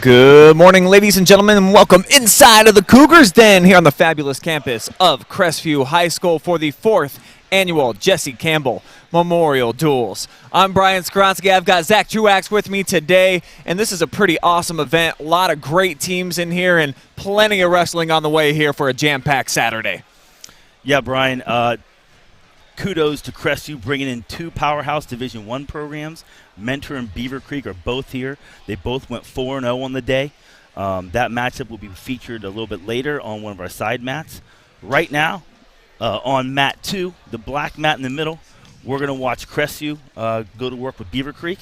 Good morning, ladies and gentlemen, and welcome inside of the Cougars Den here on the fabulous campus of Crestview High School for the 4th annual Jesse Campbell Memorial Duals. I'm Brian Skronsky. I've got Zach Truax with me today, and this is a pretty awesome event. A lot of great teams in here and plenty of wrestling on the way here for a jam-packed Saturday. Yeah, Brian, kudos to Crestview bringing in two powerhouse Division I programs. Mentor and Beavercreek are both here. They both went 4-0 on the day. That matchup will be featured a little bit later on one of our side mats. Right now, on mat 2, the black mat in the middle, we're going to watch Crestview go to work with Beavercreek.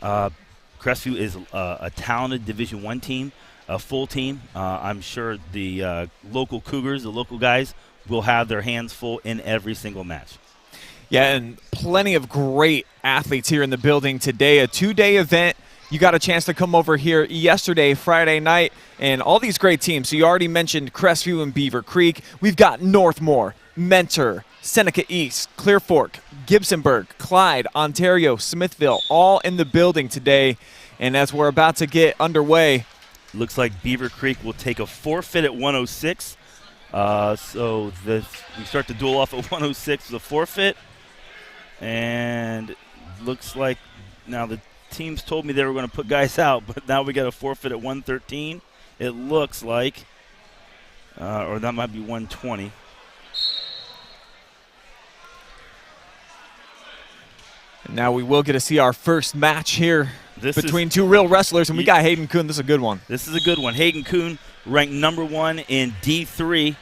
Crestview is a talented Division I team, a full team. I'm sure the local Cougars, the local guys, will have their hands full in every single match. Yeah, and plenty of great athletes here in the building today. A 2-day event. You got a chance to come over here yesterday, Friday night, and all these great teams. So you already mentioned Crestview and Beavercreek. We've got Northmor, Mentor, Seneca East, Clear Fork, Gibsonburg, Clyde, Ontario, Smithville, all in the building today. And as we're about to get underway, looks like Beavercreek will take a forfeit at 106. So we start the duel off at 106 with a forfeit. And looks like now the teams told me they were going to put guys out, but now we got a forfeit at 113. It looks like, or that might be 120. And now we will get to see our first match here between two real wrestlers, and we got Hayden Coon. This is a good one. This is a good one. Hayden Coon ranked number 1 in D3.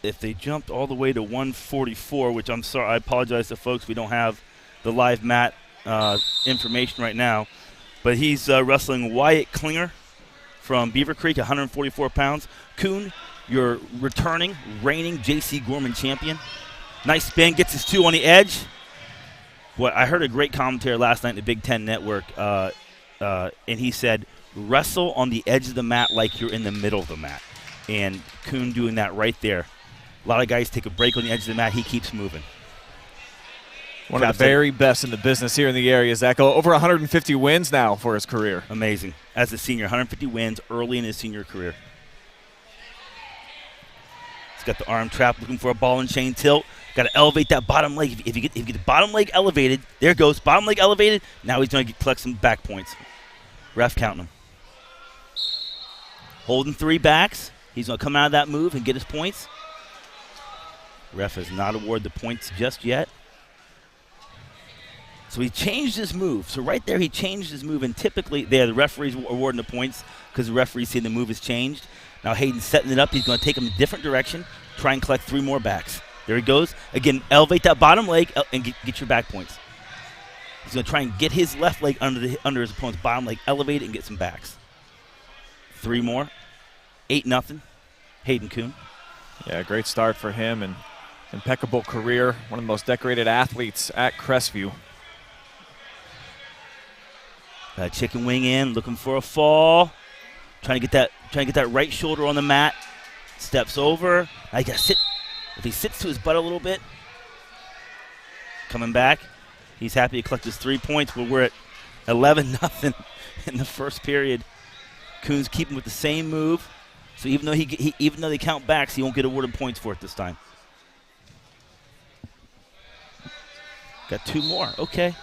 If they jumped all the way to 144, which I'm sorry, I apologize to folks, we don't have the live mat information right now, but he's wrestling Wyatt Klinger from Beavercreek, 144 pounds. Coon, your reigning JC Gorman champion. Nice spin, gets his 2 on the edge. Well, I heard a great commentary last night in the Big Ten Network, and he said, wrestle on the edge of the mat like you're in the middle of the mat. And Coon doing that right there. A lot of guys take a break on the edge of the mat. He keeps moving. One of the very best in the business here in the area, Zach. Over 150 wins now for his career. Amazing. As a senior, 150 wins early in his senior career. He's got the arm trap, looking for a ball and chain tilt. Got to elevate that bottom leg. If you get the bottom leg elevated, there it goes. Bottom leg elevated. Now he's going to collect some back points. Ref counting him. Holding 3 backs. He's going to come out of that move and get his points. Ref has not awarded the points just yet. So he changed his move. So right there he changed his move, and typically the referee's awarding the points because the referee's see the move has changed. Now Hayden's setting it up. He's going to take him a different direction, try and collect 3 more backs. There he goes. Again, elevate that bottom leg and get your back points. He's going to try and get his left leg under his opponent's bottom leg, elevate it, and get some backs. 3 more. 8-0. Hayden Coon. Yeah, great start for him and impeccable career. One of the most decorated athletes at Crestview. Chicken wing in, looking for a fall. Trying to get that right shoulder on the mat. Steps over. Now you got to sit. If he sits to his butt a little bit, coming back, he's happy to collect his 3 points, but we're at 11-0 in the first period. Coon's keeping with the same move, so even though they count backs, he won't get awarded points for it this time. Got 2 more. Okay.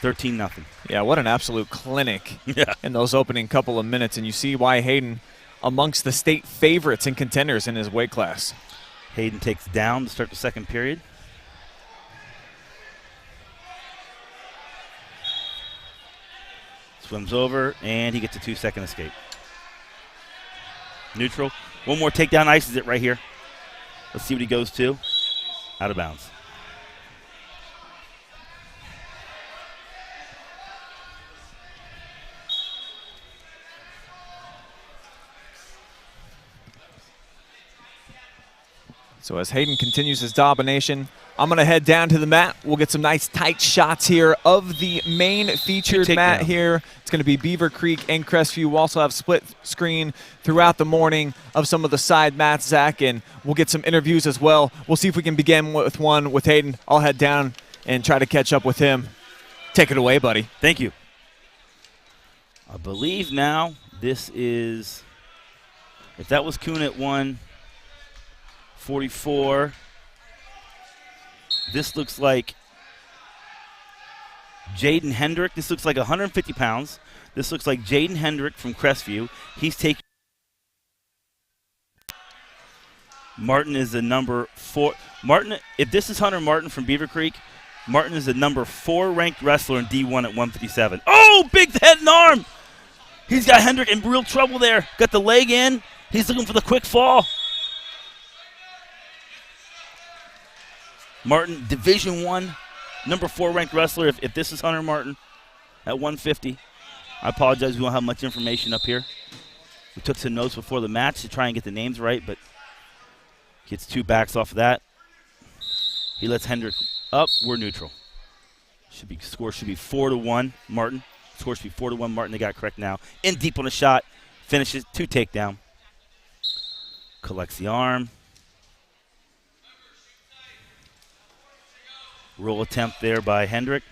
13-0. Yeah, what an absolute clinic in those opening couple of minutes, and you see why Hayden amongst the state favorites and contenders in his weight class. Hayden takes down to start the second period. Swims over, and he gets a 2-second escape. Neutral. One more takedown, ices it right here. Let's see what he goes to. Out of bounds. So as Hayden continues his domination, I'm going to head down to the mat. We'll get some nice tight shots here of the main featured mat here. It's going to be Beavercreek and Crestview. We'll also have split screen throughout the morning of some of the side mats, Zach, and we'll get some interviews as well. We'll see if we can begin with one with Hayden. I'll head down and try to catch up with him. Take it away, buddy. Thank you. I believe now this is, if that was Coon at 144, this looks like Jaden Hendrick. This looks like 150 pounds. This looks like Jaden Hendrick from Crestview. He's taking. Martin is the number 4. Martin, if this is Hunter Martin from Beavercreek, Martin is the number 4 ranked wrestler in D1 at 157. Oh, big head and arm. He's got Hendrick in real trouble there. Got the leg in. He's looking for the quick fall. Martin, Division 1, number 4 ranked wrestler. If this is Hunter Martin at 150. I apologize, we don't have much information up here. We took some notes before the match to try and get the names right, but gets 2 backs off of that. He lets Hendrick up. We're neutral. Score should be 4-1 Martin. Score should be 4-1 Martin. They got it correct now. In deep on a shot. Finishes. 2 takedown. Collects the arm. Roll attempt there by Hendrick.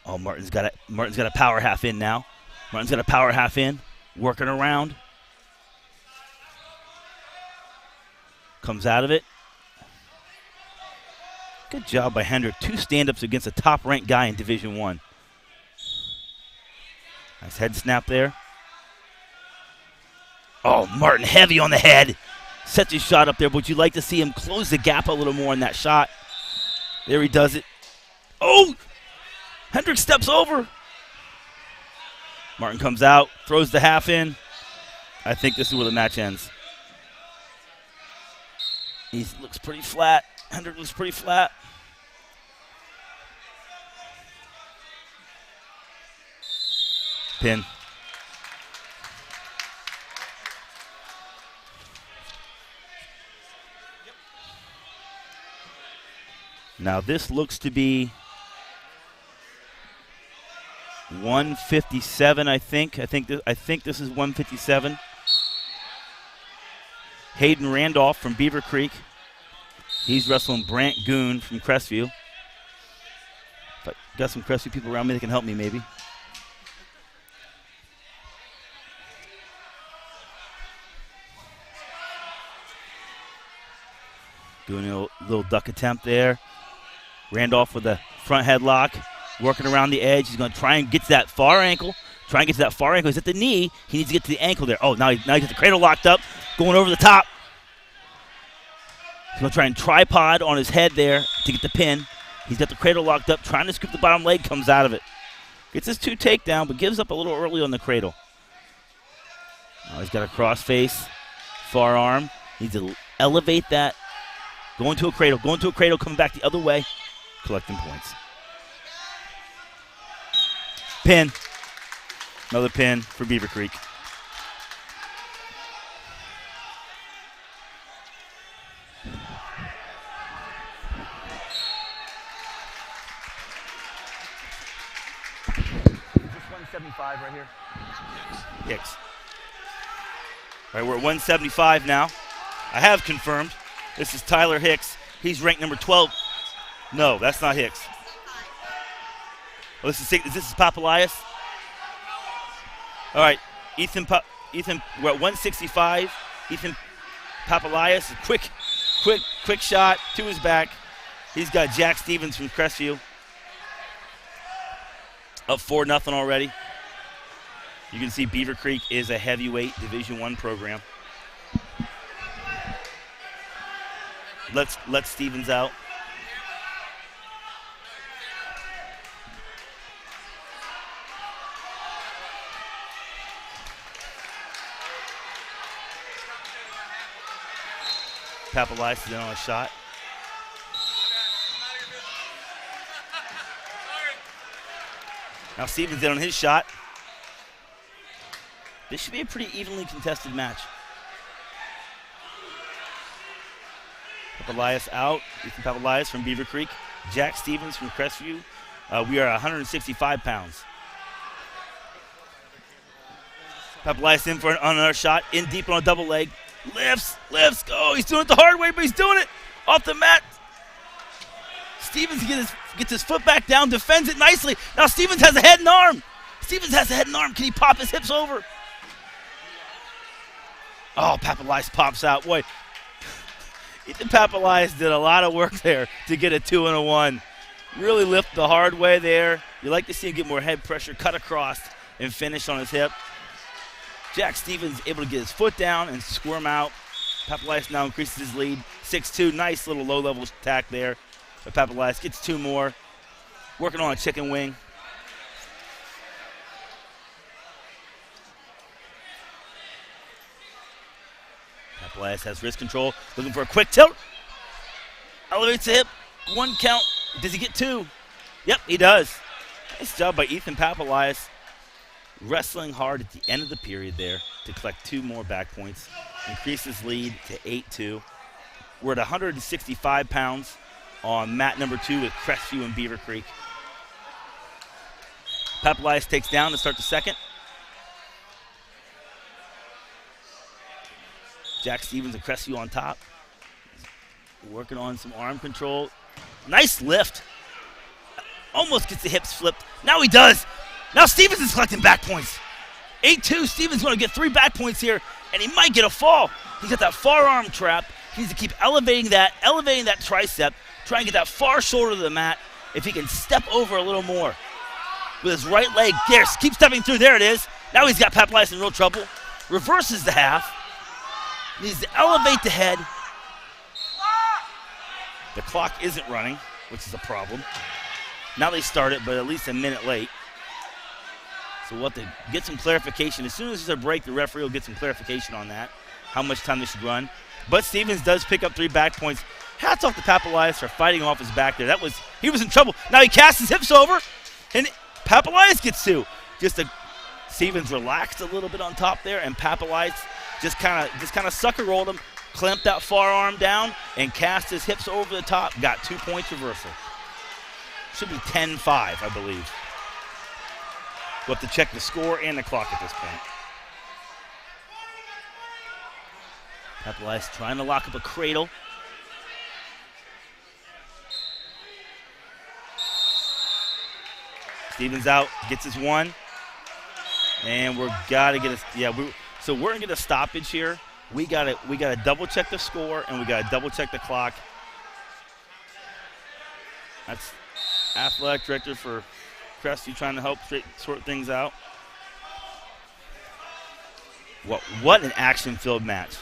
Oh, Martin's got a power half in now. Martin's got a power half in. Working around. Comes out of it. Good job by Hendrick. 2 stand-ups against a top-ranked guy in Division 1. Nice head snap there. Oh, Martin heavy on the head. Sets his shot up there, but would you like to see him close the gap a little more in that shot? There he does it. Oh! Hendrick steps over. Martin comes out, throws the half in. I think this is where the match ends. He looks pretty flat. Hendrick looks pretty flat. Pin. Now this looks to be 157, I think. I think this is 157. Hayden Randolph from Beavercreek. He's wrestling Brant Goon from Crestview. If I got some Crestview people around me that can help me, maybe. Doing a little duck attempt there. Randolph with the front headlock, working around the edge. He's going to try and get to that far ankle. He's at the knee. He needs to get to the ankle there. Oh, now he gets the cradle locked up, going over the top. He's going to try and tripod on his head there to get the pin. He's got the cradle locked up, trying to scoop the bottom leg, comes out of it. Gets his 2 takedown, but gives up a little early on the cradle. Now he's got a cross face, far arm. Needs to elevate that. Going to a cradle, coming back the other way, collecting points. Pin. Another pin for Beavercreek. Is this 175 right here? Hicks. All right, we're at 175 now. I have confirmed. This is Tyler Hicks. He's ranked number 12. No, that's not Hicks. Oh, this is Papalias. All right, Ethan, we're at 165. Ethan Papalias, quick shot to his back. He's got Jack Stevens from Crestview. Up 4-0 already. You can see Beavercreek is a heavyweight Division I program. Let Stevens out. Papalias is in on a shot. Now Stevens in on his shot. This should be a pretty evenly contested match. Papalias out. Ethan Papalias from Beavercreek. Jack Stevens from Crestview. We are 165 pounds. Papalias in for another shot. In deep on a double leg. Lifts. Oh, he's doing it the hard way, but he's doing it off the mat. Stevens gets his Gets his foot back down, defends it nicely. Now Stevens has a head and arm. Stevens has a head and arm. Can he pop his hips over? Oh, Papalias pops out. Boy, Ethan Papalias did a lot of work there to get a 2 and a 1. Really lift the hard way there. You like to see him get more head pressure, cut across, and finish on his hip. Jack Stevens able to get his foot down and squirm out. Papalias now increases his lead. 6-2, nice little low-level attack there. But Papalias gets 2 more. Working on a chicken wing. Papalias has wrist control, looking for a quick tilt. Elevates the hip. 1 count. Does he get 2? Yep, he does. Nice job by Ethan Papalias. Wrestling hard at the end of the period there to collect 2 more back points. Increase his lead to 8-2. We're at 165 pounds on mat number 2 with Crestview and Beavercreek. Papalias takes down to start the second. Jack Stevens and Crestview on top. Working on some arm control. Nice lift. Almost gets the hips flipped. Now he does. Now Stevens is collecting back points. 8-2. Stevens going to get 3 back points here, and he might get a fall. He's got that far arm trap. He needs to keep elevating that tricep, try and get that far shoulder to the mat. If he can step over a little more with his right leg. There, keep stepping through. There it is. Now he's got Papalias in real trouble. Reverses the half. Needs to elevate the head. The clock isn't running, which is a problem. Now they start it, but at least a minute late. So we'll have to get some clarification. As soon as there's a break, the referee will get some clarification on that, how much time they should run. But Stevens does pick up 3 back points. Hats off to Papalias for fighting off his back there. He was in trouble. Now he casts his hips over, and Papalias gets 2. Stevens relaxed a little bit on top there, and Papalias just kind of sucker rolled him, clamped that far arm down, and cast his hips over the top. Got 2 points reversal. Should be 10-5, I believe. We'll have to check the score and the clock at this point. Papalias trying to lock up a cradle. Stevens out, gets his 1. And we're gonna get a stoppage here. We gotta double check the score and we gotta double check the clock. That's athletic director for Crestview trying to help sort things out. What an action-filled match.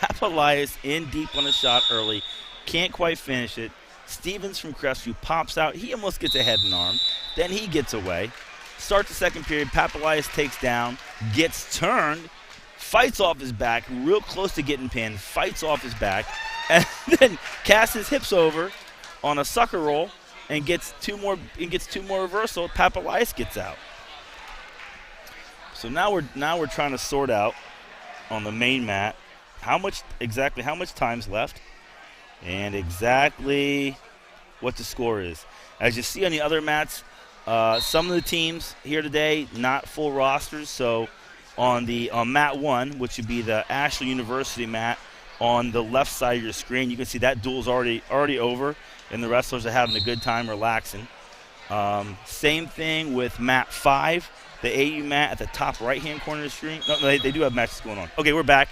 Papalias in deep on a shot early. Can't quite finish it. Stevens from Crestview pops out. He almost gets a head and arm. Then he gets away. Starts the second period. Papalias takes down. Gets turned. Fights off his back. Real close to getting pinned. Fights off his back. And then casts his hips over on a sucker roll and gets 2 more reversal. Papalias gets out. So now we're trying to sort out on the main mat how much time's left and exactly what the score is. As you see on the other mats, some of the teams here today not full rosters. So on mat 1, which would be the Ashley University mat, on the left side of your screen, you can see that duel's already over, and the wrestlers are having a good time relaxing. Same thing with mat 5, the AU mat at the top right-hand corner of the screen. No, they do have matches going on. Okay, we're back.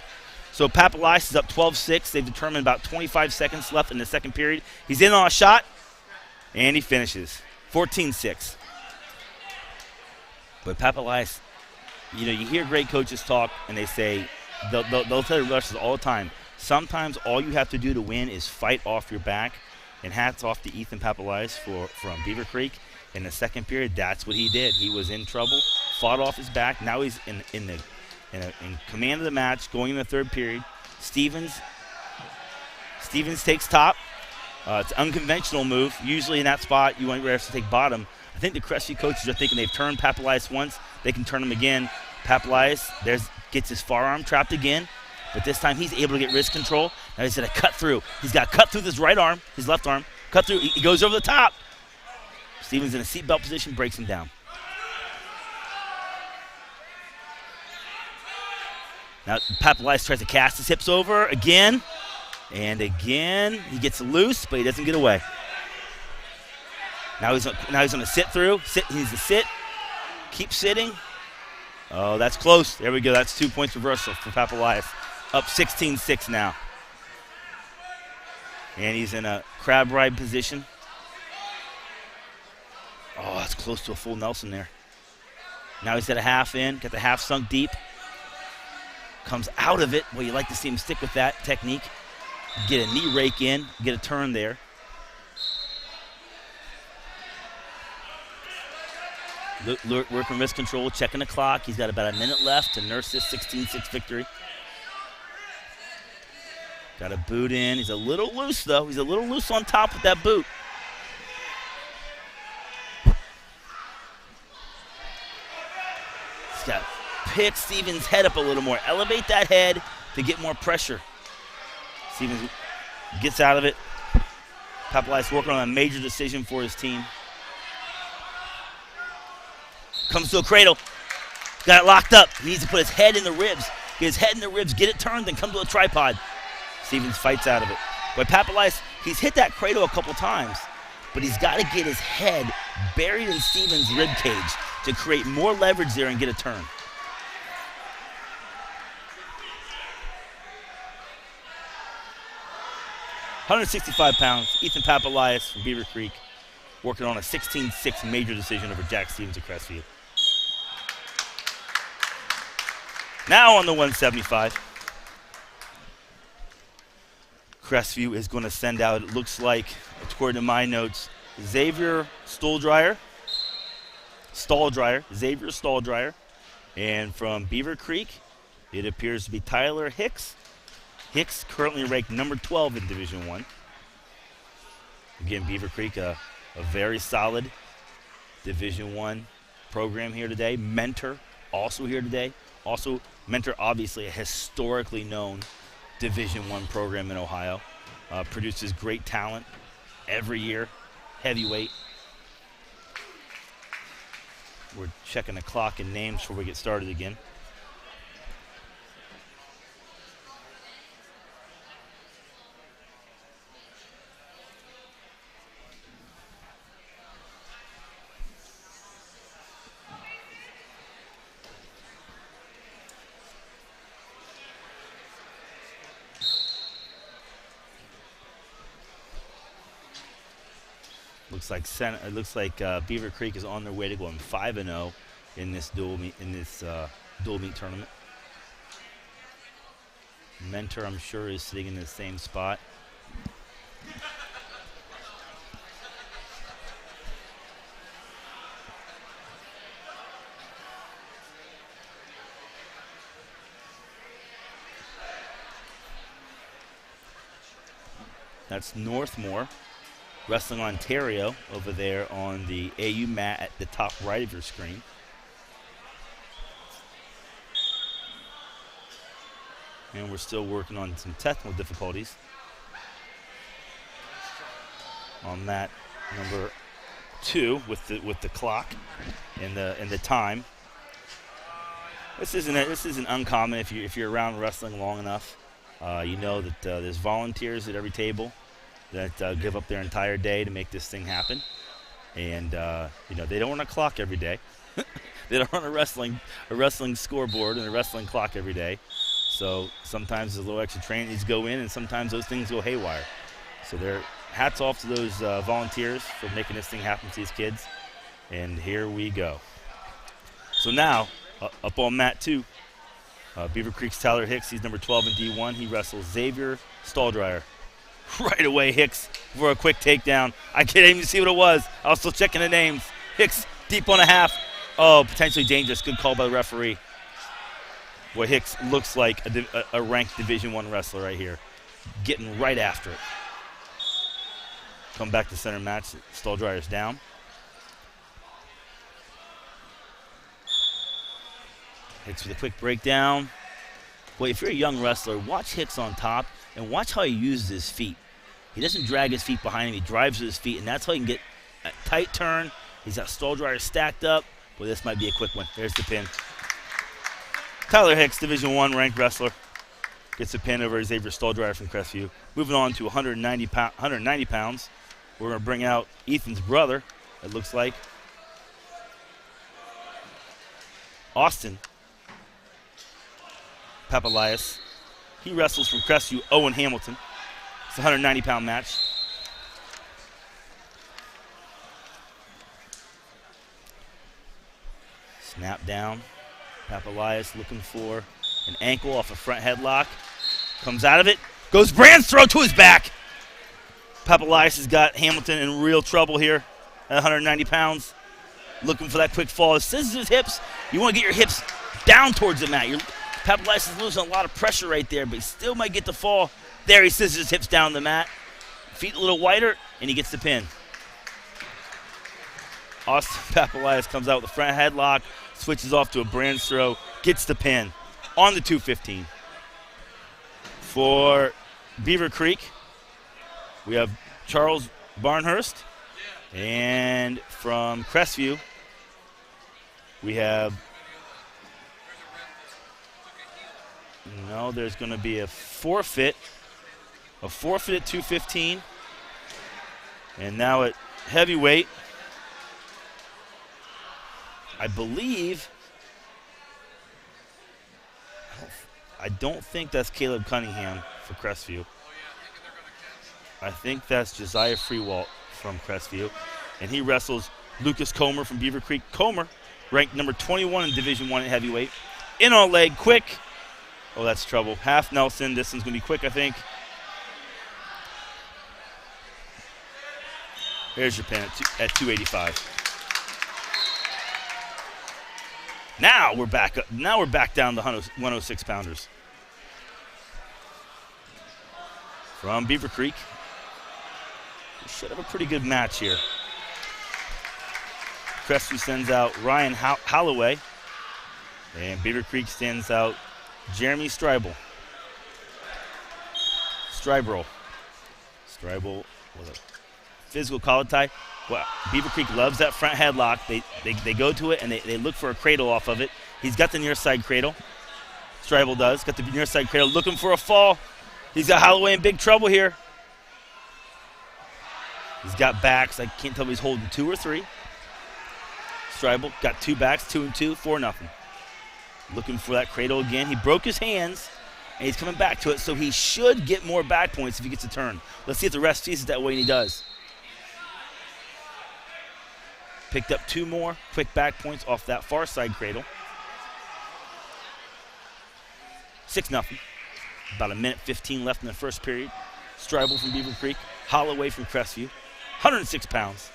So Papalias is up 12-6. They've determined about 25 seconds left in the second period. He's in on a shot, and he finishes 14-6. But Papalias, you hear great coaches talk, and they say they'll tell the rushers all the time, sometimes all you have to do to win is fight off your back. And hats off to Ethan Papalias from Beavercreek. In the second period, that's what he did. He was in trouble, fought off his back. Now he's in command of the match, going in the third period. Stevens takes top. It's an unconventional move. Usually in that spot, you want to have to take bottom. I think the Crestview coaches are thinking they've turned Papalias once. They can turn him again. Papalias gets his far arm trapped again. But this time he's able to get wrist control. Now he's going to cut through. He's got to cut through his right arm, his left arm. Cut through. He goes over the top. Stevens in a seatbelt position, breaks him down. Now Papalias tries to cast his hips over again. And again, he gets loose, but he doesn't get away. Now he's going to sit through. He needs to sit. Keep sitting. Oh, that's close. There we go. That's 2 points reversal for Papalias. Up 16-6 now. And he's in a crab ride position. Oh, that's close to a full Nelson there. Now he's got a half in. Got the half sunk deep. Comes out of it. Well, you like to see him stick with that technique. Get a knee rake in. Get a turn there. Working wrist control, checking the clock. He's got about a minute left to nurse this 16-6 victory. Got a boot in. He's a little loose, though. He's a little loose on top with that boot. He's got to pick Stevens' head up a little more. Elevate that head to get more pressure. Stevens gets out of it. Papalias working on a major decision for his team. Comes to a cradle. Got it locked up. He needs to put his head in the ribs. Get his head in the ribs, get it turned, then come to a tripod. Stevens fights out of it. But Papalias, he's hit that cradle a couple times, but he's got to get his head buried in Stevens' rib cage to create more leverage there and get a turn. £165, Ethan Papalias from Beavercreek, working on a 16-6 major decision over Jack Stevens at Crestview. Now on the 175. Crestview is going to send out, it looks like, according to my notes, Xavier Stall-Dryer. Xavier Stall-Dryer. And from Beavercreek, it appears to be Tyler Hicks. Hicks currently ranked number 12 in Division I. Again, Beavercreek, a very solid Division I program here today. Mentor also here today. Also, Mentor, obviously a historically known Division I program in Ohio. Produces great talent every year. Heavyweight. We're checking the clock and names before we get started again. Looks like Beavercreek is on their way to going 5-0 in this dual meet tournament. Mentor, I'm sure, is sitting in the same spot. That's Northmor. Wrestling Ontario over there on the AU mat at the top right of your screen. And we're still working on some technical difficulties on mat number 2 with the clock and the time. This isn't uncommon if you're around wrestling long enough. You know that there's volunteers at every table that give up their entire day to make this thing happen. And, they don't run a clock every day. They don't run a wrestling scoreboard and a wrestling clock every day. So sometimes there's a little extra training needs to go in, and sometimes those things go haywire. So hats off to those volunteers for making this thing happen to these kids. And here we go. So now, up on mat 2, Beavercreek's Tyler Hicks. He's number 12 in D1. He wrestles Xavier Stall-Dryer. Right away, Hicks for a quick takedown. I can't even see what it was. I was still checking the names. Hicks deep on a half. Oh, potentially dangerous. Good call by the referee. Boy, Hicks looks like a ranked Division I wrestler right here. Getting right after it. Come back to center match. Stall-Dryer's down. Hicks with a quick breakdown. Boy, if you're a young wrestler, watch Hicks on top. And watch how he uses his feet. He doesn't drag his feet behind him. He drives with his feet, and that's how he can get a tight turn. He's got Stall-Dryer stacked up. Well, this might be a quick one. There's the pin. Tyler Hicks, Division I ranked wrestler, gets the pin over Xavier Stall-Dryer from Crestview. Moving on to 190 pounds. We're going to bring out Ethan's brother, it looks like. Austin Papalias. He wrestles from Crestview, Owen Hamilton. It's a 190-pound match. Snap down. Papalias looking for an ankle off a front headlock. Comes out of it. Goes Brand's throw to his back. Papalias has got Hamilton in real trouble here at 190 pounds. Looking for that quick fall. He scissors his hips. You want to get your hips down towards the mat. Papalias is losing a lot of pressure right there, but he still might get the fall. There, he scissors his hips down the mat. Feet a little wider, and he gets the pin. Austin Papalias comes out with a front headlock, switches off to a Brand's throw, gets the pin on the 215. For Beavercreek, we have Charles Barnhurst. And from Crestview, we have, there's going to be a forfeit at 215. And now at heavyweight, I believe, I don't think that's Caleb Cunningham for Crestview. I think that's Josiah Freewalt from Crestview. And he wrestles Lucas Comer from Beavercreek. Comer, ranked number 21 in Division I at heavyweight. In on leg, quick. Oh, that's trouble. Half Nelson. This one's going to be quick, I think. There's your pin at 285. Now we're back up. Now we're back down to 106 pounders. From Beavercreek. We should have a pretty good match here. Crestview sends out Ryan Holloway. And Beavercreek sends out Jeremy Stribel. Stribel with a physical collar tie. Well, Beavercreek loves that front headlock. They go to it and they look for a cradle off of it. He's got the near side cradle. Stribel does. Got the near side cradle looking for a fall. He's got Holloway in big trouble here. He's got backs. I can't tell if he's holding 2 or 3. Stribel got 2 backs, 2 and 2, 4-0. Looking for that cradle again. He broke his hands, and he's coming back to it, so he should get more back points if he gets a turn. Let's see if the ref sees it that way, and he does. Picked up 2 more quick back points off that far side cradle. 6-0. About 1:15 left in the first period. Stribel from Beavercreek. Holloway from Crestview. 106 pounds.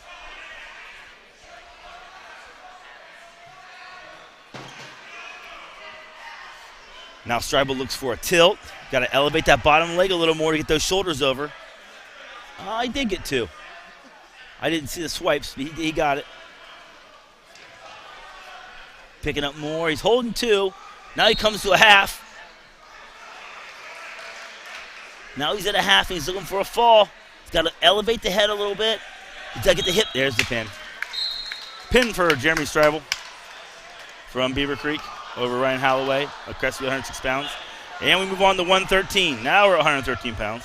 Now Stribel looks for a tilt. Got to elevate that bottom leg a little more to get those shoulders over. He did get 2. I didn't see the swipes, but he got it. Picking up more. He's holding 2. Now he comes to a half. Now he's at a half and he's looking for a fall. He's got to elevate the head a little bit. He's got to get the hip. There's the pin. Pin for Jeremy Stribel from Beavercreek over Ryan Holloway of Crestview, 106 pounds. And we move on to 113. Now we're at 113 pounds.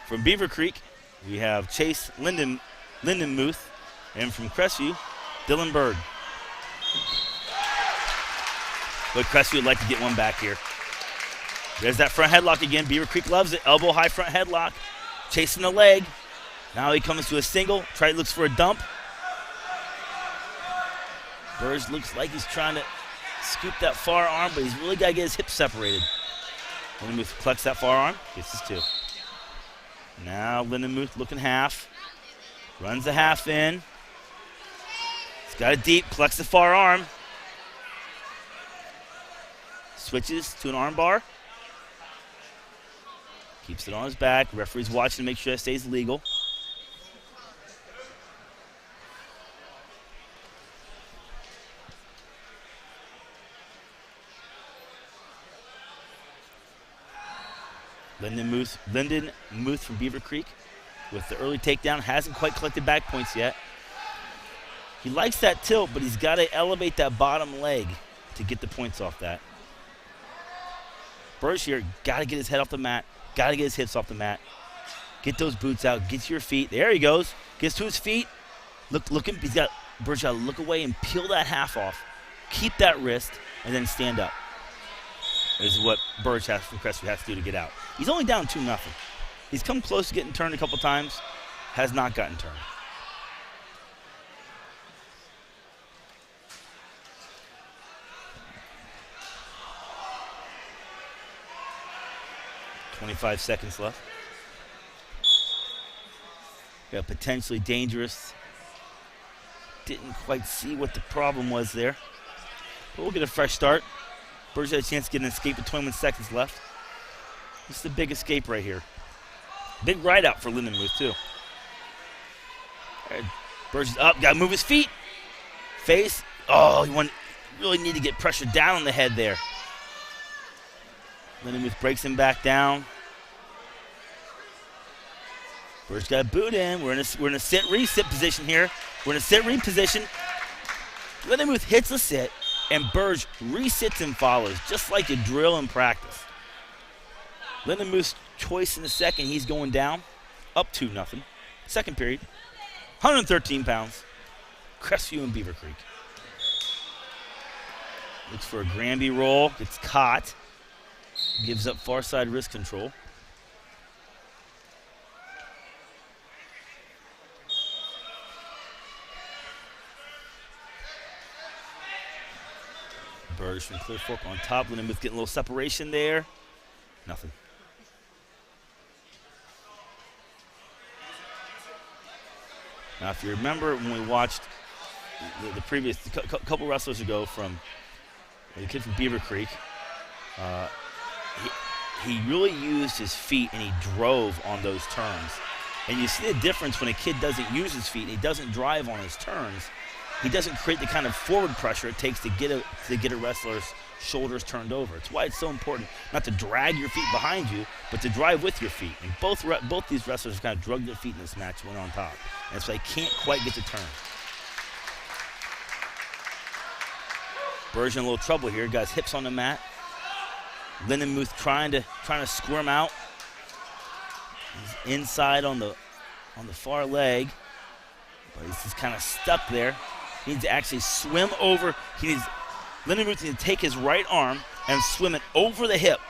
From Beavercreek, we have Chase Lindenmuth. And from Crestview, Dylan Bird. But Crestview would like to get one back here. There's that front headlock again. Beavercreek loves it. Elbow high front headlock. Chasing the leg. Now he comes to a single. Looks for a dump. Burge looks like he's trying to scoop that far arm, but he's really got to get his hips separated. Lindenmuth collects that far arm. Gets his 2. Now Lindenmuth looking half. Runs the half in. He's got it deep. Collects the far arm. Switches to an arm bar. Keeps it on his back. Referee's watching to make sure it stays legal. Lindenmuth from Beavercreek with the early takedown. Hasn't quite collected back points yet. He likes that tilt, but he's got to elevate that bottom leg to get the points off that. Burge here got to get his head off the mat. Got to get his hips off the mat. Get those boots out. Get to your feet. There he goes. Gets to his feet. Look him. Burge got to look away and peel that half off. Keep that wrist and then stand up. Is what Burge from Crestview has to do to get out. He's only down 2-0. He's come close to getting turned a couple times. Has not gotten turned. .25 seconds left. Got potentially dangerous. Didn't quite see what the problem was there. But we'll get a fresh start. Burge had a chance to get an escape with 21 seconds left. This is the big escape right here. Big ride out for Lindenmuth, too. Burge is up. Got to move his feet. Face. Oh, he really need to get pressure down on the head there. Lindenmuth breaks him back down. Burge got a boot in. We're in a sit-re-sit position here. We're in a sit-re position. Lindenmuth hits a sit, and Burge resits and follows, just like you drill in practice. Lindenmuth's choice in the second. He's going down, up 2-0. Second period. 113 pounds. Crestview and Beavercreek. Looks for a Granby roll. Gets caught. Gives up far side wrist control. Burge from Clear Fork on top. Lindenmuth getting a little separation there. Nothing. Now, if you remember when we watched the previous couple wrestlers ago from the kid from Beavercreek, he really used his feet and he drove on those turns. And you see the difference when a kid doesn't use his feet and he doesn't drive on his turns. He doesn't create the kind of forward pressure it takes to get a wrestler's shoulders turned over. It's why it's so important not to drag your feet behind you, but to drive with your feet. And both these wrestlers have kind of drugged their feet in this match, went on top. And so they can't quite get the turn. Burge in a little trouble here. Got his hips on the mat. Lindenmuth trying to squirm out. He's inside on the far leg, but he's just kind of stuck there. He needs to actually swim over. Lindenmuth needs to take his right arm and swim it over the hip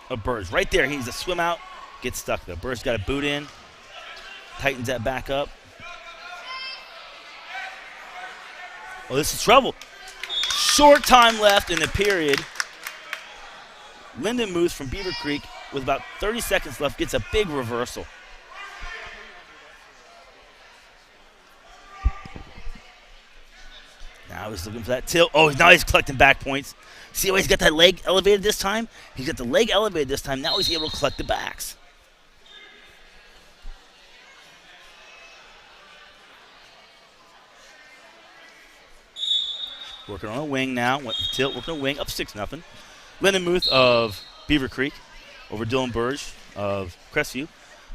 of Burge. Right there, he needs to swim out, get stuck there. Burge got a boot in, tightens that back up. Oh, this is trouble. Short time left in the period. Lindenmuth from Beavercreek, with about 30 seconds left, gets a big reversal. Now he's looking for that tilt. Oh, now he's collecting back points. See how he's got that leg elevated this time? He's got the leg elevated this time. Now he's able to collect the backs. Working on a wing now. Tilt, working on a wing, up 6-0. Lindenmuth of Beavercreek over Dylan Burge of Crestview.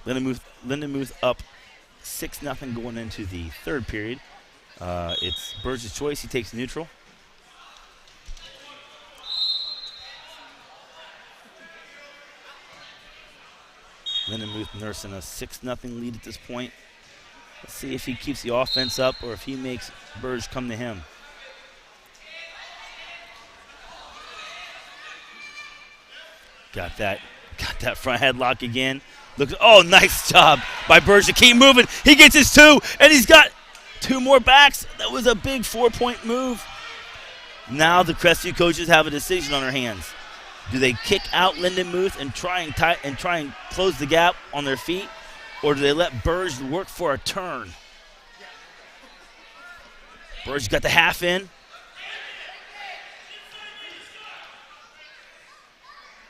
Lindenmuth up 6-0 going into the third period. It's Burge's choice. He takes neutral. Lindenmuth nursing a 6-0 lead at this point. Let's see if he keeps the offense up or if he makes Burge come to him. Got that front headlock again. Look, oh, nice job by Burge to keep moving. He gets his 2, and he's got 2 more backs. That was a big 4-point move. Now the Crestview coaches have a decision on their hands. Do they kick out Lindenmuth and try and close the gap on their feet, or do they let Burge work for a turn? Burge got the half in.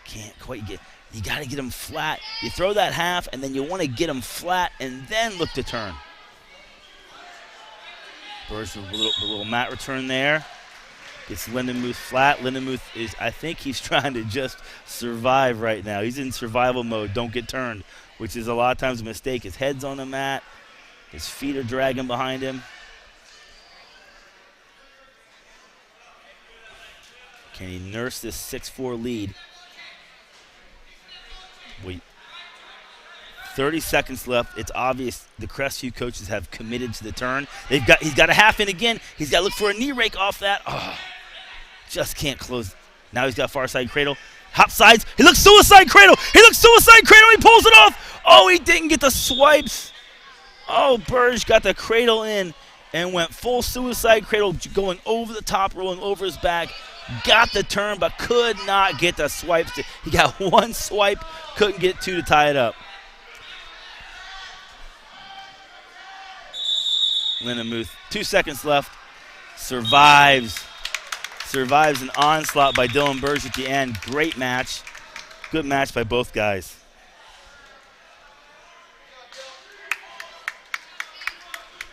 Can't quite get. You got to get him flat. You throw that half, and then you want to get him flat, and then look to turn. Burge with a little mat return there. Gets Lindenmuth flat. Lindenmuth is, I think he's trying to just survive right now. He's in survival mode, don't get turned, which is a lot of times a mistake. His head's on the mat. His feet are dragging behind him. Can he nurse this 6-4 lead? Wait. 30 seconds left. It's obvious the Crestview coaches have committed to the turn. He's got a half in again. He's got to look for a knee rake off that. Oh, just can't close. Now he's got far side cradle. Hop sides. He looks suicide cradle. He pulls it off. Oh, he didn't get the swipes. Oh, Burge got the cradle in and went full suicide cradle, going over the top, rolling over his back. Got the turn, but could not get the swipes. He got one swipe, couldn't get two to tie it up. Lindemuth, 2 seconds left, survives an onslaught by Dylan Burge at the end. Great match. Good match by both guys.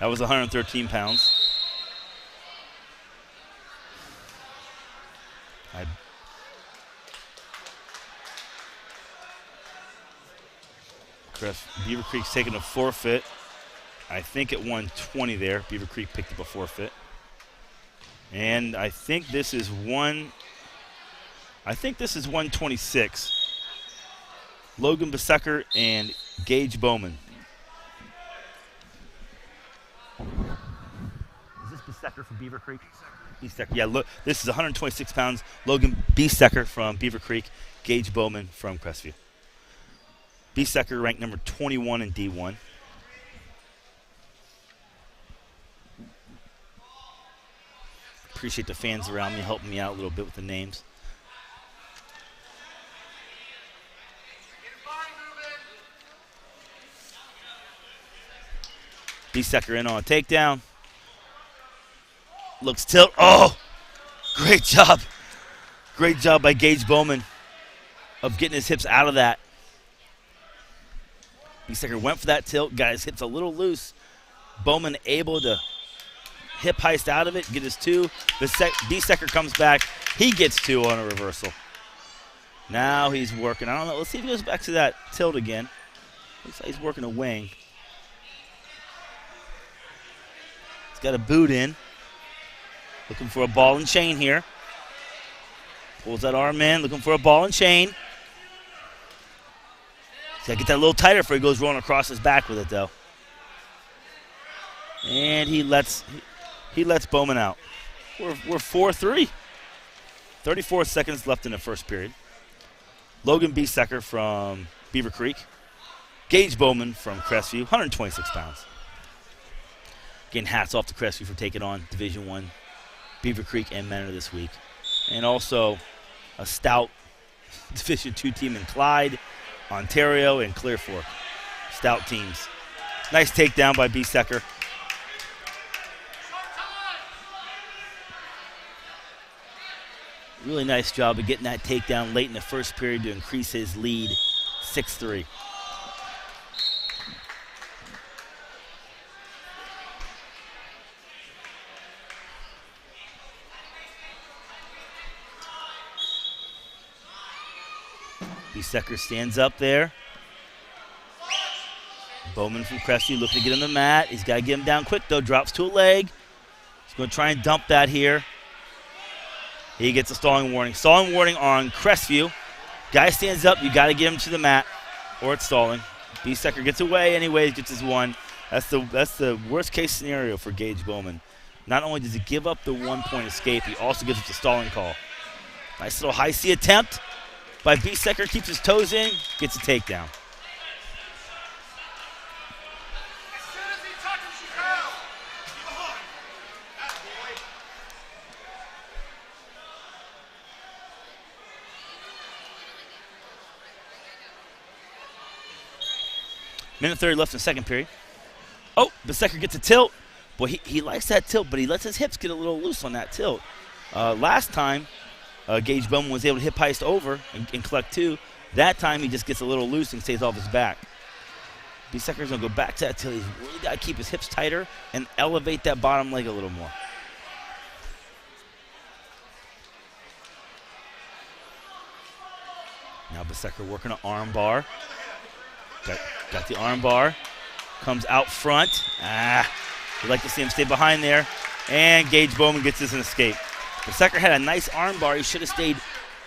That was 113 pounds. Beavercreek's taking a forfeit. I think at 120 there. Beavercreek picked up a forfeit. And I think this is 126. Logan Besecker and Gage Bowman. Is this Besecker from Beavercreek? Besecker. Yeah, look, this is 126 pounds. Logan Besecker from Beavercreek, Gage Bowman from Crestview. Besecker ranked number 21 in D1. Appreciate the fans around me helping me out a little bit with the names. Besecker in on a takedown. Looks tilt. Oh, great job. Great job by Gage Bowman of getting his hips out of that. Besecker went for that tilt, got his hips a little loose. Bowman able to hip heist out of it, get his two. Besecker comes back. He gets two on a reversal. Now he's working. I don't know. Let's see if he goes back to that tilt again. Looks like he's working a wing. He's got a boot in. Looking for a ball and chain here. Pulls that arm in, looking for a ball and chain. He's got to get that a little tighter before he goes rolling across his back with it, though. And he lets Bowman out. We're 4-3. 34 seconds left in the first period. Logan Besecker from Beavercreek. Gage Bowman from Crestview, 126 pounds. Again, hats off to Crestview for taking on Division I, Beavercreek, and Mentor this week. And also a stout Division II team in Clyde, Ontario, and Clear Fork. Stout teams. Nice takedown by Besecker. Really nice job of getting that takedown late in the first period to increase his lead, 6-3. Besecker stands up there. Bowman from Crestview looking to get him the mat. He's got to get him down quick, though. Drops to a leg. He's going to try and dump that here. He gets a stalling warning. Stalling warning on Crestview. Guy stands up. You got to get him to the mat, or it's stalling. Besecker gets away anyways, gets his one. That's the worst case scenario for Gage Bowman. Not only does he give up the 1-point escape, he also gives up the stalling call. Nice little high C attempt by Besecker. Keeps his toes in, gets a takedown. Minute 30 left in the second period. Oh, Besecker gets a tilt. Boy, he likes that tilt, but he lets his hips get a little loose on that tilt. Last time, Gage Bowman was able to hip heist over and collect two. That time, he just gets a little loose and stays off his back. Besecker's going to go back to that tilt. He's really got to keep his hips tighter and elevate that bottom leg a little more. Now Besecker working an arm bar. Got the arm bar. Comes out front. We'd like to see him stay behind there. And Gage Bowman gets this an escape. Besecker had a nice arm bar. He should have stayed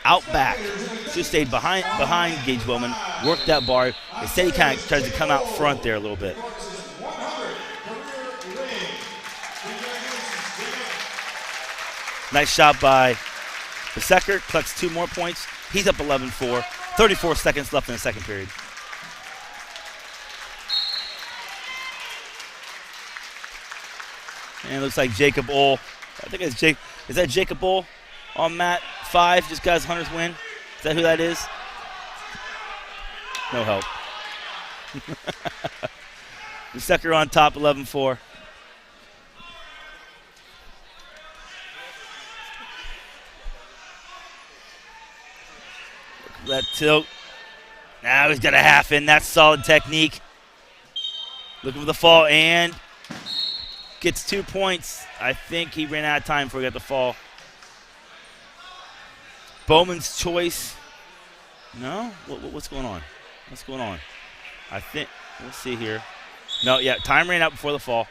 out back. Should have stayed behind Gage Bowman. work that bar. Instead, he kind of tries to come out front there a little bit. Nice shot by Beavercreek, collects 2 more points. He's up 11-4. 34 seconds left in the second period. And it looks like Jacob Ohl. I think it's Jake. Is that Jacob Ohl on mat 5? Just guys, Hunters win. Is that who that is? No help. Beavercreek on top, 11-4. That tilt. Now he's got a half in. That's solid technique. Looking for the fall and gets 2 points. I think he ran out of time before he got the fall. Bowman's choice. No? What's going on? What's going on? I think, let's see here. No, yeah, time ran out before the fall.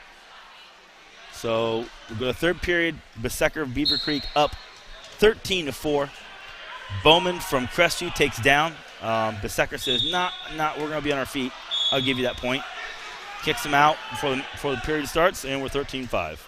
So we'll go to third period. Beavercreek of Beavercreek up 13-4. Bowman from Crestview takes down. Beavercreek says, nah, we're going to be on our feet. I'll give you that point. Kicks him out before the period starts, and we're 13-5.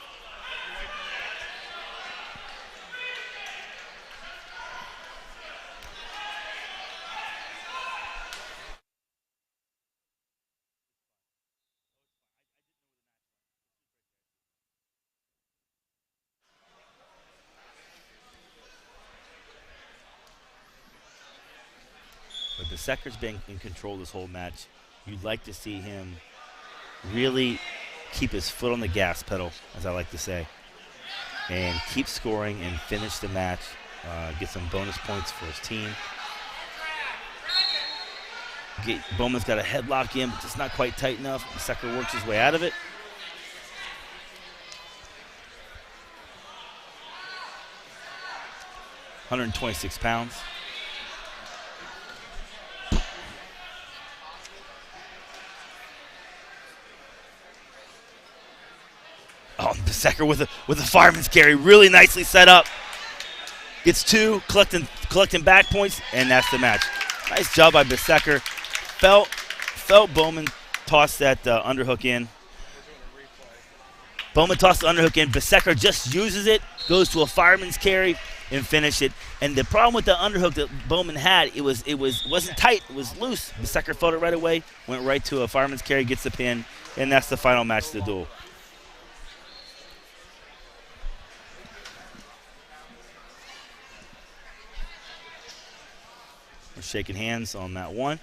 But Beavercreek's been in control this whole match. You'd like to see him really keep his foot on the gas pedal, as I like to say, and keep scoring and finish the match. Get some bonus points for his team. Bowman's got a headlock in, but it's not quite tight enough. Beavercreek works his way out of it. £126. Oh, Beavercreek with a fireman's carry, really nicely set up. Gets 2, collecting back points, and that's the match. Nice job by Beavercreek. Felt Bowman toss that underhook in. Bowman tossed the underhook in. Beavercreek just uses it, goes to a fireman's carry, and finish it. And the problem with the underhook that Bowman had, it wasn't tight, it was loose. Beavercreek felt it right away, went right to a fireman's carry, gets the pin, and that's the final match of the duel. We're shaking hands on mat 1.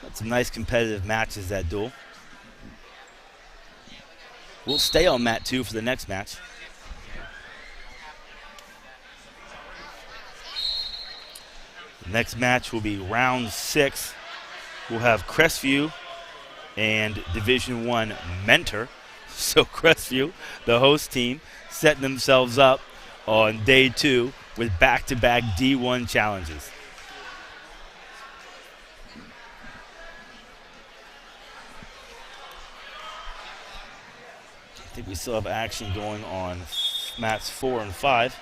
That's some nice competitive matches, that duel. We'll stay on mat 2 for the next match. The next match will be round 6. We'll have Crestview and Division I Mentor. So Crestview, the host team, setting themselves up on day 2 with back-to-back D1 challenges. I think we still have action going on mats 4 and 5.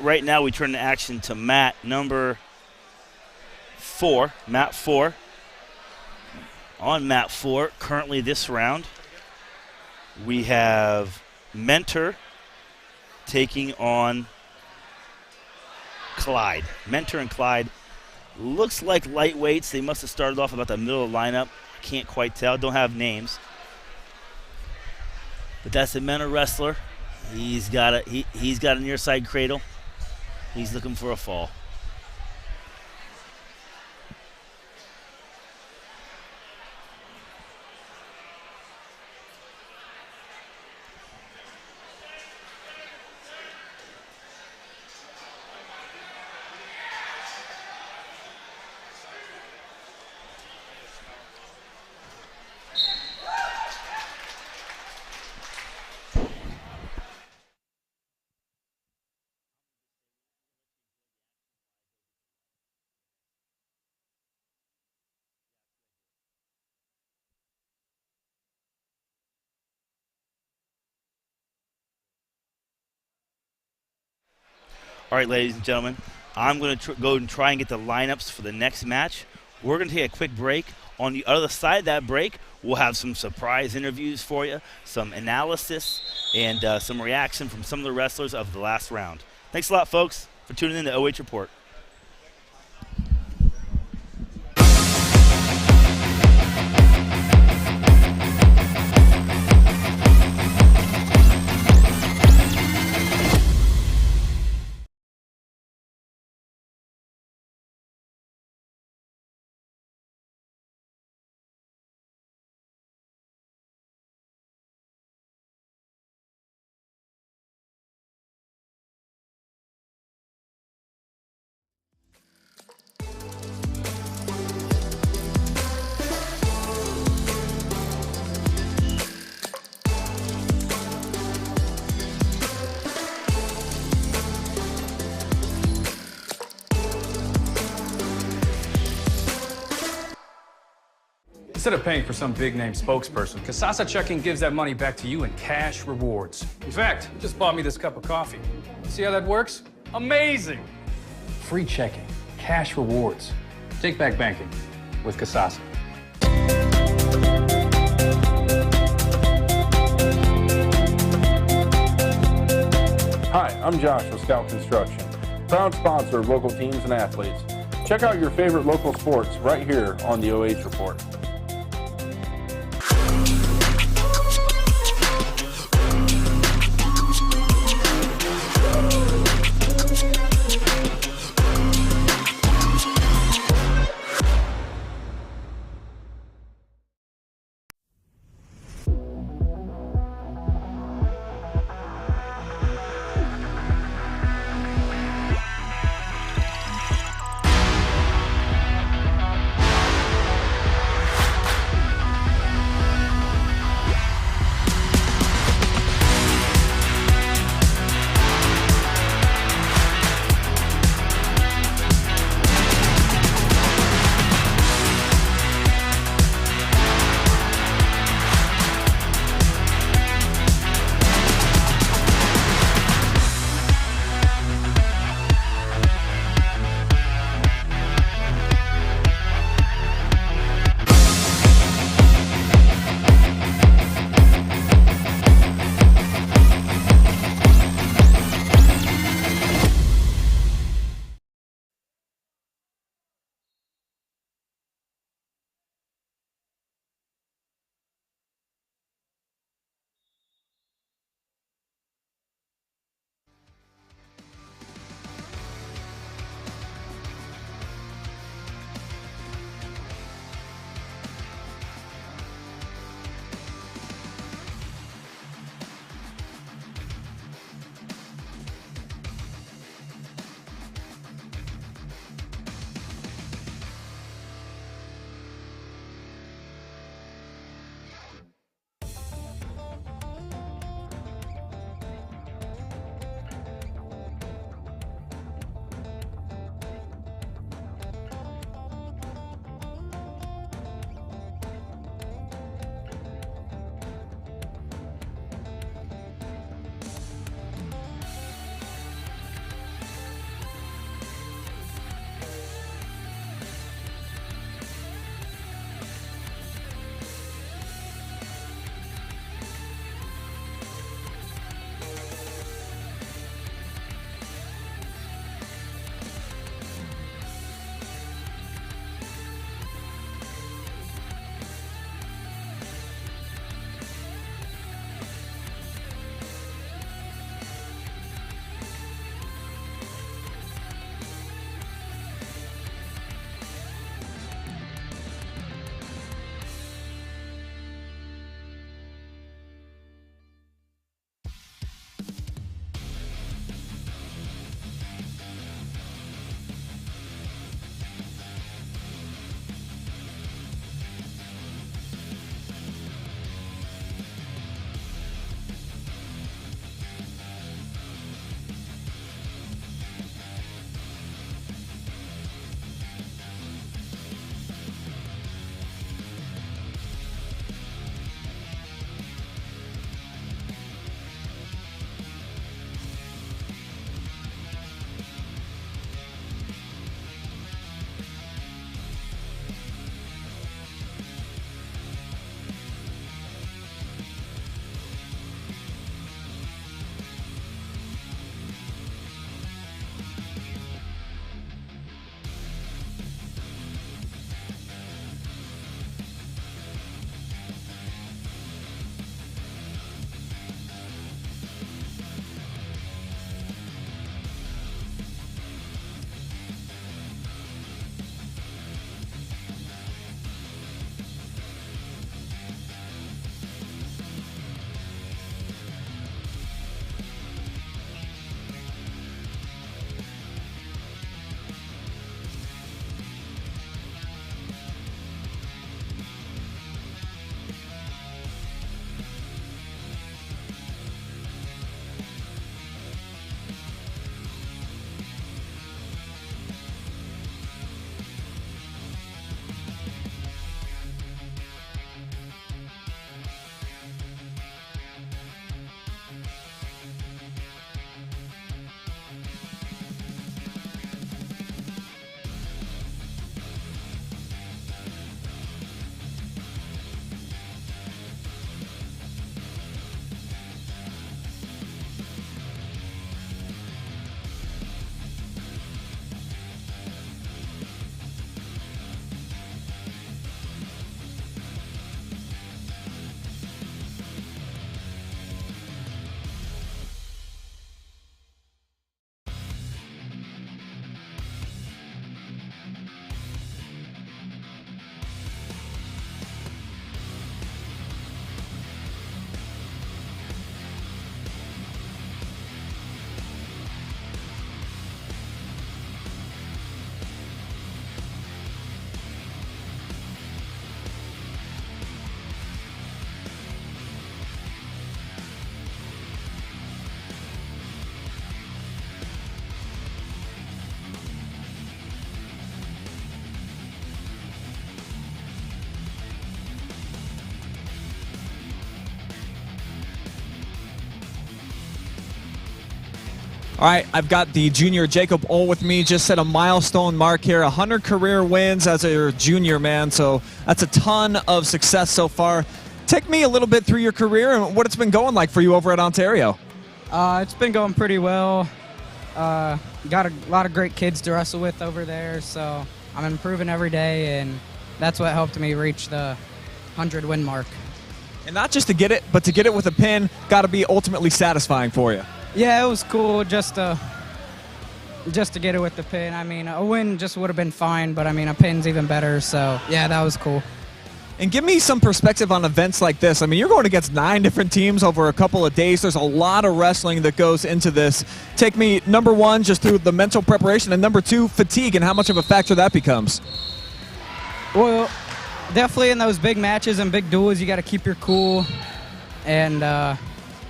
Right now, we turn the action to mat number 4. Mat 4. On mat 4, currently this round, we have Mentor taking on Clyde. Mentor and Clyde looks like lightweights. They must have started off about the middle of the lineup. Can't quite tell. Don't have names. But that's a Mentor wrestler. He's got a near side cradle. He's looking for a fall. All right, ladies and gentlemen, I'm going to go and try and get the lineups for the next match. We're going to take a quick break. On the other side of that break, we'll have some surprise interviews for you, some analysis, and some reaction from some of the wrestlers of the last round. Thanks a lot, folks, for tuning in to OH Report. Instead of paying for some big-name spokesperson, Kasasa Checking gives that money back to you in cash rewards. In fact, you just bought me this cup of coffee. See how that works? Amazing! Free checking, cash rewards. Take back banking with Kasasa. Hi, I'm Josh with Scout Construction, proud sponsor of local teams and athletes. Check out your favorite local sports right here on the OH Report. All right, I've got the junior Jacob Ohl with me. Just set a milestone mark here, 100 career wins as a junior, man. So that's a ton of success so far. Take me a little bit through your career and what it's been going like for you over at Ontario. It's been going pretty well. Got a lot of great kids to wrestle with over there, so I'm improving every day, and that's what helped me reach the 100 win mark. And not just to get it, but to get it with a pin, got to be ultimately satisfying for you. Yeah, it was cool just to get it with the pin. I mean, a win just would have been fine, but I mean, a pin's even better, so yeah, that was cool. And give me some perspective on events like this. I mean, you're going against 9 different teams over a couple of days. There's a lot of wrestling that goes into this. Take me, number one, just through the mental preparation, and number 2, fatigue, and how much of a factor that becomes. Well, definitely in those big matches and big duels, you got to keep your cool and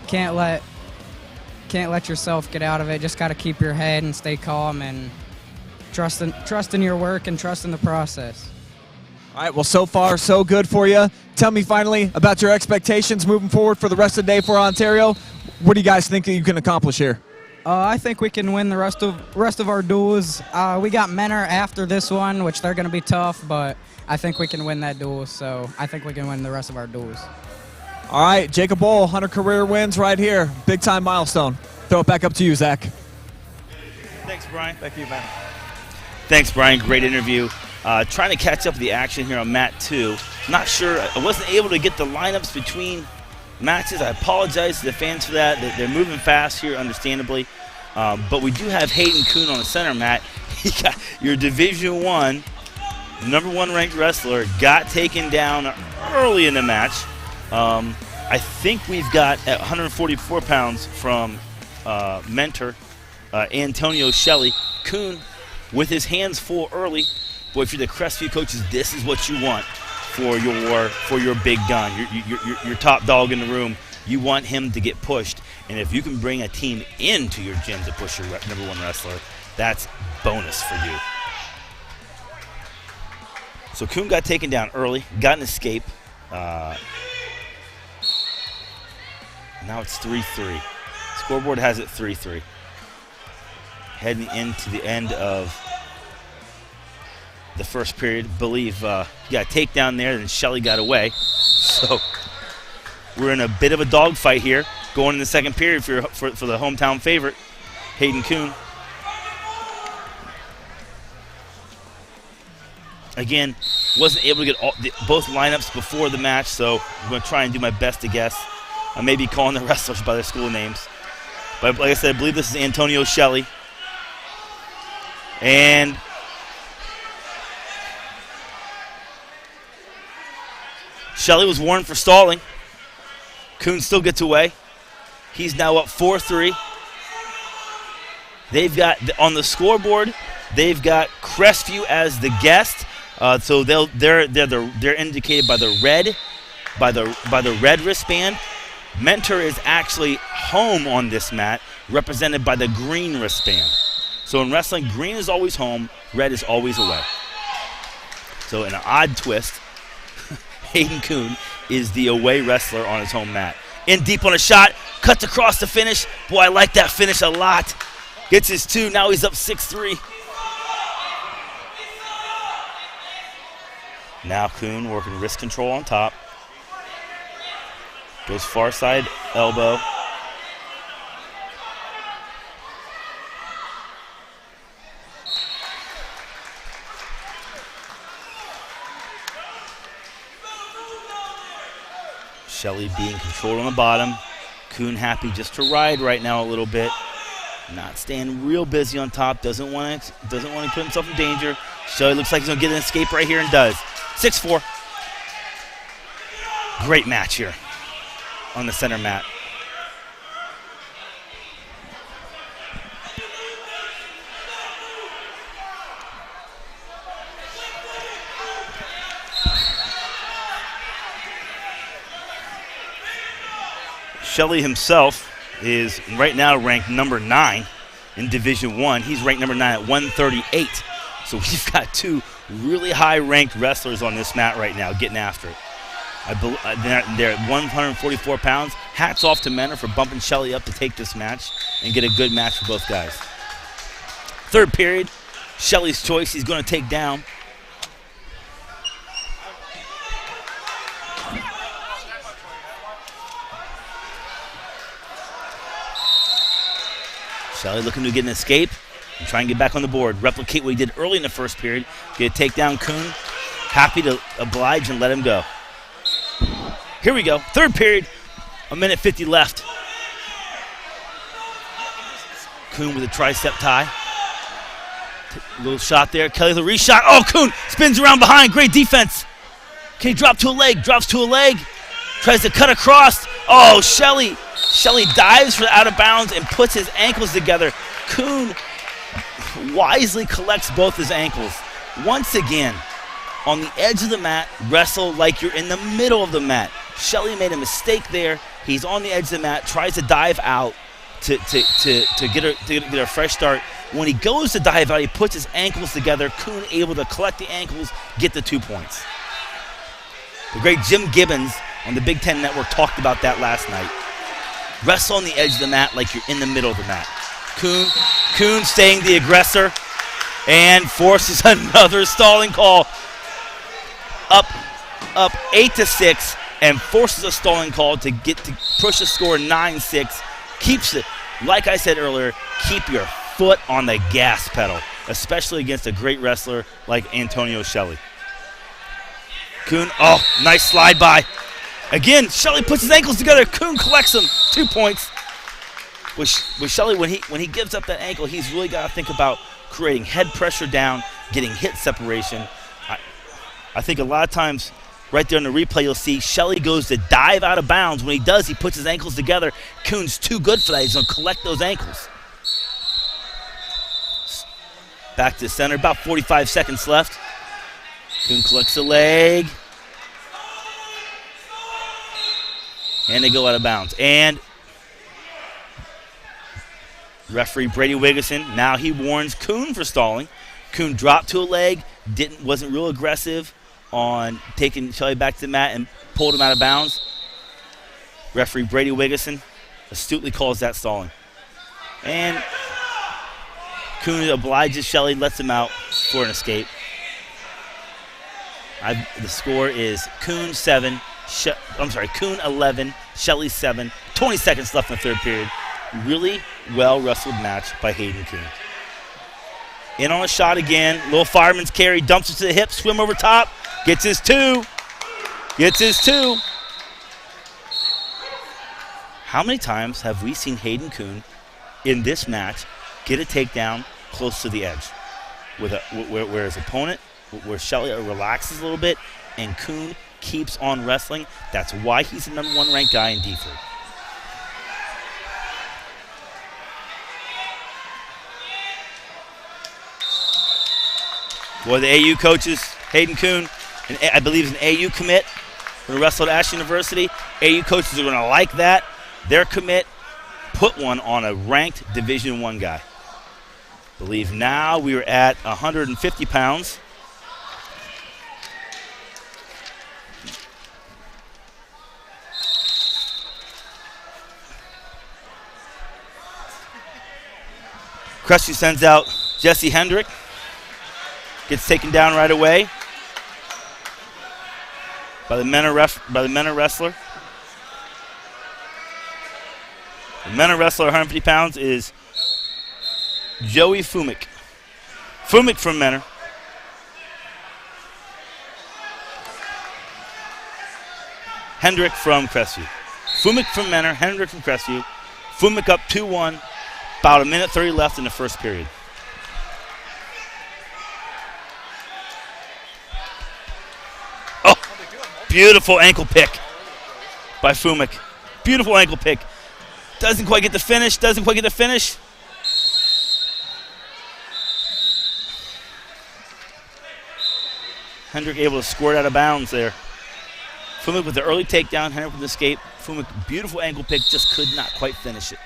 can't let yourself get out of it. Just got to keep your head and stay calm and trust in your work and trust in the process. All right, well, so far, so good for you. Tell me finally about your expectations moving forward for the rest of the day for Ontario. What do you guys think that you can accomplish here? I think we can win the rest of our duels. We got Menor after this one, which they're going to be tough, but I think we can win that duel, so I think we can win the rest of our duels. All right, Jacob Ohl, 100 career wins right here. Big-time milestone. Throw it back up to you, Zach. Thanks, Brian. Thank you, man. Thanks, Brian. Great interview. Trying to catch up with the action here on mat 2. Not sure. I wasn't able to get the lineups between matches. I apologize to the fans for that. They're moving fast here, understandably. But we do have Hayden Coon on the center mat. He got your Division I number 1 ranked wrestler got taken down early in the match. I think we've got at 144 pounds from mentor Antonio Shelley. Coon with his hands full early. Boy, if you're the Crestview coaches, this is what you want for your big gun, your top dog in the room. You want him to get pushed, and if you can bring a team into your gym to push your number 1 wrestler, that's bonus for you. So Coon got taken down early, got an escape. Now it's 3-3. Scoreboard has it 3-3. Heading into the end of the first period. Believe he got a takedown there, and Shelley got away. So we're in a bit of a dogfight here going in the second period for the hometown favorite, Hayden Coon. Again, wasn't able to get both lineups before the match, so I'm going to try and do my best to guess. I may be calling the wrestlers by their school names. But like I said, I believe this is Antonio Shelley. And Shelley was warned for stalling. Coon still gets away. He's now up 4-3. They've got, on the scoreboard, they've got Crestview as the guest. So they're indicated by the red wristband. Mentor is actually home on this mat, represented by the green wristband. So in wrestling, green is always home, red is always away. So in an odd twist, Hayden Coon is the away wrestler on his home mat. In deep on a shot, cuts across the finish. Boy, I like that finish a lot. Gets his 2, now he's up 6-3. Now Coon working wrist control on top. Goes far side elbow. Shelley being controlled on the bottom. Coon happy just to ride right now a little bit. Not staying real busy on top. Doesn't want to put himself in danger. Shelley looks like he's going to get an escape right here and does. 6-4. Great match here on the center mat. Shelley himself is right now ranked number 9 in Division I. He's ranked number 9 at 138. So we've got 2 really high-ranked wrestlers on this mat right now getting after it. They're at 144 pounds. Hats off to Menor for bumping Shelley up to take this match and get a good match for both guys. Third period, Shelley's choice. He's going to take down. Shelley looking to get an escape and try and get back on the board. Replicate what he did early in the first period. Get a takedown. Coon happy to oblige and let him go. Here we go. Third period. 1:50 left. Coon with a tricep tie. A little shot there. Kelly the reshot. Oh, Coon spins around behind. Great defense. Can he drop to a leg? Drops to a leg. Tries to cut across. Oh, Shelley dives for out of bounds and puts his ankles together. Coon wisely collects both his ankles. Once again, on the edge of the mat, wrestle like you're in the middle of the mat. Shelley made a mistake there. He's on the edge of the mat, tries to dive out to get a fresh start. When he goes to dive out, he puts his ankles together. Coon able to collect the ankles, get the 2 points. The great Jim Gibbons on the Big Ten Network talked about that last night. Wrestle on the edge of the mat like you're in the middle of the mat. Coon staying the aggressor and forces another stalling call. Up 8-6 and forces a stalling call to push the score 9-6. Keeps it, like I said earlier, keep your foot on the gas pedal, especially against a great wrestler like Antonio Shelley. Coon, oh, nice slide by. Again, Shelley puts his ankles together. Coon collects them. 2 points. With Shelley, when he gives up that ankle, he's really got to think about creating head pressure down, getting hit separation. I think a lot of times, right there in the replay, you'll see Shelley goes to dive out of bounds. When he does, he puts his ankles together. Coon's too good for that. He's going to collect those ankles. Back to center, about 45 seconds left. Coon collects the leg. And they go out of bounds. And referee Brady Wigerson, now he warns Coon for stalling. Coon dropped to a leg, wasn't real aggressive on taking Shelley back to the mat and pulled him out of bounds. Referee Brady Wigerson astutely calls that stalling. And Coon obliges Shelley, lets him out for an escape. The score is Coon 11, Shelley 7. 20 seconds left in the third period. Really well-wrestled match by Hayden Coon. In on a shot again. Little fireman's carry, dumps it to the hip, swim over top. Gets his 2. How many times have we seen Hayden Coon in this match get a takedown close to the edge? Where his opponent, where Shelley relaxes a little bit, and Coon keeps on wrestling. That's why he's the number 1 ranked guy in D3. Boy, the AU coaches, Hayden Coon, and I believe is an AU commit for wrestle at Ashland University. AU coaches are going to like that. Their commit put one on a ranked Division I guy. I believe now we are at 150 pounds. Crestview sends out Jesse Hendrick. Gets taken down right away by the Menor wrestler. The Menor wrestler, 150 pounds, is Joey Fumik. Fumik from Menor. Hendrick from Crestview. Fumik from Menor, Hendrick from Crestview. Fumik up 2-1. About 1:30 left in the first period. Oh, beautiful ankle pick by Fumik. Beautiful ankle pick. Doesn't quite get the finish. Hendrick able to squirt out of bounds there. Fumik with the early takedown. Hendrick with the escape. Fumik, beautiful ankle pick, just could not quite finish it.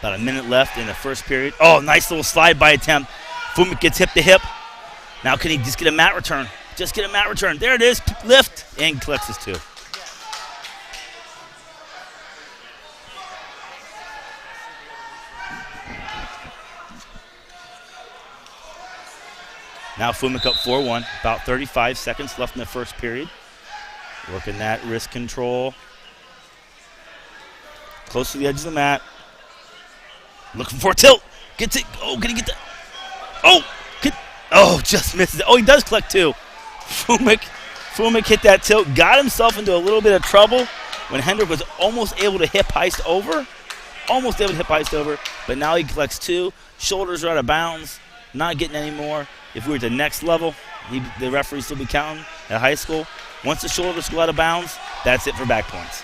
About a minute left in the first period. Oh, nice little slide by attempt. Fumik gets hip to hip. Now can he just get a mat return? Just get a mat return. There it is. Lift. And collects his 2. Now Fumik up 4-1. About 35 seconds left in the first period. Working that wrist control. Close to the edge of the mat. Looking for a tilt. Gets it. Oh, can he get that? Oh, just misses it. Oh, he does collect 2. Fumik hit that tilt. Got himself into a little bit of trouble when Hendrick was almost able to hip heist over. But now he collects 2. Shoulders are out of bounds. Not getting any more. If we were at the next level, the referee still be counting at high school. Once the shoulders go out of bounds, that's it for back points.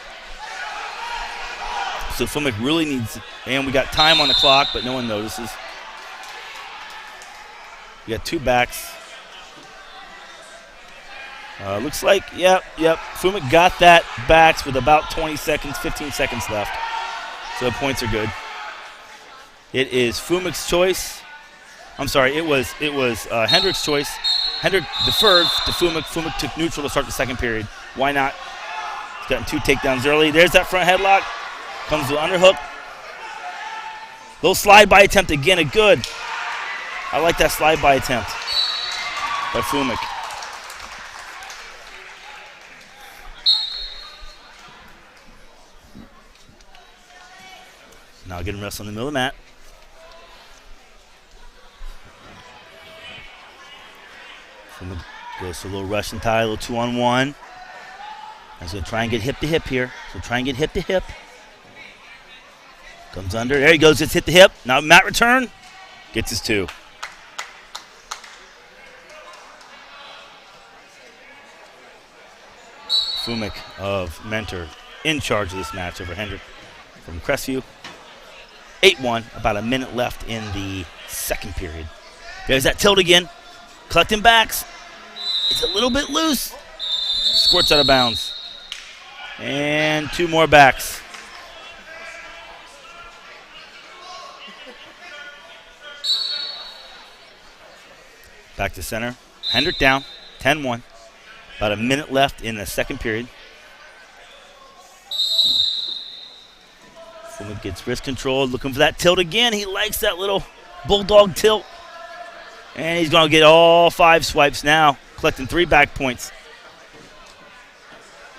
So Fumik really needs it. And we got time on the clock, but no one notices. We got 2 backs. Looks like, yep. Fumik got that backs with about 15 seconds left. So the points are good. It is Fumik's choice. I'm sorry, it was Hendrick's choice. Hendrick deferred to Fumik. Fumik took neutral to start the second period. Why not? He's gotten 2 takedowns early. There's that front headlock. Comes to the underhook. Little slide by attempt again, good. I like that slide by attempt by Fumik. Now getting wrestled in the middle of the mat. Fumik goes to a little Russian tie, a little 2-on-1. He's going to try and get hip to hip here. Comes under. There he goes. It's hit the hip. Now mat return. Gets his 2. Fumik of Mentor in charge of this match over Hendrick from Crestview. 8-1. About a minute left in the second period. There's that tilt again. Collecting backs. It's a little bit loose. Squirts out of bounds. And 2 more backs. Back to center. Hendrick down. 10-1. About a minute left in the second period. Fumik gets wrist control. Looking for that tilt again. He likes that little bulldog tilt. And he's going to get all 5 swipes now, collecting 3 back points.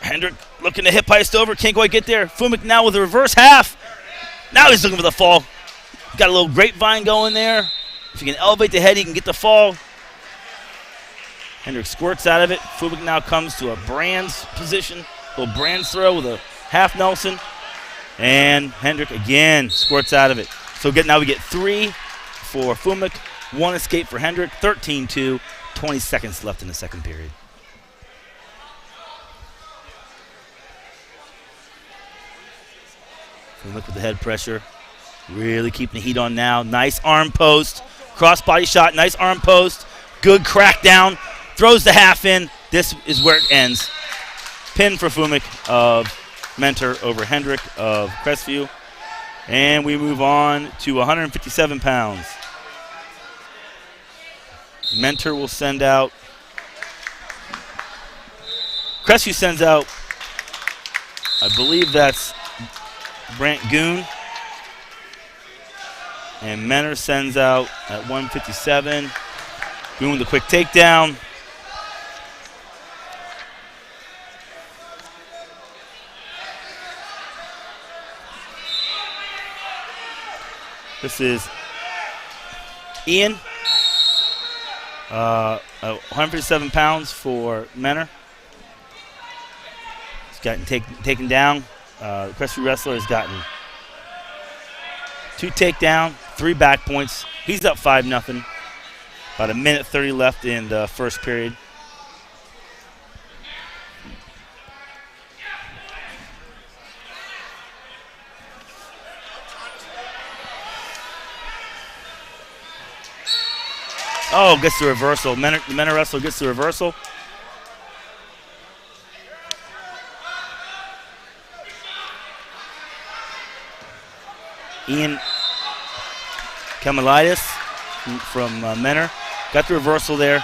Hendrick looking to hip heist over. Can't quite get there. Fumik now with a reverse half. Now he's looking for the fall. Got a little grapevine going there. If he can elevate the head, he can get the fall. Hendrick squirts out of it. Fumik now comes to a Brands position. A little Brands throw with a half Nelson. And Hendrick again squirts out of it. So now we get 3 for Fumik. 1 escape for Hendrick. 13-2. 20 seconds left in the second period. Fumik with the head pressure. Really keeping the heat on now. Nice arm post. Cross body shot. Nice arm post. Good crackdown. Throws the half in. This is where it ends. Pin for Fumik of Mentor over Hendrick of Crestview. And we move on to 157 pounds. Mentor will send out. Crestview sends out, I believe that's Brant Goon. And Mentor sends out at 157. Goon with a quick takedown. This is Ian. 157 pounds for Mentor. He's gotten taken down. The Crestview wrestler has gotten 2 takedown, 3 back points. He's up 5-0. About a minute 30 left in the first period. Oh, gets the reversal. The Mentor wrestler gets the reversal. Ian Kamalitis from Menor. Got the reversal there.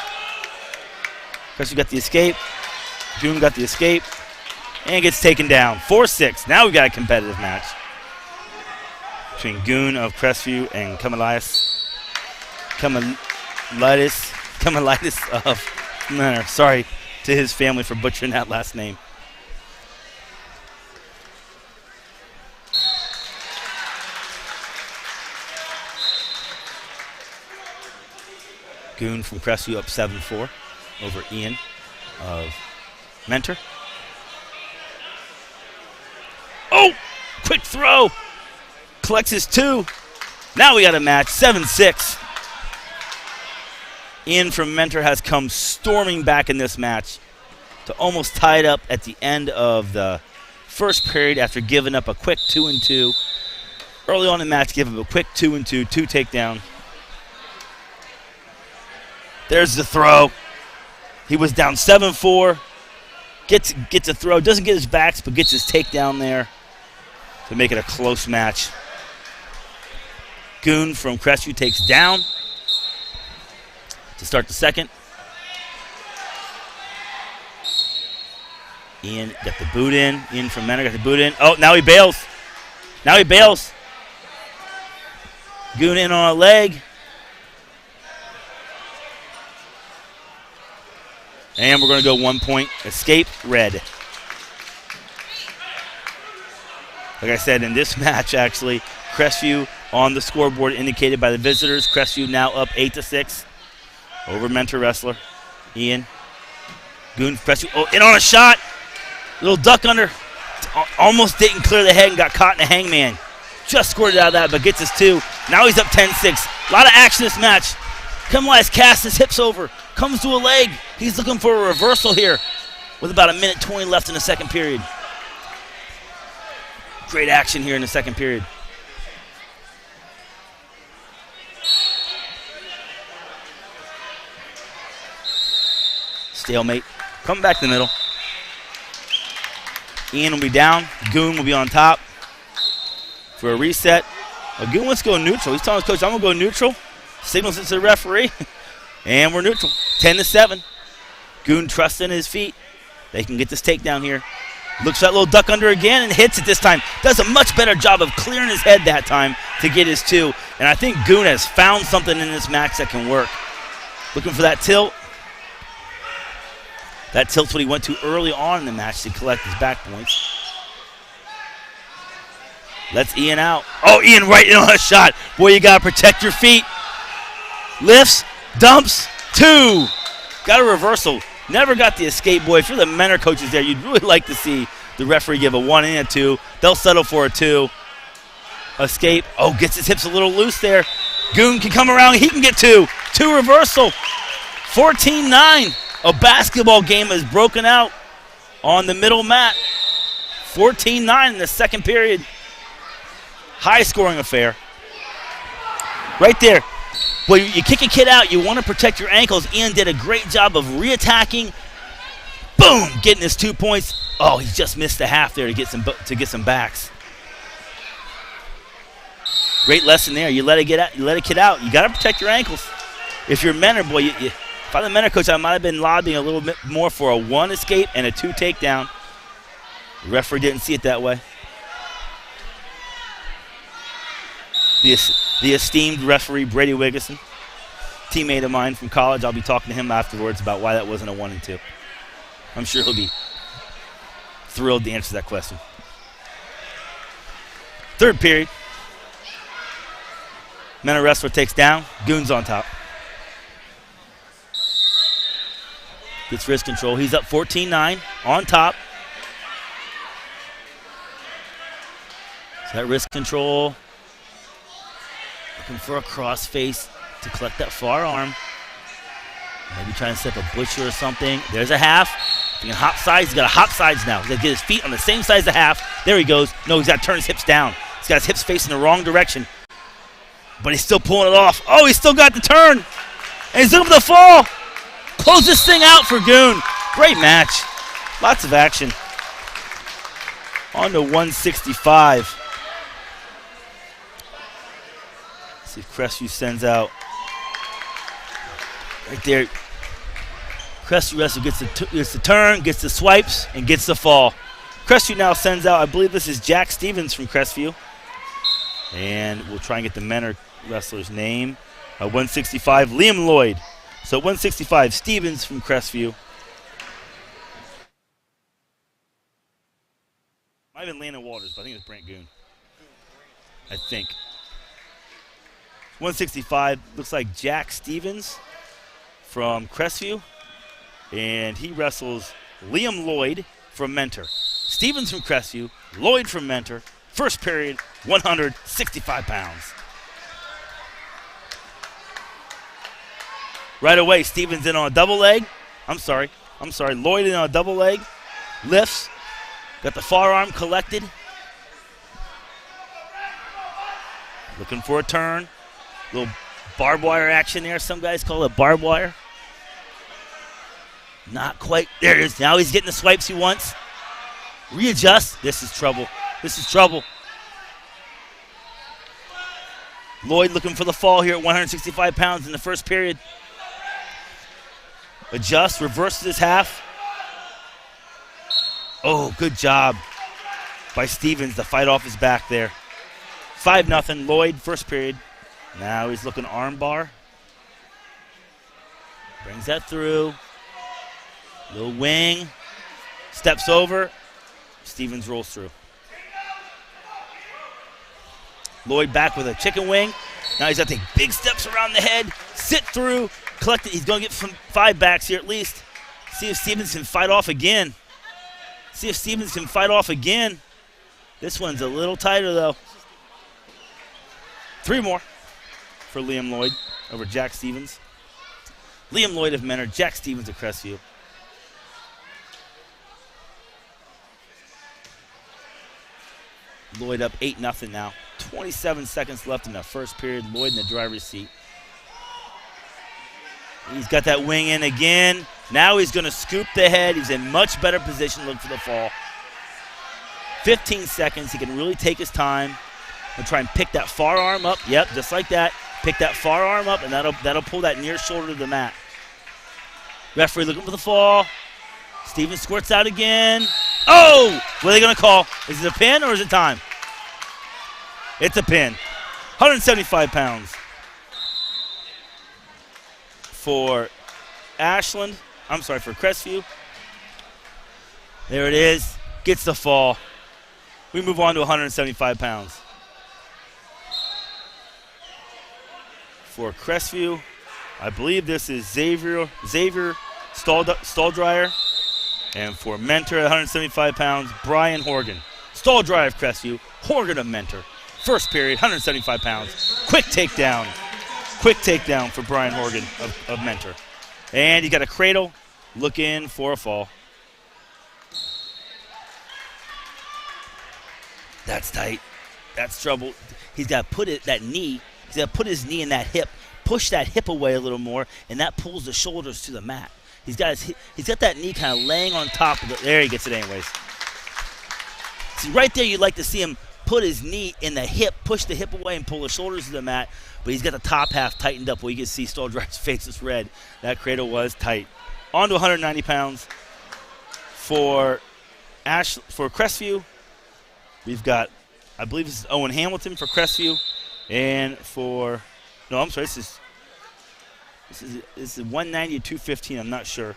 Crestview got the escape. Goon got the escape. And gets taken down. 4-6. Now we got a competitive match between Goon of Crestview and Kamalitis of Menor. Sorry to his family for butchering that last name. Goon from Crestview up 7-4 over Ian of Mentor. Oh! Quick throw! Collects his 2. Now we got a match, 7-6. Ian from Mentor has come storming back in this match to almost tie it up at the end of the first period after giving up a quick 2-2. Early on in the match, give him a quick 2-2, 2 takedown. There's the throw. He was down 7-4. Gets a throw. Doesn't get his backs, but gets his takedown there to make it a close match. Goon from Crestview takes down to start the second. Ian got the boot in. Ian from Menor got the boot in. Oh, now he bails. Goon in on a leg. And we're going to go 1 point. Escape, red. Like I said, in this match, actually, Crestview on the scoreboard indicated by the visitors. Crestview now up 8-6 over Mentor Wrestler. Ian. Goon, Crestview. Oh, in on a shot. Little duck under. Almost didn't clear the head and got caught in a hangman. Just scored it out of that, but gets his 2. Now he's up 10-6. A lot of action this match. Kamalitis casts his hips over. Comes to a leg. He's looking for a reversal here with about 1:20 left in the second period. Great action here in the second period. Stalemate. Coming back to the middle. Ian will be down. Goon will be on top for a reset. Goon wants to go neutral. He's telling his coach, I'm going to go neutral. Signals it to the referee. And we're neutral. 10-7. Goon trusts in his feet. They can get this takedown here. Looks for that little duck under again and hits it this time. Does a much better job of clearing his head that time to get his 2. And I think Goon has found something in this match that can work. Looking for that tilt. That tilt's what he went to early on in the match to collect his back points. Lets Ian out. Oh, Ian right in on a shot. Boy, you got to protect your feet. Lifts, dumps, 2. Got a reversal. Never got the escape, boy. If you're the Menor coaches there, you'd really like to see the referee give a 1 and a 2. They'll settle for a 2. Escape. Oh, gets his hips a little loose there. Goon can come around. He can get 2. 2 reversal. 14-9. A basketball game is broken out on the middle mat. 14-9 in the second period. High-scoring affair. Right there. Well, you kick a kid out, you want to protect your ankles. Ian did a great job of reattacking. Boom! Getting his 2 points. Oh, he just missed the half there to get some backs. Great lesson there. You let a kid out. You got to protect your ankles. If you're Menor, boy, if I'm the Menor coach, I might have been lobbying a little bit more for a 1 escape and a 2 takedown. The referee didn't see it that way. The esteemed referee, Brady Wiggison, teammate of mine from college. I'll be talking to him afterwards about why that wasn't a 1 and 2. I'm sure he'll be thrilled to answer that question. Third period. Menor wrestler takes down. Goon's on top. Gets wrist control. He's up 14-9 on top. So that wrist control. Looking for a cross face to collect that far arm. Maybe trying to set up a butcher or something. There's a half. He can hop sides. He's got to hop sides now. He's got to get his feet on the same side as the half. There he goes. No, he's got to turn his hips down. He's got his hips facing the wrong direction. But he's still pulling it off. Oh, he's still got the turn. And he's looking for the fall. Close this thing out for Goon. Great match. Lots of action. On to 165. See if Crestview sends out. Right there. Crestview wrestler gets the turn, gets the swipes, and gets the fall. Crestview now sends out, I believe this is Jack Stevens from Crestview. And we'll try and get the mentor wrestler's name. 165, Liam Lloyd. So 165, Stevens from Crestview. Might have been Landon Walters, but I think it's Brent Goon. I think. 165, looks like Jack Stevens from Crestview. And he wrestles Liam Lloyd from Mentor. Stevens from Crestview, Lloyd from Mentor. First period, 165 pounds. Right away, Stevens in on a double leg. I'm sorry, Lloyd in on a double leg. Lifts. Got the forearm collected. Looking for a turn. Little barbed wire action there. Some guys call it barbed wire. Not quite. There it is. Now he's getting the swipes he wants. Readjust. This is trouble. This is trouble. Lloyd looking for the fall here at 165 pounds in the first period. Adjust. Reverses his half. Oh, good job by Stevens to fight off his back there. 5-0. Lloyd, first period. Now he's looking arm bar. Brings that through. Little wing. Steps over. Stevens rolls through. Lloyd back with a chicken wing. Now he's got to take big steps around the head. Sit through. Collect it. He's going to get some 5 backs here at least. See if Stevens can fight off again. This one's a little tighter, though. 3 more for Liam Lloyd over Jack Stevens. Liam Lloyd of Mentor, Jack Stevens of Crestview. Lloyd up 8-0 now. 27 seconds left in the first period. Lloyd in the driver's seat. He's got that wing in again. Now he's going to scoop the head. He's in much better position. Look for the fall. 15 seconds. He can really take his time and try and pick that far arm up. Yep, just like that. Pick that far arm up, and that'll pull that near shoulder to the mat. Referee looking for the fall. Stevens squirts out again. Oh! What are they going to call? Is it a pin or is it time? It's a pin. 175 pounds for Ashland. I'm sorry, for Crestview. There it is. Gets the fall. We move on to 175 pounds. For Crestview, I believe this is Xavier Stalldryer. And for Mentor, 175 pounds, Brian Horgan. Stalldryer of Crestview, Horgan of Mentor. First period, 175 pounds. Quick takedown. Quick takedown for Brian Horgan of Mentor. And he got a cradle, looking for a fall. That's tight. That's trouble. He's got to put his knee in that hip, push that hip away a little more, and that pulls the shoulders to the mat. He's got that knee kind of laying on top of it. There, he gets it anyways. See, right there, you'd like to see him put his knee in the hip, push the hip away, and pull the shoulders to the mat. But he's got the top half tightened up where you can see Stalldryer's face is red. That cradle was tight. On to 190 pounds for Crestview. We've got, I believe this is Owen Hamilton for Crestview. And for, no, I'm sorry, this is 190 to 215. I'm not sure.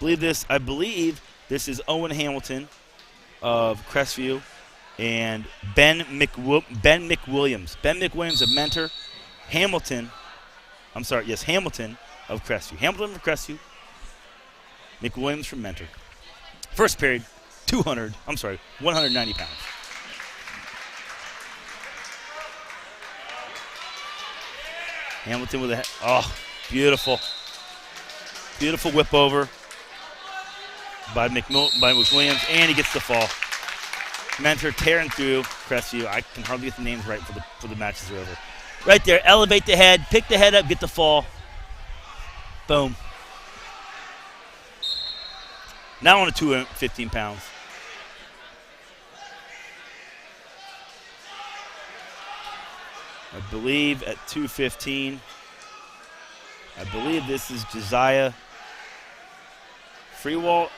I believe this is Owen Hamilton of Crestview and Ben McWilliams. Ben McWilliams of Mentor. Hamilton of Crestview. Hamilton of Crestview. McWilliams from Mentor. First period, 190 pounds. Hamilton with a beautiful whip over by McWilliams, and he gets the fall. Mentor tearing through Crestview. I can hardly get the names right for the matches are over. Right there, elevate the head, pick the head up, get the fall. Boom. Now on to 215 pounds. I believe at 2:15. I believe this is Josiah Freewalt.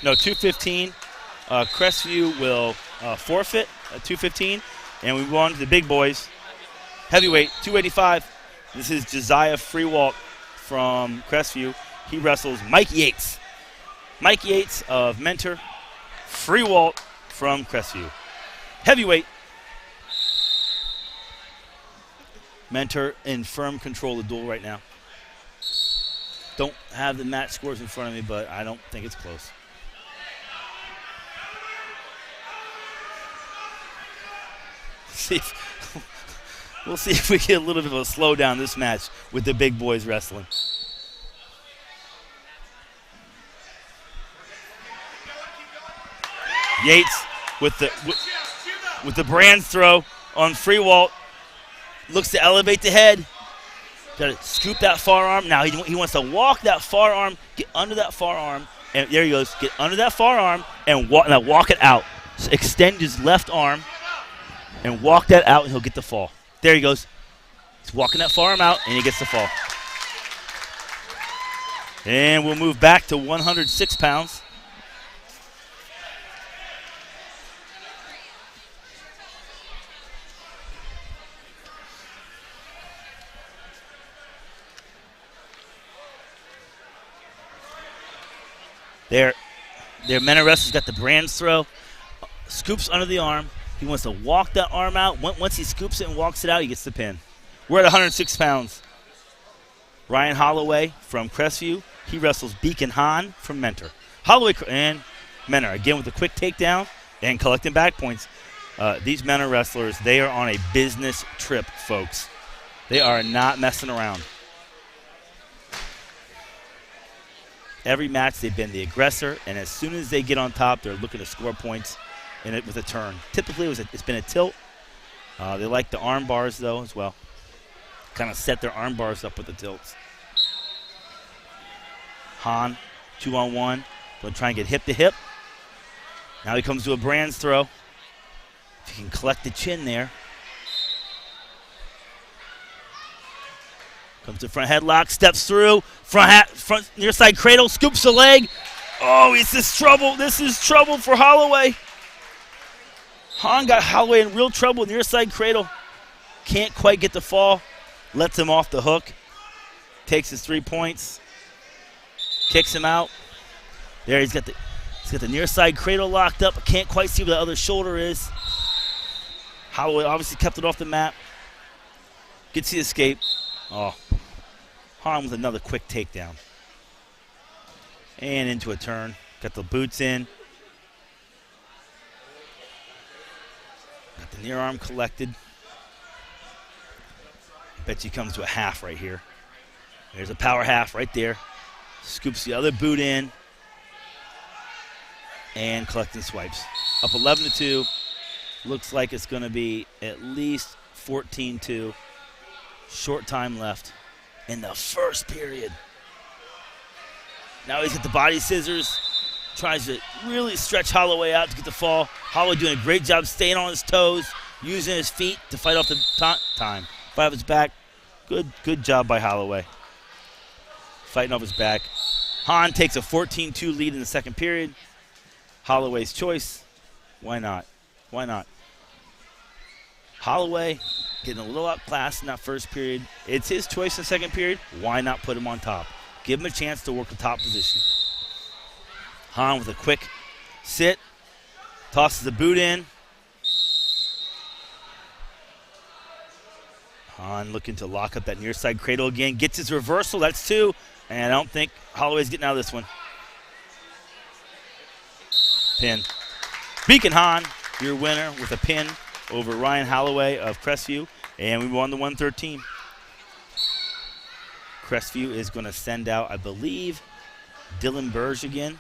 No, 2:15. Crestview will forfeit at 2:15. And we move on to the big boys. Heavyweight, 285. This is Josiah Freewalt from Crestview. He wrestles Mike Yates. Mike Yates of Mentor. Freewalt from Crestview. Heavyweight. Mentor in firm control of the duel right now. Don't have the match scores in front of me, but I don't think it's close. We'll see if we get a little bit of a slowdown this match with the big boys wrestling. Yates with the Brands throw on Freewalt. Looks to elevate the head. Got to scoop that forearm. Now he wants to walk that forearm, get under that forearm, and there he goes. Get under that forearm and walk it out. So extend his left arm and walk that out, and he'll get the fall. There he goes. He's walking that forearm out, and he gets the fall. And we'll move back to 106 pounds. Their men wrestler's got the Brands throw, scoops under the arm. He wants to walk that arm out. Once he scoops it and walks it out, he gets the pin. We're at 106 pounds. Ryan Holloway from Crestview. He wrestles Beacon Hahn from Mentor. Holloway and Mentor, again with a quick takedown and collecting back points. These Mentor wrestlers, they are on a business trip, folks. They are not messing around. Every match, they've been the aggressor, and as soon as they get on top, they're looking to score points in it with a turn. Typically, it's been a tilt. They like the arm bars, though, as well. Kind of set their arm bars up with the tilts. Hahn, 2-on-1. Going to try and get hip to hip. Now he comes to a Brands throw. If he can collect the chin there. Comes to front headlock, steps through, front near side cradle, scoops the leg. Oh, this is trouble. This is trouble for Holloway. Hahn got Holloway in real trouble, near side cradle. Can't quite get the fall. Lets him off the hook. Takes his 3 points. Kicks him out. There, he's got the near side cradle locked up. Can't quite see where the other shoulder is. Holloway obviously kept it off the mat. Gets the escape. Oh, Hahn with another quick takedown. And into a turn. Got the boots in. Got the near arm collected. Bet you comes to a half right here. There's a power half right there. Scoops the other boot in. And collecting swipes. Up 11-2. Looks like it's going to be at least 14-2. Short time left in the first period. Now he's got the body scissors. Tries to really stretch Holloway out to get the fall. Holloway doing a great job staying on his toes, using his feet to fight off the time. Fight off his back. Good job by Holloway. Fighting off his back. Hahn takes a 14-2 lead in the second period. Holloway's choice. Why not? Why not? Holloway getting a little outclassed in that first period. It's his choice in the second period. Why not put him on top? Give him a chance to work the top position. Hahn with a quick sit. Tosses the boot in. Hahn looking to lock up that near side cradle again. Gets his reversal. That's 2. And I don't think Holloway's getting out of this one. Pin. Beacon Hahn, your winner with a pin over Ryan Holloway of Crestview. And we won the 113. Crestview is going to send out, I believe, Dylan Burge again.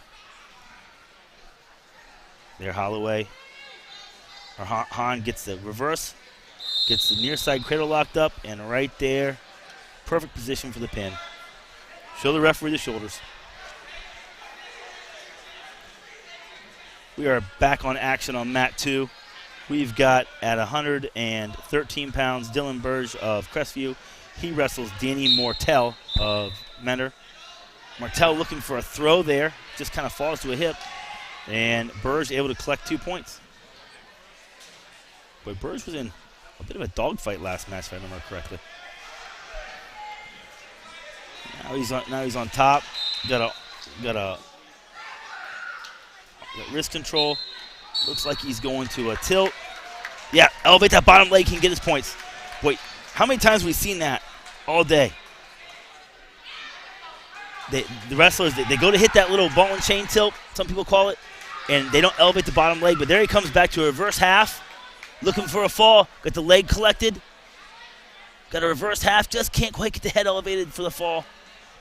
There, Holloway. Or Hahn gets the reverse. Gets the near side cradle locked up. And right there, perfect position for the pin. Show the referee the shoulders. We are back on action on mat 2. We've got at 113 pounds Dylan Burge of Crestview. He wrestles Danny Mortel of Mentor. Mortel looking for a throw there, just kind of falls to a hip, and Burge able to collect 2 points. But Burge was in a bit of a dogfight last match, if I remember correctly. Now he's on top. Got wrist control. Looks like he's going to a tilt. Yeah, elevate that bottom leg, can get his points. Wait, how many times have we seen that all day? The wrestlers, they go to hit that little ball and chain tilt, some people call it, and they don't elevate the bottom leg, but there he comes back to a reverse half, looking for a fall, got the leg collected, got a reverse half, just can't quite get the head elevated for the fall,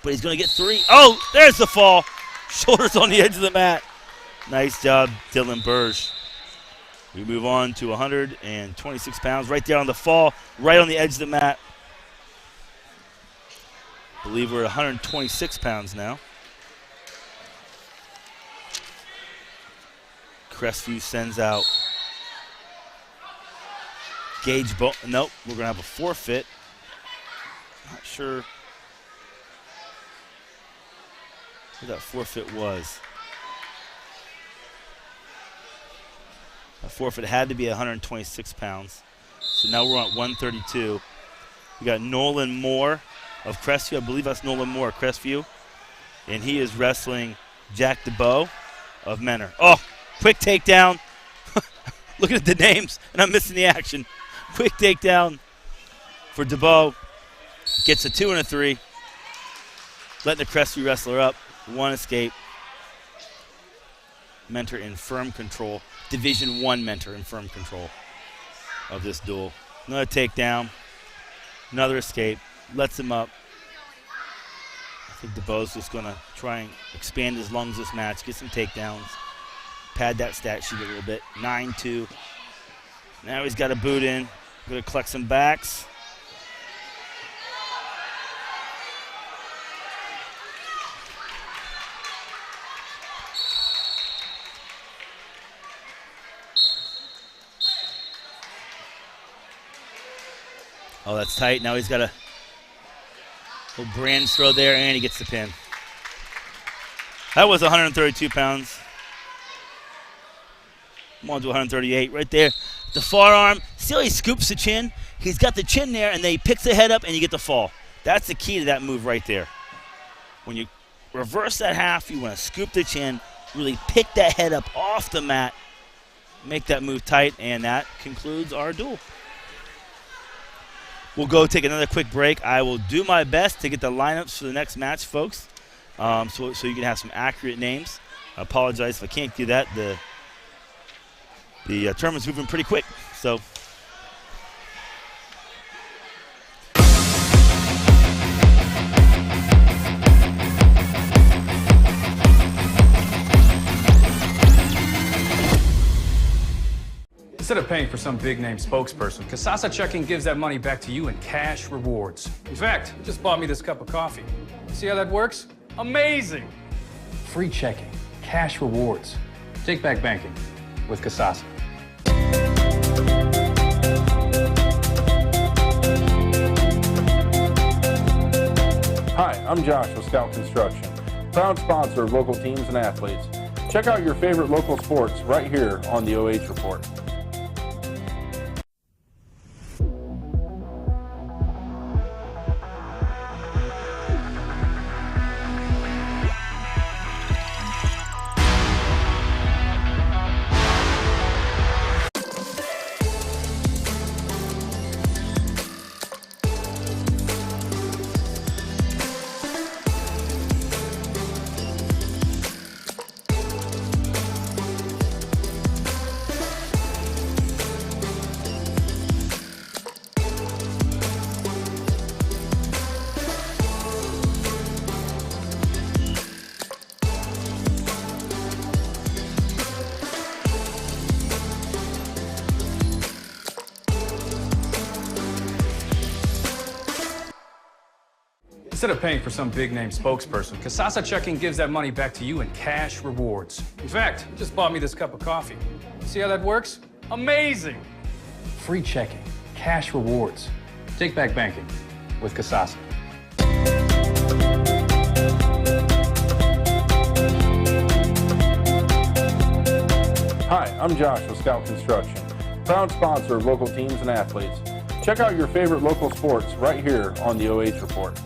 but he's going to get 3. Oh, there's the fall. Shoulders on the edge of the mat. Nice job, Dylan Burge. We move on to 126 pounds, right there on the fall, right on the edge of the mat. I believe we're at 126 pounds now. Crestview sends out Gage nope, we're going to have a forfeit. Not sure who that forfeit was. A forfeit had to be 126 pounds. So now we're at 132. We got Nolan Moore of Crestview. I believe that's Nolan Moore of Crestview. And he is wrestling Jack DeBow of Mentor. Oh, quick takedown. Looking at the names, and I'm missing the action. Quick takedown for DeBow. Gets a 2 and a 3. Letting the Crestview wrestler up. 1 escape. Mentor in firm control. Division 1 Mentor in firm control of this duel. Another takedown. Another escape. Lets him up. I think DeBow's just going to try and expand his lungs this match. Get some takedowns. Pad that stat sheet a little bit. 9-2. Now he's got a boot in. Going to collect some backs. Oh, that's tight. Now he's got a little brand throw there, and he gets the pin. That was 132 pounds. I'm on to 138 right there. The forearm. See how he scoops the chin? He's got the chin there, and then he picks the head up, and you get the fall. That's the key to that move right there. When you reverse that half, you want to scoop the chin, really pick that head up off the mat, make that move tight, and that concludes our duel. We'll go take another quick break. I will do my best to get the lineups for the next match, folks, so you can have some accurate names. I apologize if I can't do that. The tournament's moving pretty quick, so. Instead of paying for some big-name spokesperson, Casasa Checking gives that money back to you in cash rewards. In fact, you just bought me this cup of coffee. See how that works? Amazing! Free checking, cash rewards. Take back banking with Casasa. Hi, I'm Josh with Scout Construction, proud sponsor of local teams and athletes. Check out your favorite local sports right here on the OH Report. Instead of paying for some big-name spokesperson, Casasa Checking gives that money back to you in cash rewards. In fact, you just bought me this cup of coffee. See how that works? Amazing! Free checking, cash rewards. Take back banking with Casasa. Hi, I'm Josh with Scout Construction, proud sponsor of local teams and athletes. Check out your favorite local sports right here on the OH Report.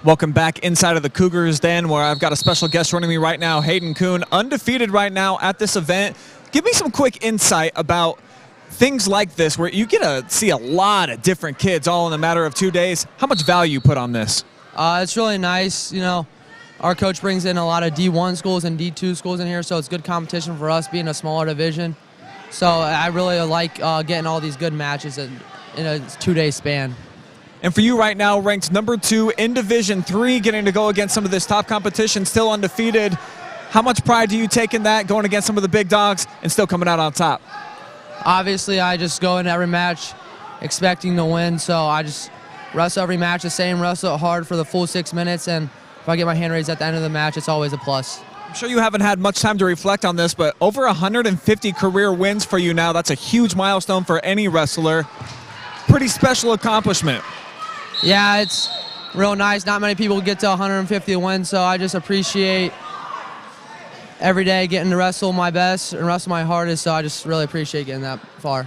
Welcome back inside of the Cougars Den, where I've got a special guest joining me right now, Hayden Coon, undefeated right now at this event. Give me some quick insight about things like this, where you get to see a lot of different kids all in a matter of 2 days. How much value you put on this? It's really nice. You know, our coach brings in a lot of D1 schools and D2 schools in here, so it's good competition for us being a smaller division. So I really like getting all these good matches in a 2-day span. And for you right now, ranked number 2 in Division III, getting to go against some of this top competition, still undefeated. How much pride do you take in that, going against some of the big dogs and still coming out on top? Obviously, I just go in every match expecting to win, so I just wrestle every match the same, wrestle it hard for the full 6 minutes, and if I get my hand raised at the end of the match, it's always a plus. I'm sure you haven't had much time to reflect on this, but over 150 career wins for you now. That's a huge milestone for any wrestler. Pretty special accomplishment. Yeah, it's real nice. Not many people get to 150 wins, so I just appreciate every day getting to wrestle my best and wrestle my hardest, so I just really appreciate getting that far.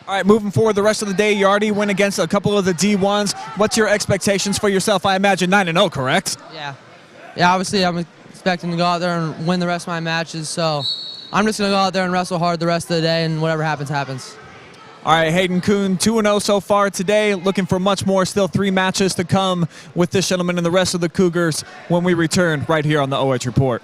All right, moving forward the rest of the day, you already went against a couple of the D1s. What's your expectations for yourself? I imagine 9-0, correct? Yeah, obviously I'm expecting to go out there and win the rest of my matches, so I'm just going to go out there and wrestle hard the rest of the day, and whatever happens, happens. All right, Hayden Coon, 2-0 so far today. Looking for much more, still 3 matches to come with this gentleman and the rest of the Cougars when we return right here on the OH Report.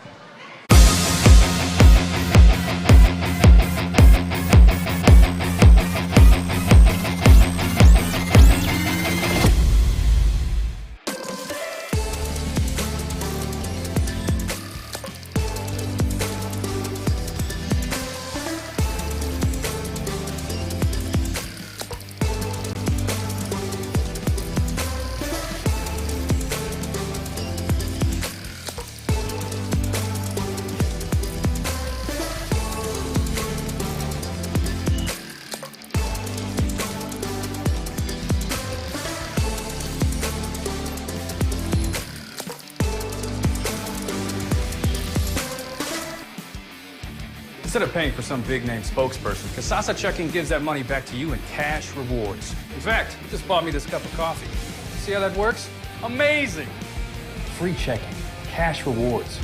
Instead of paying for some big-name spokesperson, Casasa Checking gives that money back to you in cash rewards. In fact, you just bought me this cup of coffee. See how that works? Amazing! Free checking, cash rewards.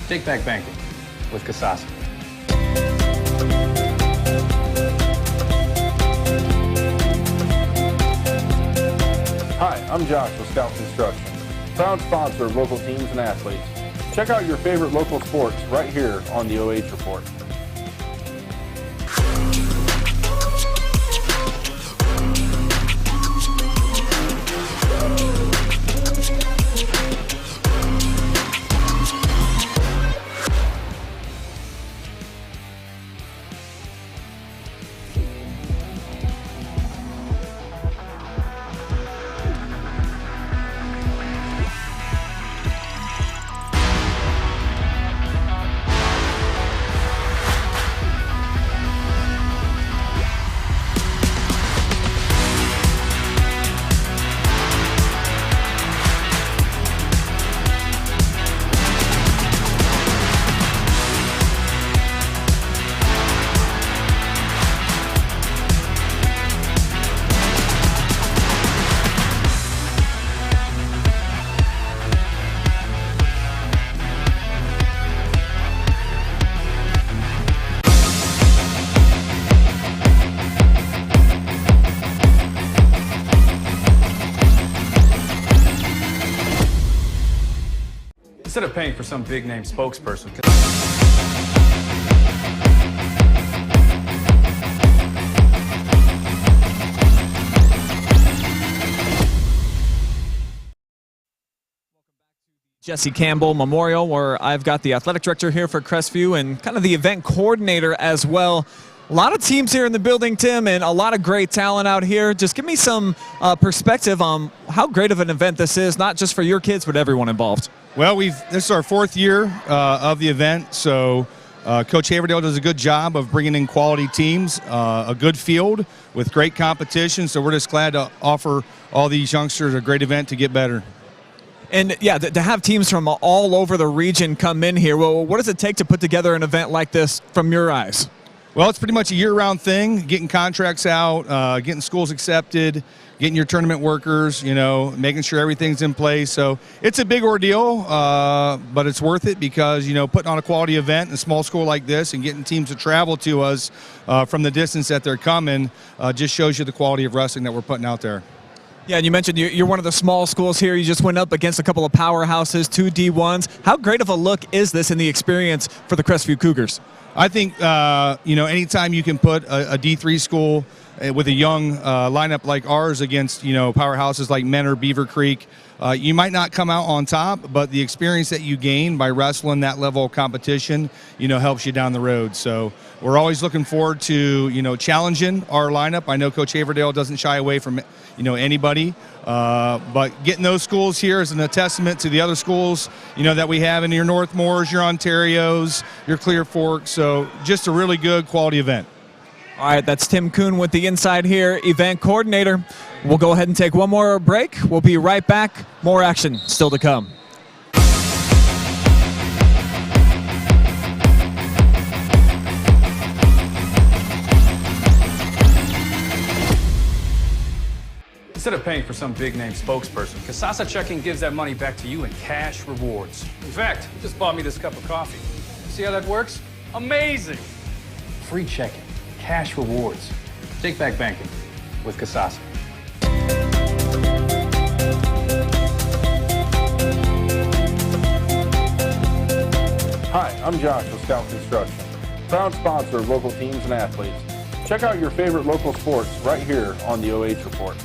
Take back banking with Casasa. Hi, I'm Josh with Scout Construction, proud sponsor of local teams and athletes. Check out your favorite local sports right here on the OH Report. Instead of paying for some big-name spokesperson. Jesse Campbell Memorial, where I've got the athletic director here for Crestview and kind of the event coordinator as well. A lot of teams here in the building, Tim, and a lot of great talent out here. Just give me some perspective on how great of an event this is, not just for your kids, but everyone involved. Well, this is our 4th year of the event, so Coach Haverdale does a good job of bringing in quality teams, a good field with great competition, so we're just glad to offer all these youngsters a great event to get better. And, yeah, to have teams from all over the region come in here, well, what does it take to put together an event like this from your eyes? Well, it's pretty much a year-round thing, getting contracts out, getting schools accepted, getting your tournament workers, making sure everything's in place. So it's a big ordeal, but it's worth it because, putting on a quality event in a small school like this and getting teams to travel to us from the distance that they're coming just shows you the quality of wrestling that we're putting out there. Yeah, and you mentioned you're one of the small schools here. You just went up against a couple of powerhouses, 2 D1s. How great of a look is this in the experience for the Crestview Cougars? I think, anytime you can put a D3 school with a young lineup like ours against, powerhouses like Menor, Beavercreek, you might not come out on top, but the experience that you gain by wrestling that level of competition, helps you down the road. So we're always looking forward to, challenging our lineup. I know Coach Haverdale doesn't shy away from, anybody. But getting those schools here is a testament to the other schools, that we have in your Northmors, your Ontarios, your Clear Forks. So just a really good quality event. All right, that's Tim Coon with the Inside Here event coordinator. We'll go ahead and take one more break. We'll be right back. More action still to come. Instead of paying for some big-name spokesperson, Casasa Checking gives that money back to you in cash rewards. In fact, you just bought me this cup of coffee. See how that works? Amazing! Free checking, cash rewards. Take back banking with Casasa. Hi, I'm Josh with Scout Construction, proud sponsor of local teams and athletes. Check out your favorite local sports right here on the OH Report.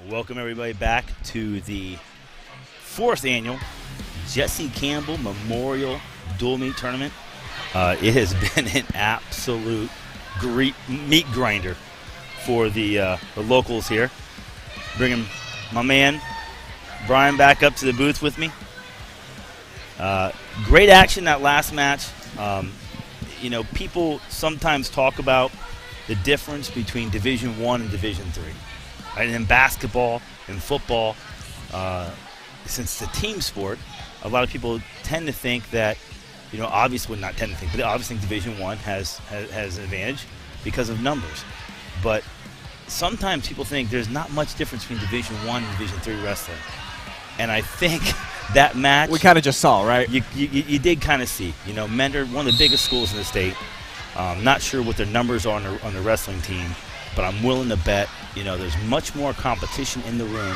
Welcome everybody back to the 4th annual Jesse Campbell Memorial Dual Meet Tournament. It has been an absolute meat grinder for the locals here. Bringing my man Brian back up to the booth with me. Great action that last match. People sometimes talk about the difference between Division I and Division III. Right? And in basketball and football, since it's a team sport, a lot of people tend to think that obviously, well, not technically, but obviously Division I has an advantage because of numbers. But sometimes people think there's not much difference between Division I and Division III wrestling. And I think that match We kind of just saw, right? you did kind of see. Mentor, one of the biggest schools in the state. Not sure what their numbers are on the wrestling team, but I'm willing to bet there's much more competition in the room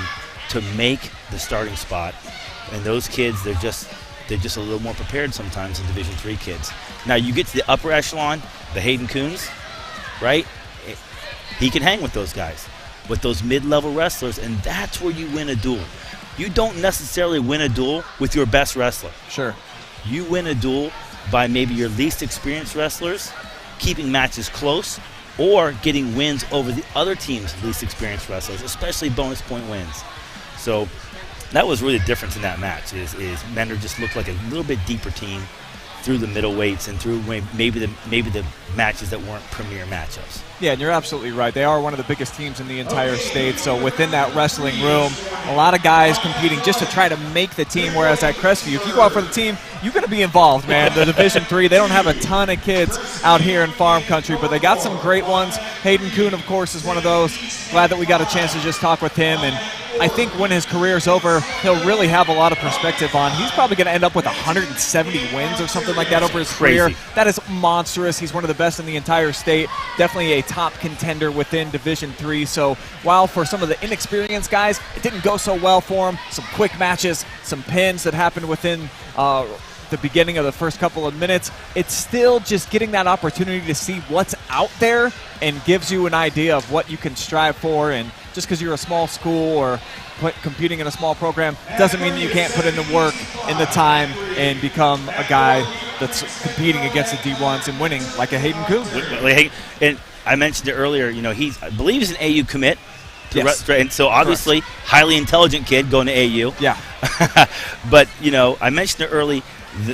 to make the starting spot. And those kids, they're just a little more prepared sometimes than Division III kids. Now you get to the upper echelon, the Hayden Coons, right? He can hang with those guys, with those mid-level wrestlers, and that's where you win a duel. You don't necessarily win a duel with your best wrestler. Sure. You win a duel by maybe your least experienced wrestlers, keeping matches close, or getting wins over the other team's least experienced wrestlers, especially bonus point wins. So that was really the difference in that match. Is Mentor just looked like a little bit deeper team through the middleweights and through maybe the matches that weren't premier matchups. Yeah, and you're absolutely right. They are one of the biggest teams in the entire state. So within that wrestling room, a lot of guys competing just to try to make the team. Whereas at Crestview, if you go out for the team, you're going to be involved, man. The Division III, they don't have a ton of kids out here in farm country, but they got some great ones. Hayden Coon, of course, is one of those. Glad that we got a chance to just talk with him. And I think when his career's over, he'll really have a lot of perspective on. He's probably going to end up with 170 wins or something like that over his career. That is monstrous. He's one of the best in the entire state. Definitely a top contender within Division III. So while for some of the inexperienced guys, it didn't go so well for him, some quick matches, some pins that happened within the beginning of the first couple of minutes, it's still just getting that opportunity to see what's out there and gives you an idea of what you can strive for. And just because you're a small school or competing in a small program doesn't mean that you can't put in the work and the time and become a guy that's competing against the D1s and winning like a Hayden Coon. And I mentioned it earlier, I believe he's an AU commit. Yes. And so obviously, highly intelligent kid going to AU. Yeah. But, I mentioned it early,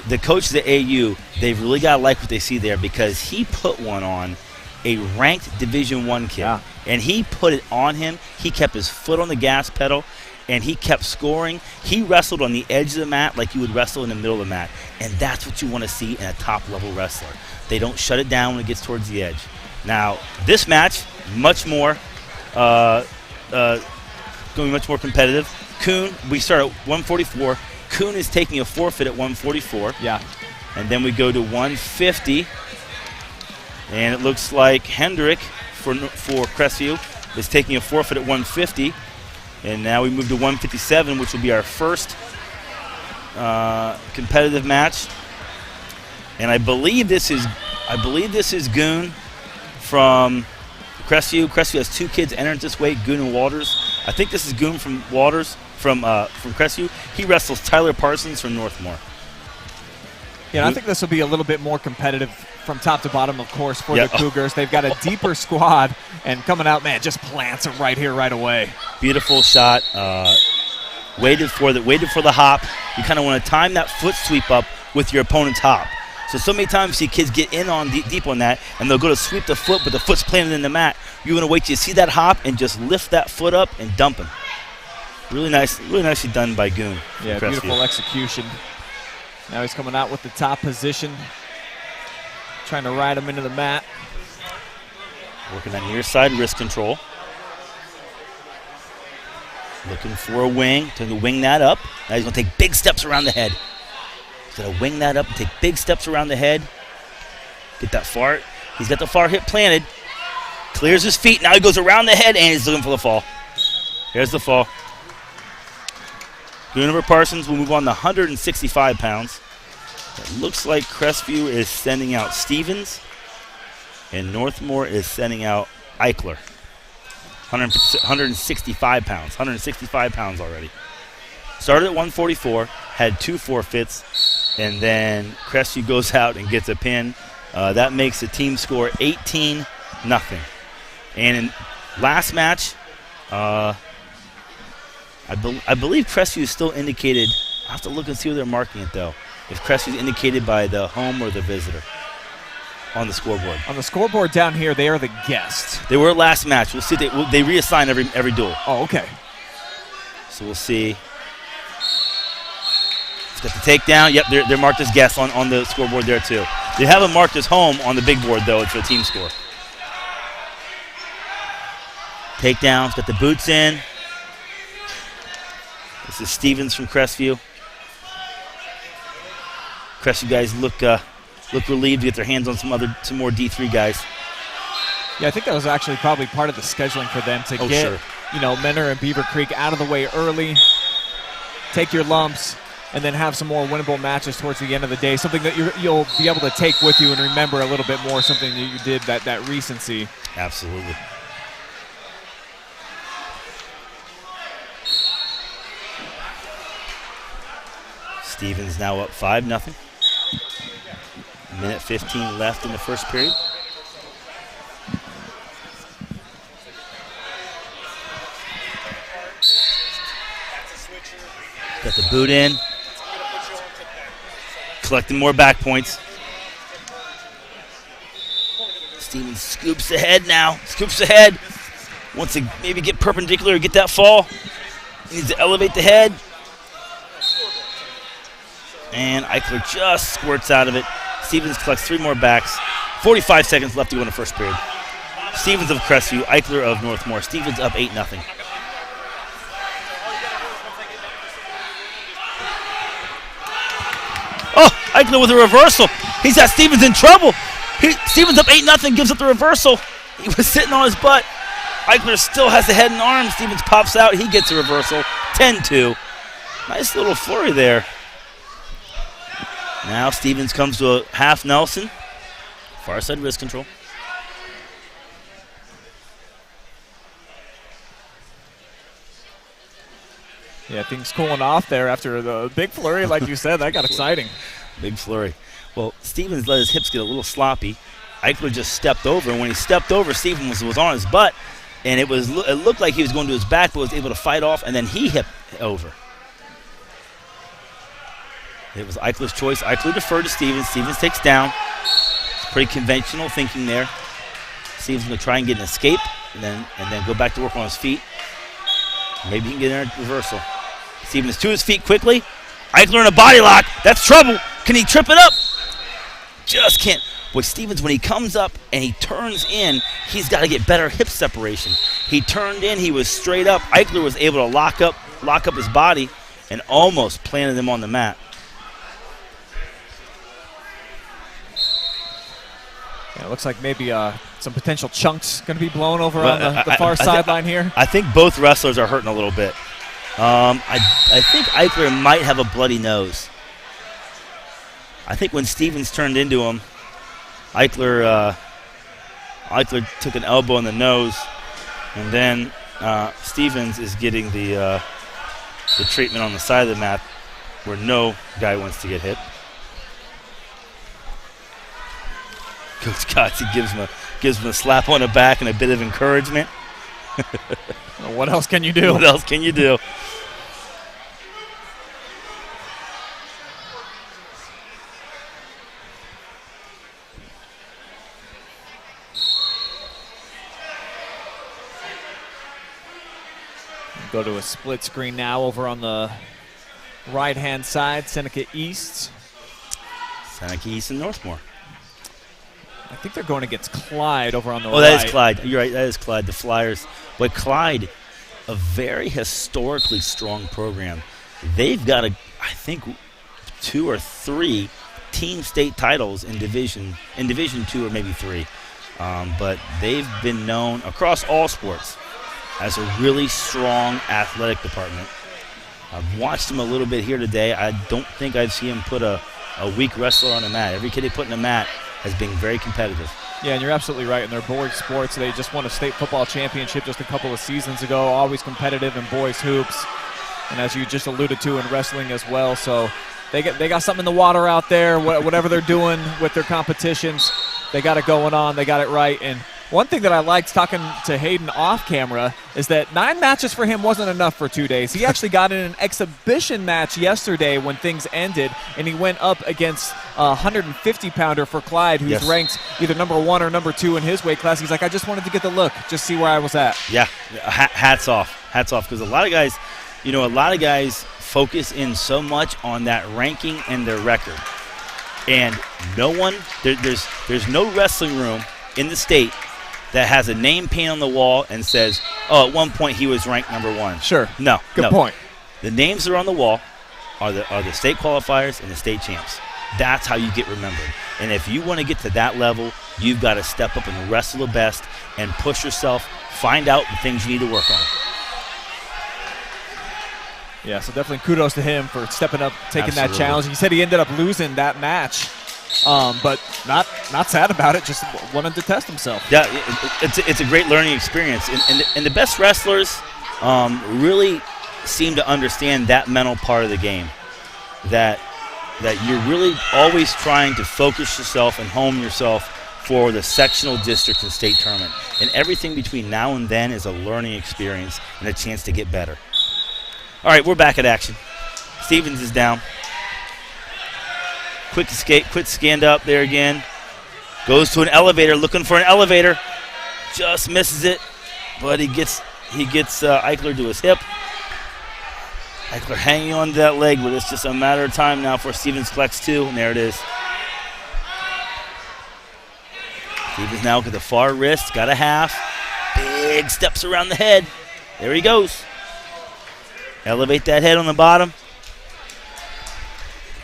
the coaches at AU, they've really got to like what they see there because he put one on a ranked Division I kid. Yeah. And he put it on him. He kept his foot on the gas pedal, and he kept scoring. He wrestled on the edge of the mat like you would wrestle in the middle of the mat. And that's what you want to see in a top-level wrestler. They don't shut it down when it gets towards the edge. Now, this match, much more going to be much more competitive. Coon, we start at 144. Coon is taking a forfeit at 144. Yeah. And then we go to 150. And it looks like Hendrick for Crestview is taking a forfeit at 150. And now we move to 157, which will be our first competitive match. And I believe this is Goon from Crestview. Crestview has two kids entered this weight, Goon and Walters. I think this is Goon from Walters from Crestview. He wrestles Tyler Parsons from Northmor. Yeah, and I think this will be a little bit more competitive from top to bottom, of course, for the Cougars. They've got a deeper squad, and coming out, man, just plants it right here, right away. Beautiful shot. Waited for the hop. You kind of want to time that foot sweep up with your opponent's hop. So many times you see kids get in on deep on that, and they'll go to sweep the foot, but the foot's planted in the mat. You want to wait till you see that hop and just lift that foot up and dump him. Really nicely done by Goon. Yeah, beautiful execution. Now he's coming out with the top position, trying to ride him into the mat. Working on near side wrist control. Looking for a wing, trying to wing that up. Now he's going to take big steps around the head. He's going to wing that up and take big steps around the head. Get that far. He's got the far hip planted. Clears his feet. Now he goes around the head and he's looking for the fall. Here's the fall. Goon Parsons will move on to 165 pounds. It looks like Crestview is sending out Stevens, and Northmor is sending out Eichler. 165 pounds. 165 pounds already. Started at 144, had two forfeits, and then Crestview goes out and gets a pin. That makes the team score 18-0. And in last match, I believe Crestview is still indicated. I have to look and see where they're marking it, though. If Crestview is indicated by the home or the visitor on the scoreboard. On the scoreboard down here, they are the guests. They were last match. We'll see. They reassign every duel. Oh, okay. So we'll see. He's got the takedown. Yep, they're marked as guests on the scoreboard there too. They have them marked as home on the big board though. It's a team score. Takedowns, got the boots in. This is Stevens from Crestview. Crestview guys look relieved to get their hands on some more D3 guys. Yeah, I think that was actually probably part of the scheduling for them to get, Menor and Beavercreek out of the way early, take your lumps, and then have some more winnable matches towards the end of the day. Something that you'll be able to take with you and remember a little bit more. Something that you did, that recency. Absolutely. Stevens now up 5-0. Minute 15 left in the first period. Got the boot in. Collecting more back points. Stevens scoops ahead now. Scoops ahead. Wants to maybe get perpendicular or get that fall. Needs to elevate the head. And Eichler just squirts out of it. Stevens collects 3 more backs. 45 seconds left to go in the first period. Stevens of Crestview, Eichler of Northmor. Stevens up 8-0. Oh, Eichler with a reversal. He's got Stevens in trouble. Stevens up 8-0, gives up the reversal. He was sitting on his butt. Eichler still has the head and arm. Stevens pops out. He gets a reversal. 10-2. Nice little flurry there. Now Stevens comes to a half Nelson. Far side wrist control. Yeah, things cooling off there after the big flurry, like you said. That got exciting. Big flurry. Well, Stevens let his hips get a little sloppy. Eichler just stepped over, and when he stepped over, Stevens was on his butt, and it looked like he was going to his back, but was able to fight off, and then he hit over. It was Eichler's choice. Eichler deferred to Stevens. Stevens takes down. It's pretty conventional thinking there. Stevens going to try and get an escape, and then go back to work on his feet. Maybe he can get in a reversal. Stevens to his feet quickly. Eichler in a body lock. That's trouble. Can he trip it up? Just can't. Boy, Stevens, when he comes up and he turns in, he's got to get better hip separation. He turned in. He was straight up. Eichler was able to lock up his body and almost planted him on the mat. Yeah, it looks like maybe some potential chunks going to be blown over on the far sideline here. I think both wrestlers are hurting a little bit. I think Eichler might have a bloody nose. I think when Stevens turned into him, Eichler took an elbow in the nose, and then Stevens is getting the treatment on the side of the mat where no guy wants to get hit. Coach Kotze gives him a slap on the back and a bit of encouragement. Well, what else can you do? What else can you do? Go to a split screen now over on the right-hand side, Seneca East. Seneca East and Northmor. I think they're going against Clyde over on the right. Oh, that is Clyde. You're right, that is Clyde, the Flyers. But Clyde, a very historically strong program. They've got, I think, 2 or 3 team state titles in Division 2 or maybe 3. But they've been known across all sports as a really strong athletic department. I've watched him a little bit here today. I don't think I've seen him put a weak wrestler on the mat. Every kid they put in the mat has been very competitive. Yeah, and you're absolutely right. In their boys sports, they just won a state football championship just a couple of seasons ago, always competitive in boys hoops, and as you just alluded to, in wrestling as well. So they got something in the water out there. Whatever they're doing with their competitions, they got it going on. They got it right. And one thing that I liked talking to Hayden off camera is that 9 matches for him wasn't enough for 2 days. He actually got in an exhibition match yesterday when things ended, and he went up against a 150-pounder for Clyde, who's ranked either number 1 or number 2 in his weight class. He's like, I just wanted to get the look, just see where I was at. Yeah, hats off, because a lot of guys focus in so much on that ranking and their record. And there's no wrestling room in the state that has a name paint on the wall and says, oh, at one point he was ranked number 1. Sure. No. Good point. The names that are on the wall are the state qualifiers and the state champs. That's how you get remembered. And if you want to get to that level, you've got to step up and wrestle the best and push yourself, find out the things you need to work on. Yeah, so definitely kudos to him for stepping up, taking that Absolutely. challenge. He said he ended up losing that match, but not sad about it, just wanted to test himself. Yeah, it's a great learning experience. And the best wrestlers really seem to understand that mental part of the game, that you're really always trying to focus yourself and hone yourself for the sectional, district, and state tournament. And everything between now and then is a learning experience and a chance to get better. All right, we're back at action. Stevens is down. Quick escape, quick stand up there again. Goes to an elevator, looking for an elevator. Just misses it, but he gets Eichler to his hip. Eichler hanging on to that leg, but it's just a matter of time now for Stevens collects 2, and there it is. Stevens now with the far wrist, got a half. Big steps around the head. There he goes. Elevate that head on the bottom.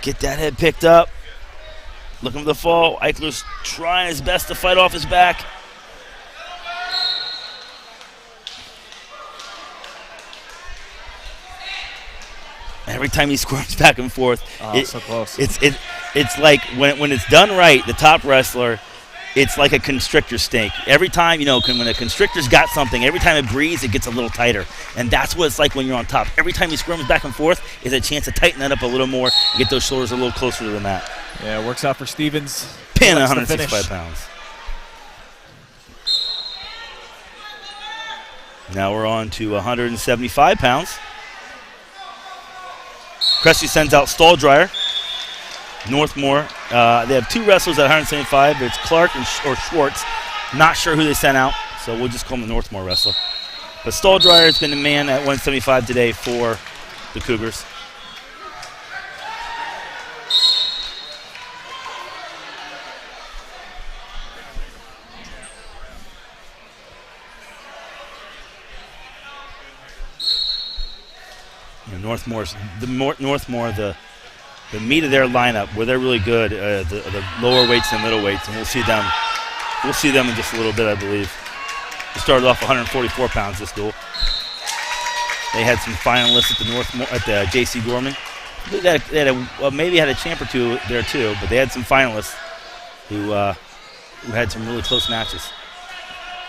Get that head picked up. Looking for the fall. Eichler's trying his best to fight off his back. Every time he squirms back and forth, So close. It's like when it's done right, the top wrestler, it's like a constrictor snake. Every time, when a constrictor's got something, every time it breathes, it gets a little tighter. And that's what it's like when you're on top. Every time he squirms back and forth is a chance to tighten that up a little more and get those shoulders a little closer to the mat. Yeah, it works out for Stevens. Pin Collects the 165 finish. pounds. Now we're on to 175 pounds. Crestview sends out Stall Dryer. Northmor, they have 2 wrestlers at 175. It's Clark or Schwartz. Not sure who they sent out, so we'll just call him the Northmor wrestler. But Stall Dryer has been the man at 175 today for the Cougars. Northmor, the meat of their lineup, where they're really good, the lower weights and middle weights, and we'll see them in just a little bit, I believe. They started off 144 pounds this duel. They had some finalists at the J.C. Gorman. Maybe had a champ or 2 there too, but they had some finalists who had some really close matches.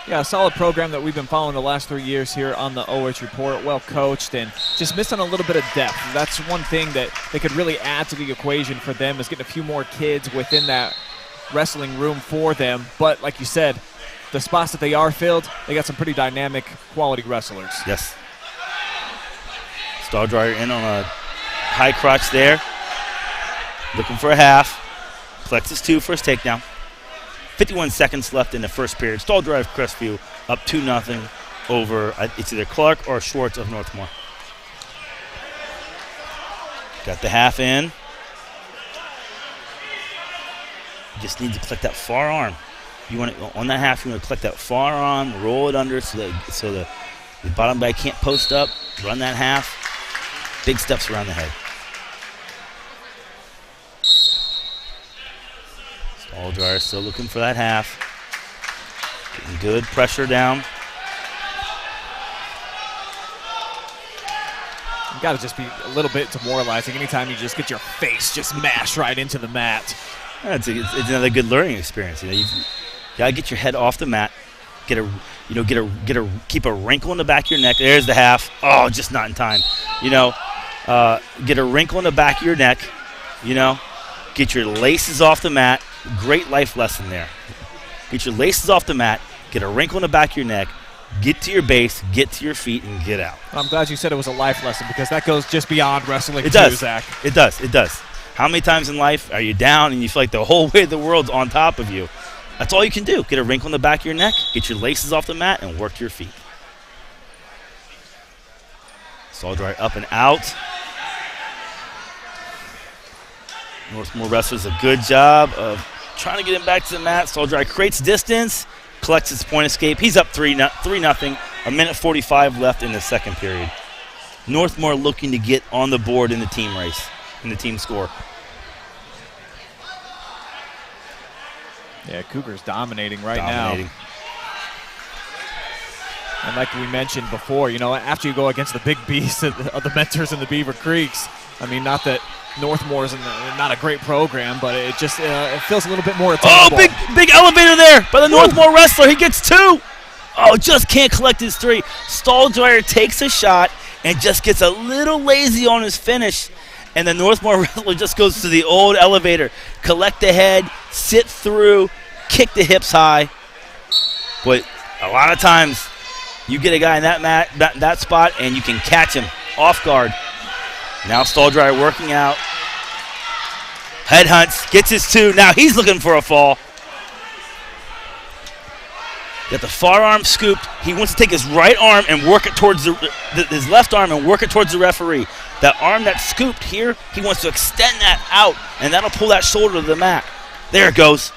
Yeah, a solid program that we've been following the last 3 years here on the OH Report. Well coached and just missing a little bit of depth. That's one thing that they could really add to the equation for them, is getting a few more kids within that wrestling room for them. But like you said, the spots that they are filled, they got some pretty dynamic, quality wrestlers. Yes. Stall Dryer in on a high crotch there. Looking for a half. Plexus 2 for his takedown. 51 seconds left in the first period. Stall Drive Crestview up 2-0 over, it's either Clark or Schwartz of Northmor. Got the half in. You just need to collect that far arm. You want it on that half. You want to collect that far arm, roll it under so the bottom guy can't post up. Run that half. Big steps around the head. Stall Dryer still looking for that half. Getting good pressure down. You got to just be a little bit demoralizing anytime you just get your face just mashed right into the mat. Yeah, it's another good learning experience. You gotta get your head off the mat. Keep a wrinkle in the back of your neck. There's the half. Oh, just not in time. Get a wrinkle in the back of your neck. Get your laces off the mat. Great life lesson there. Get your laces off the mat. Get a wrinkle in the back of your neck. Get to your base. Get to your feet and get out. I'm glad you said it was a life lesson, because that goes just beyond wrestling. It does. Zach. It does. How many times in life are you down and you feel like the whole weight of the world's on top of you? That's all you can do. Get a wrinkle in the back of your neck, get your laces off the mat, and work your feet. Stall Dryer up and out. Northmor wrestlers a good job of trying to get him back to the mat. Stall-Dry creates distance, collects his point escape. He's up 3-0. A minute 45 left in the second period. Northmor looking to get on the board in the team race, in the team score. Yeah, Cougars dominating now. And like we mentioned before, after you go against the big beasts of the Mentors and the Beavercreeks, I mean, not that Northmore's not a great program, but it just it feels a little bit more attainable. Oh, big elevator there by the Northmor wrestler. He gets 2. Oh, just can't collect his 3. Stall-Dryer takes a shot and just gets a little lazy on his finish. And the Northmor wrestler just goes to the old elevator. Collect the head, sit through, kick the hips high. But a lot of times you get a guy in that spot and you can catch him off guard. Now Stall-Dryer working out. Head hunts, gets his 2. Now he's looking for a fall. Got the far arm scooped. He wants to take his right arm and work it towards his left arm and work it towards the referee. That arm that's scooped here, he wants to extend that out, and that'll pull that shoulder to the mat. There it goes.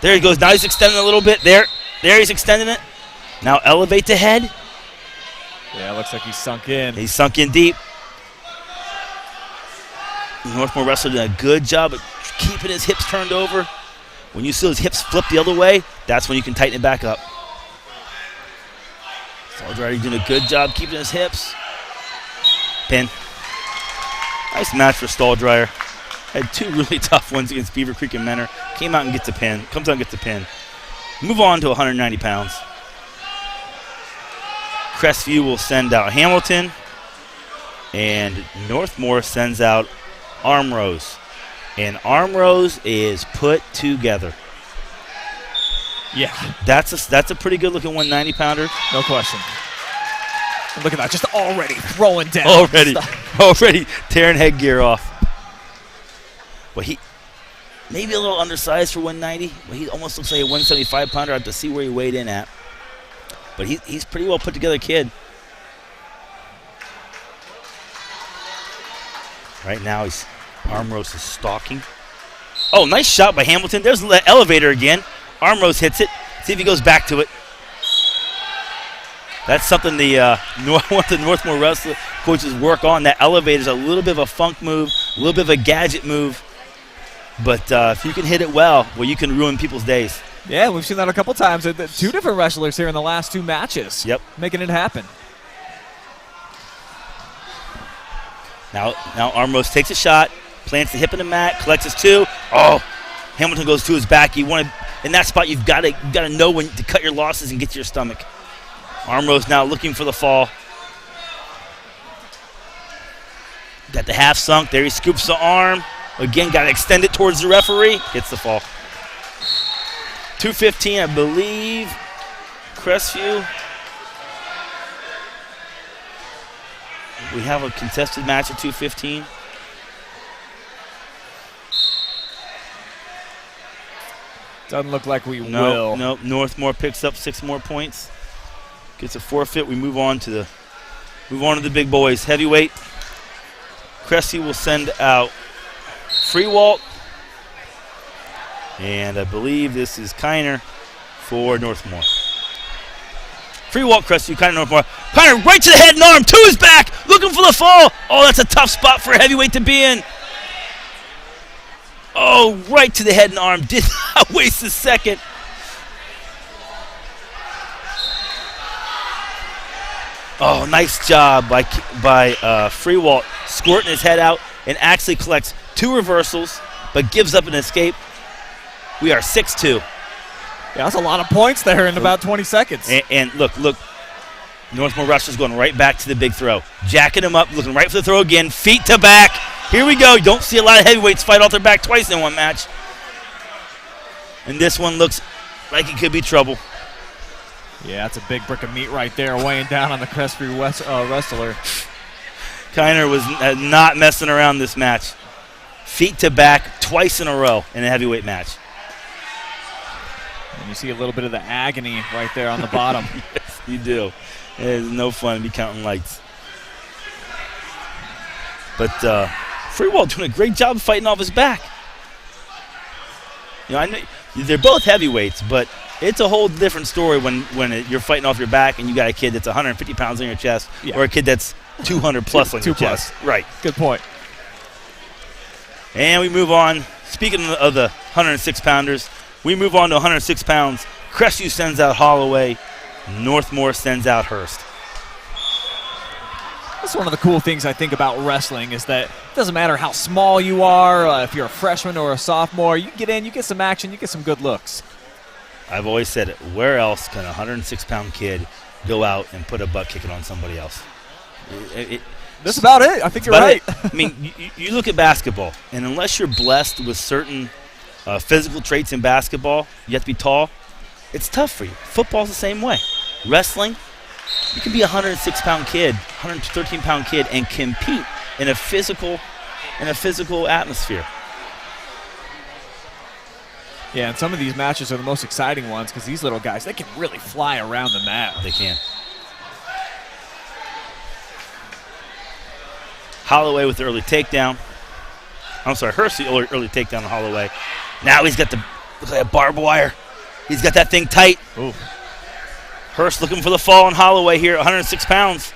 There he goes. Now he's extending a little bit. There he's extending it. Now elevate the head. Yeah, looks like he's sunk in. He's sunk in deep. Northmor wrestler did a good job of keeping his hips turned over. When you see his hips flip the other way, that's when you can tighten it back up. Stall-Dryer doing a good job keeping his hips. Pin. Nice match for Stall-Dryer. Had 2 really tough ones against Beavercreek and Mentor. Came out and gets a pin. Comes out and gets a pin. Move on to 190 pounds. Crestview will send out Hamilton. And Northmor sends out Armrose. And Armrose is put together. Yeah. That's a pretty good looking 190 pounder. No question. And look at that, just already throwing down. Already tearing headgear off. But he maybe a little undersized for 190. But he almost looks like a 175 pounder. I have to see where he weighed in at. But he's pretty well put together kid. Right now Armrose is stalking. Oh, nice shot by Hamilton. There's the elevator again. Armrose hits it. See if he goes back to it. That's something the Northmor wrestler coaches work on. That elevator is a little bit of a funk move, a little bit of a gadget move. But if you can hit it well, you can ruin people's days. Yeah, we've seen that a couple times. 2 different wrestlers here in the last 2 matches. Yep. Making it happen. Now Armrose takes a shot, plants the hip in the mat, collects his 2. Oh, Hamilton goes to his back. In that spot, you've got to know when to cut your losses and get to your stomach. Armrose now looking for the fall. Got the half sunk. There he scoops the arm. Again, got to extend it towards the referee. Gets the fall. 2:15, I believe. Crestview. We have a contested match at 2:15. Doesn't look like we will. No, Northmor picks up 6 more points. Gets a forfeit. We move on to the big boys. Heavyweight. Crestview will send out Freewalt. And I believe this is Kiner for Northmor. Freewalt, Crestview, Kiner, Northmor. Kiner right to the head and arm, to his back, looking for the fall. Oh, that's a tough spot for a heavyweight to be in. Oh, right to the head and arm. Did not waste a second. Oh, nice job by Freewalt, squirting his head out and actually collects 2 reversals, but gives up an escape. We are 6-2. Yeah, that's a lot of points there in about 20 seconds. And look. Northmor wrestler's going right back to the big throw. Jacking him up, looking right for the throw again. Feet to back. Here we go. You don't see a lot of heavyweights fight off their back twice in one match. And this one looks like it could be trouble. Yeah, that's a big brick of meat right there weighing down on the Crestview wrestler. Kiner was not messing around this match. Feet to back twice in a row in a heavyweight match. And you see a little bit of the agony right there on the bottom. Yes, you do. It is no fun to be counting lights. But Freewall doing a great job fighting off his back. I know they're both heavyweights, but it's a whole different story when you're fighting off your back and you got a kid that's 150 pounds on your chest or a kid that's 200 plus on your chest. Right. Good point. And we move on. Speaking of the 106-pounders, we move on to 106 pounds. Crestview sends out Holloway. Northmor sends out Hurst. That's one of the cool things I think about wrestling is that it doesn't matter how small you are, if you're a freshman or a sophomore, you get in, you get some action, you get some good looks. I've always said it. Where else can a 106-pound kid go out and put a butt kicking on somebody else? That's about it. I think you're right. I mean, you look at basketball, and unless you're blessed with certain physical traits in basketball, you have to be tall. It's tough for you. Football's the same way. Wrestling, you can be a 106-pound kid, 113-pound kid, and compete in a physical atmosphere. Yeah, and some of these matches are the most exciting ones because these little guys, they can really fly around the mat. They can. Holloway with the early takedown. I'm sorry, Hurst the early takedown on Holloway. Now he's got look at that barbed wire. He's got that thing tight. Ooh. Hurst looking for the fall on Holloway here, 106 pounds.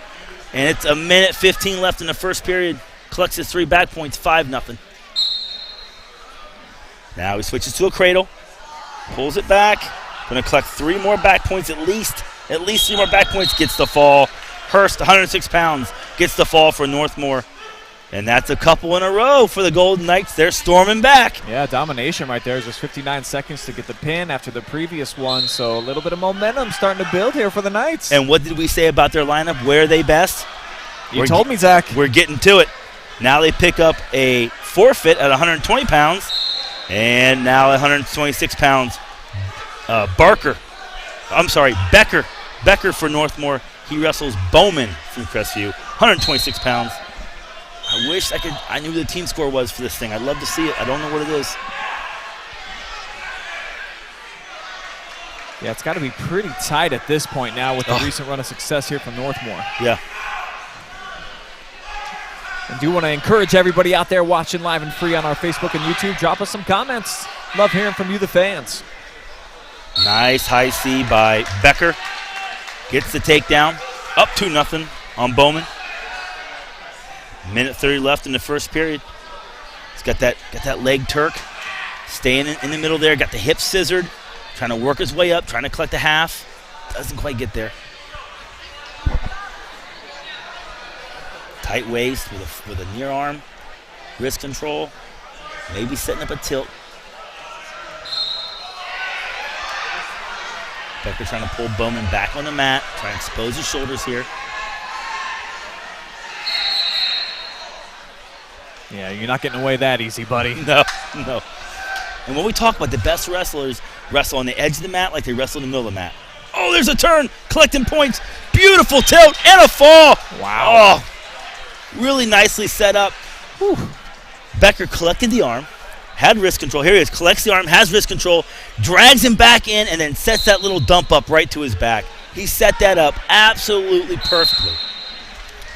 And it's 1:15 left in the first period. Collects his 3 back points, 5-0. Now he switches to a cradle. Pulls it back. Going to collect 3 more back points at least. At least 3 more back points. Gets the fall. Hurst, 106 pounds, gets the fall for Northmor. And that's a couple in a row for the Golden Knights. They're storming back. Yeah, domination right there. Just 59 seconds to get the pin after the previous one. So a little bit of momentum starting to build here for the Knights. And what did we say about their lineup? Where are they best? You told me, Zach. We're getting to it. Now they pick up a forfeit at 120 pounds. And now at 126 pounds, Becker for Northmor. He wrestles Bowman from Crestview, 126 pounds. I wish I knew what the team score was for this thing. I'd love to see it. I don't know what it is. Yeah, it's got to be pretty tight at this point now with the recent run of success here from Northmor. Yeah. And do want to encourage everybody out there watching live and free on our Facebook and YouTube. Drop us some comments. Love hearing from you, the fans. Nice high C by Becker. Gets the takedown. Up 2-0 on Bowman. 1:30 left in the first period. He's got that leg Turk. Staying in the middle there. Got the hips scissored. Trying to work his way up. Trying to collect a half. Doesn't quite get there. Tight waist with a near arm. Wrist control. Maybe setting up a tilt. Becker trying to pull Bowman back on the mat. Trying to expose his shoulders here. Yeah, you're not getting away that easy, buddy. No. And when we talk about the best wrestlers wrestle on the edge of the mat like they wrestle in the middle of the mat. Oh, there's a turn. Collecting points. Beautiful tilt and a fall. Wow. Oh, really nicely set up. Whew. Becker collected the arm. Had wrist control. Here he is. Collects the arm. Has wrist control. Drags him back in and then sets that little dump up right to his back. He set that up absolutely perfectly.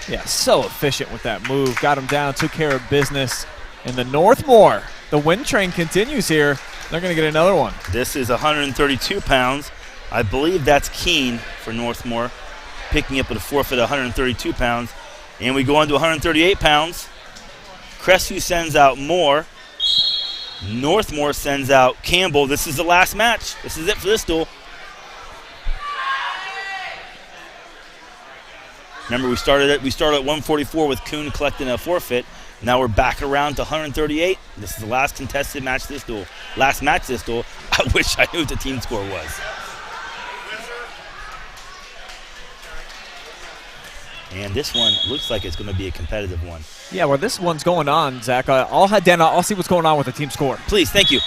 Yeah, so efficient with that move. Got him down, took care of business. And the Northmor, the win train continues here. They're going to get another one. This is 132 pounds. I believe that's Keene for Northmor, picking up at a forfeit of 132 pounds. And we go on to 138 pounds. Crestview sends out Moore. Northmor sends out Campbell. This is the last match. This is it for this duel. Remember, we started at 144 with Coon collecting a forfeit. Now we're back around to 138. This is the last contested match this duel. Last match this duel. I wish I knew what the team score was. And this one looks like it's going to be a competitive one. Yeah, well, this one's going on, Zach. I'll see what's going on with the team score. Please, thank you,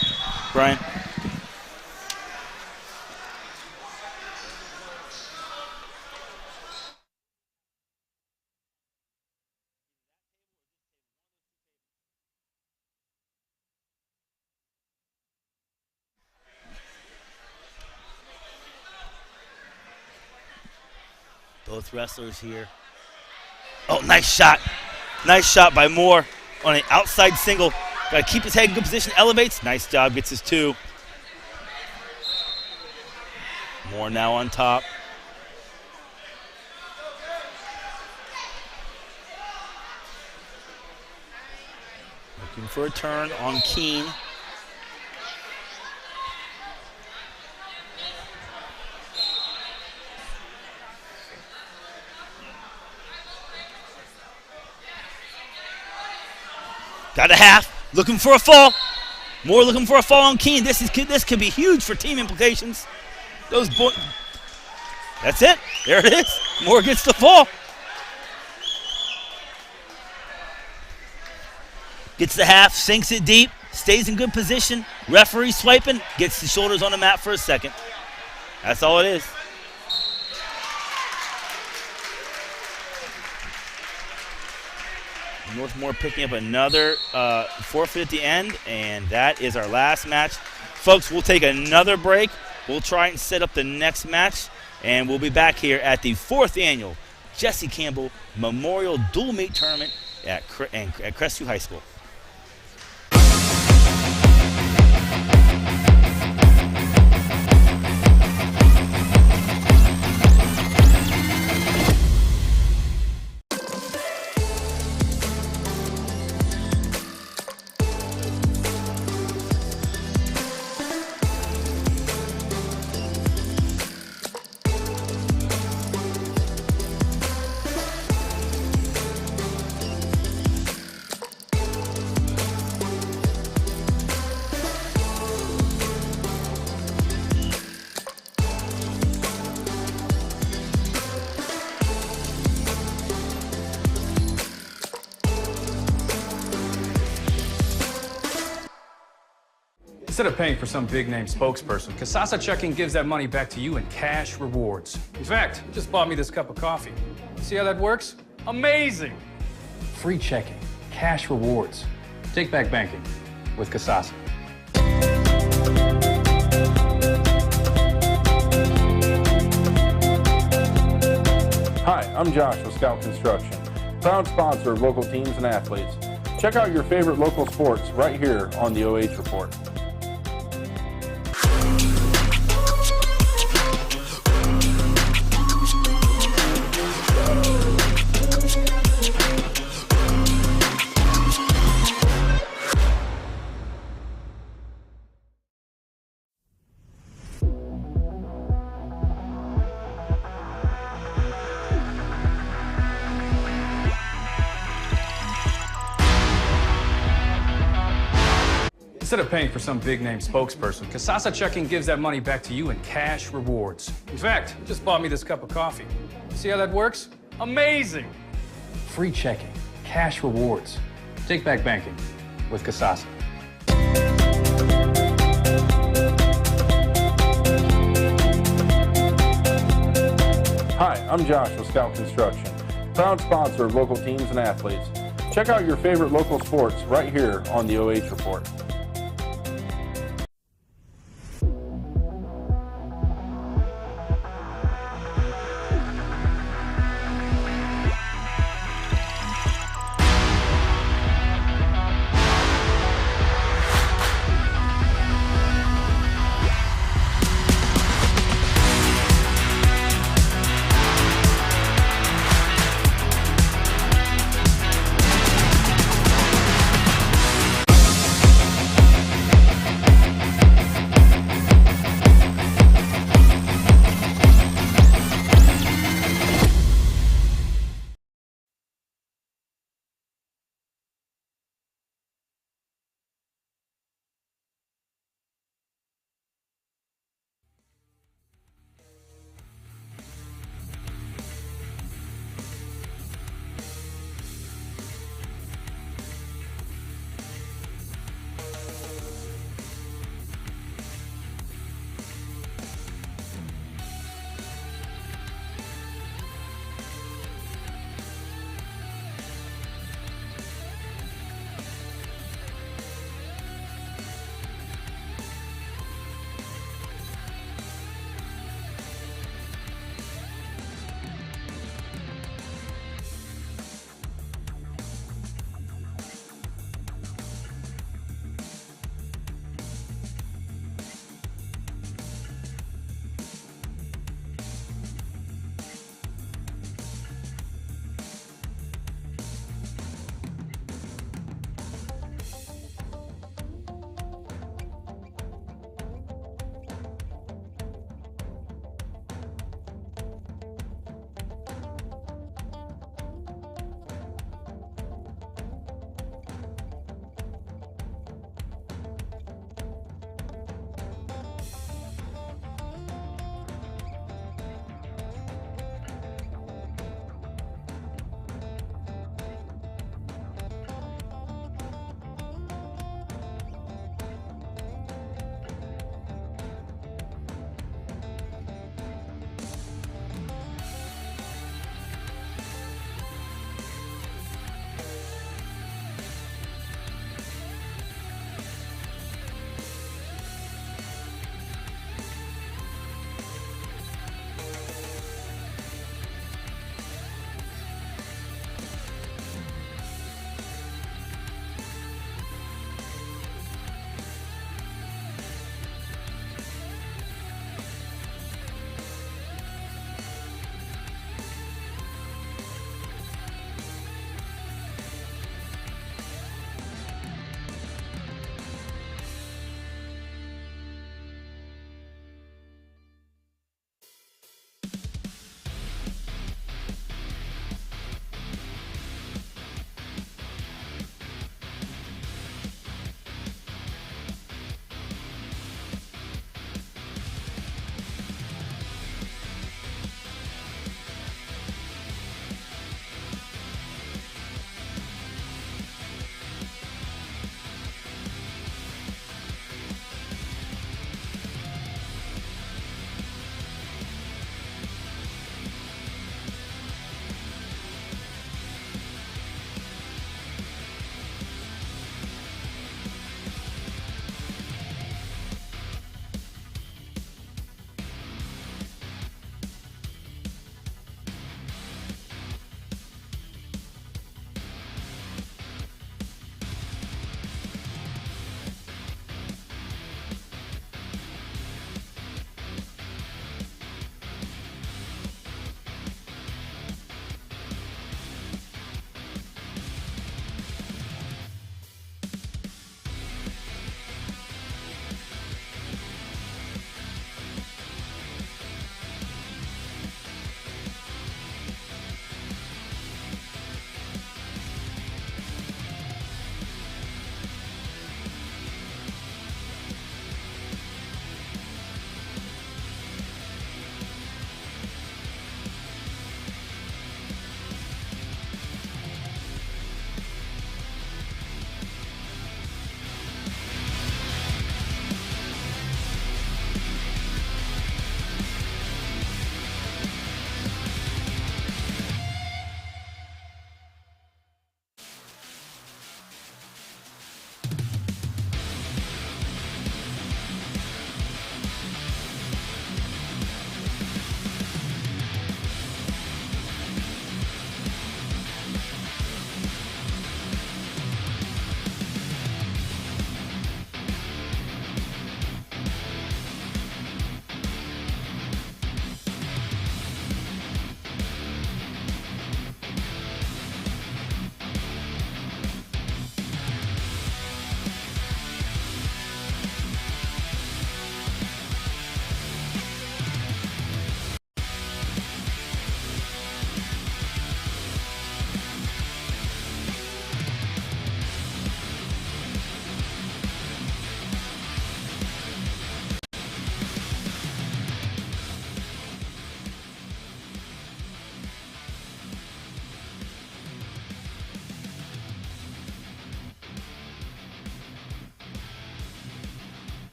Brian. Both wrestlers here. Oh, nice shot. Nice shot by Moore. on an outside single. Got to keep his head in good position. Elevates. Nice job. Gets his 2. Moore now on top. Looking for a turn on Keene. Got a half. Looking for a fall. Moore looking for a fall on Keene. This could be huge for team implications. Those boys. That's it. There it is. Moore gets the fall. Gets the half, sinks it deep, stays in good position. Referee swiping, gets the shoulders on the mat for a second. That's all it is. Northmor picking up another forfeit at the end, and that is our last match. Folks, we'll take another break. We'll try and set up the next match, and we'll be back here at the 4th annual Jesse Campbell Memorial Dual Meet Tournament at Crestview High School. Instead of paying for some big-name spokesperson, Casasa Checking gives that money back to you in cash rewards. In fact, you just bought me this cup of coffee. See how that works? Amazing! Free checking, cash rewards. Take back banking with Casasa. Hi, I'm Josh with Scout Construction, proud sponsor of local teams and athletes. Check out your favorite local sports right here on the OH Report. Instead of paying for some big-name spokesperson, Casasa Checking gives that money back to you in cash rewards. In fact, you just bought me this cup of coffee. See how that works? Amazing! Free checking, cash rewards. Take back banking with Casasa. Hi, I'm Josh with Scout Construction, proud sponsor of local teams and athletes. Check out your favorite local sports right here on the OH Report.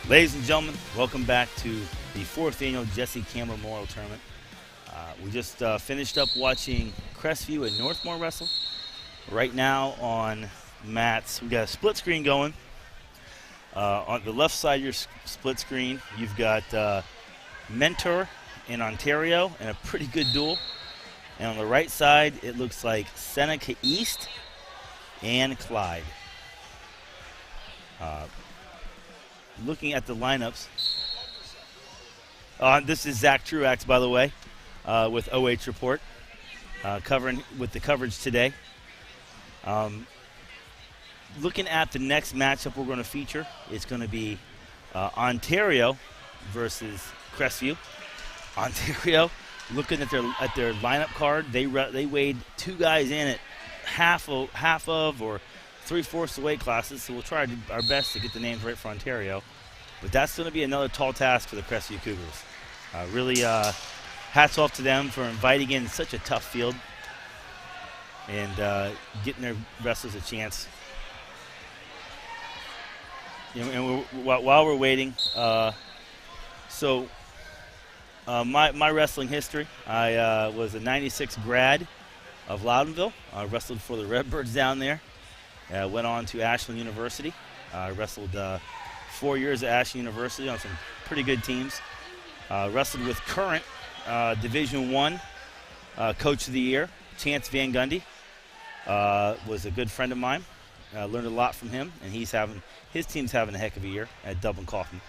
Ladies and gentlemen, welcome back to the 4th annual Jesse Campbell Memorial Tournament. We just finished up watching Crestview and Northmor wrestle. Right now on mats, we got a split screen going. On the left side of your split screen, you've got Mentor in Ontario and a pretty good duel. And on the right side, it looks like Seneca East and Clyde. Looking at the lineups, this is Zach Truax, by the way, with OH Report, covering with the coverage today. Looking at the next matchup we're going to feature, it's going to be Ontario versus Crestview. Ontario, looking at their lineup card, they weighed 2 guys in at half of or 3/4 the weight classes, so we'll try our best to get the names right for Ontario. But that's going to be another tall task for the Crestview Cougars. Really, hats off to them for inviting in such a tough field and getting their wrestlers a chance. And while we're waiting, my wrestling history, I was a '96 grad of Loudonville. I wrestled for the Redbirds down there. Went on to Ashland University. I wrestled 4 years at Ashland University on some pretty good teams. Wrestled with current Division I Coach of the Year, Chance Van Gundy. Was a good friend of mine. Learned a lot from him, and his team's having a heck of a year at Dublin Coffman.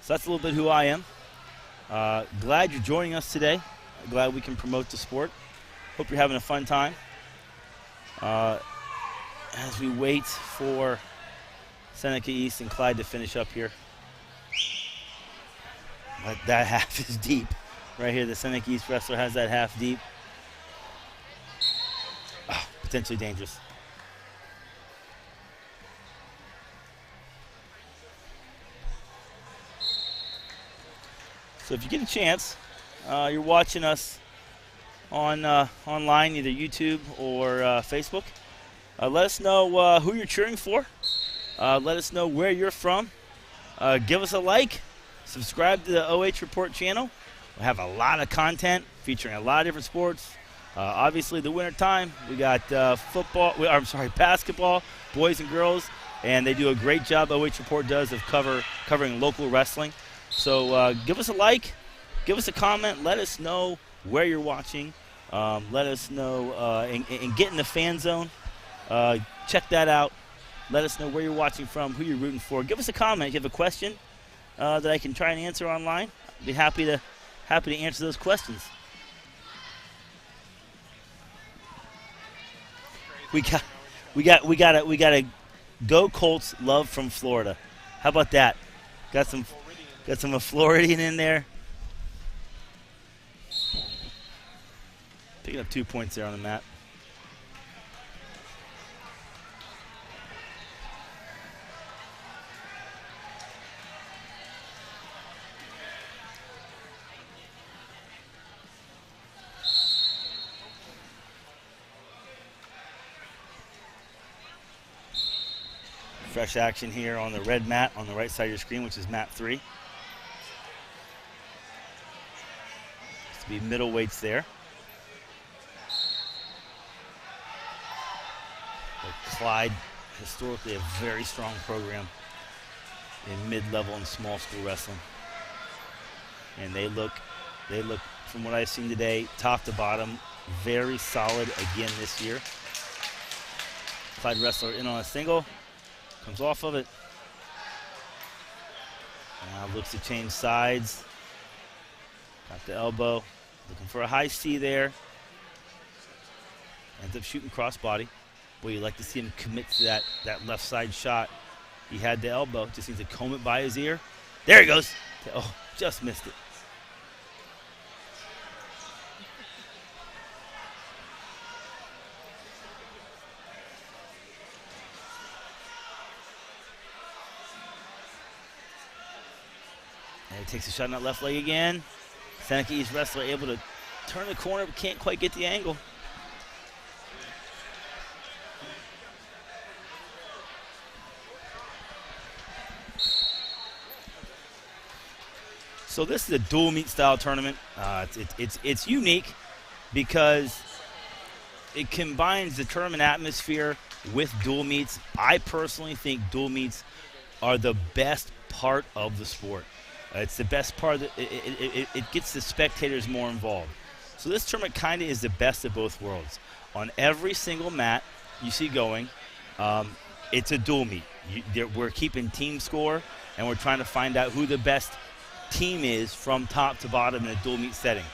So that's a little bit who I am. Glad you're joining us today. Glad we can promote the sport. Hope you're having a fun time. As we wait for Seneca East and Clyde to finish up here. But that half is deep. Right here, the Seneca East wrestler has that half deep. Oh, potentially dangerous. So if you get a chance, you're watching us on online, either YouTube or Facebook. Let us know who you're cheering for. Let us know where you're from. Give us a like. Subscribe to the OH Report channel. We have a lot of content featuring a lot of different sports. Obviously, the winter time, we got basketball, boys and girls, and they do a great job. OH Report does of covering local wrestling. So give us a like, give us a comment. Let us know where you're watching. Let us know and get in the fan zone. Check that out. Let us know where you're watching from, who you're rooting for. Give us a comment if you have a question that I can try and answer online. I'd be happy to answer those questions. We got a Go Colts love from Florida. How about that? Got some Floridian in there. Picking up 2 points there on the mat. Fresh action here on the red mat on the right side of your screen, which is mat 3. It's to be middleweights there. But Clyde, historically a very strong program in mid-level and small school wrestling. And they look, from what I've seen today, top to bottom, very solid again this year. Clyde wrestler in on a single. Comes off of it. Now looks to change sides. Got the elbow. Looking for a high C there. Ends up shooting crossbody. Boy, you'd like to see him commit to that left side shot. He had the elbow. Just needs to comb it by his ear. There he goes. Oh, just missed it. And he takes a shot on that left leg again. Seneca East wrestler able to turn the corner but can't quite get the angle. So this is a dual meet style tournament. It's unique because it combines the tournament atmosphere with dual meets. I personally think dual meets are the best part of the sport. It's the best part. It gets the spectators more involved. So this tournament kind of is the best of both worlds. On every single mat you see going, it's a dual meet. We're keeping team score, and we're trying to find out who the best team is from top to bottom in a dual meet setting.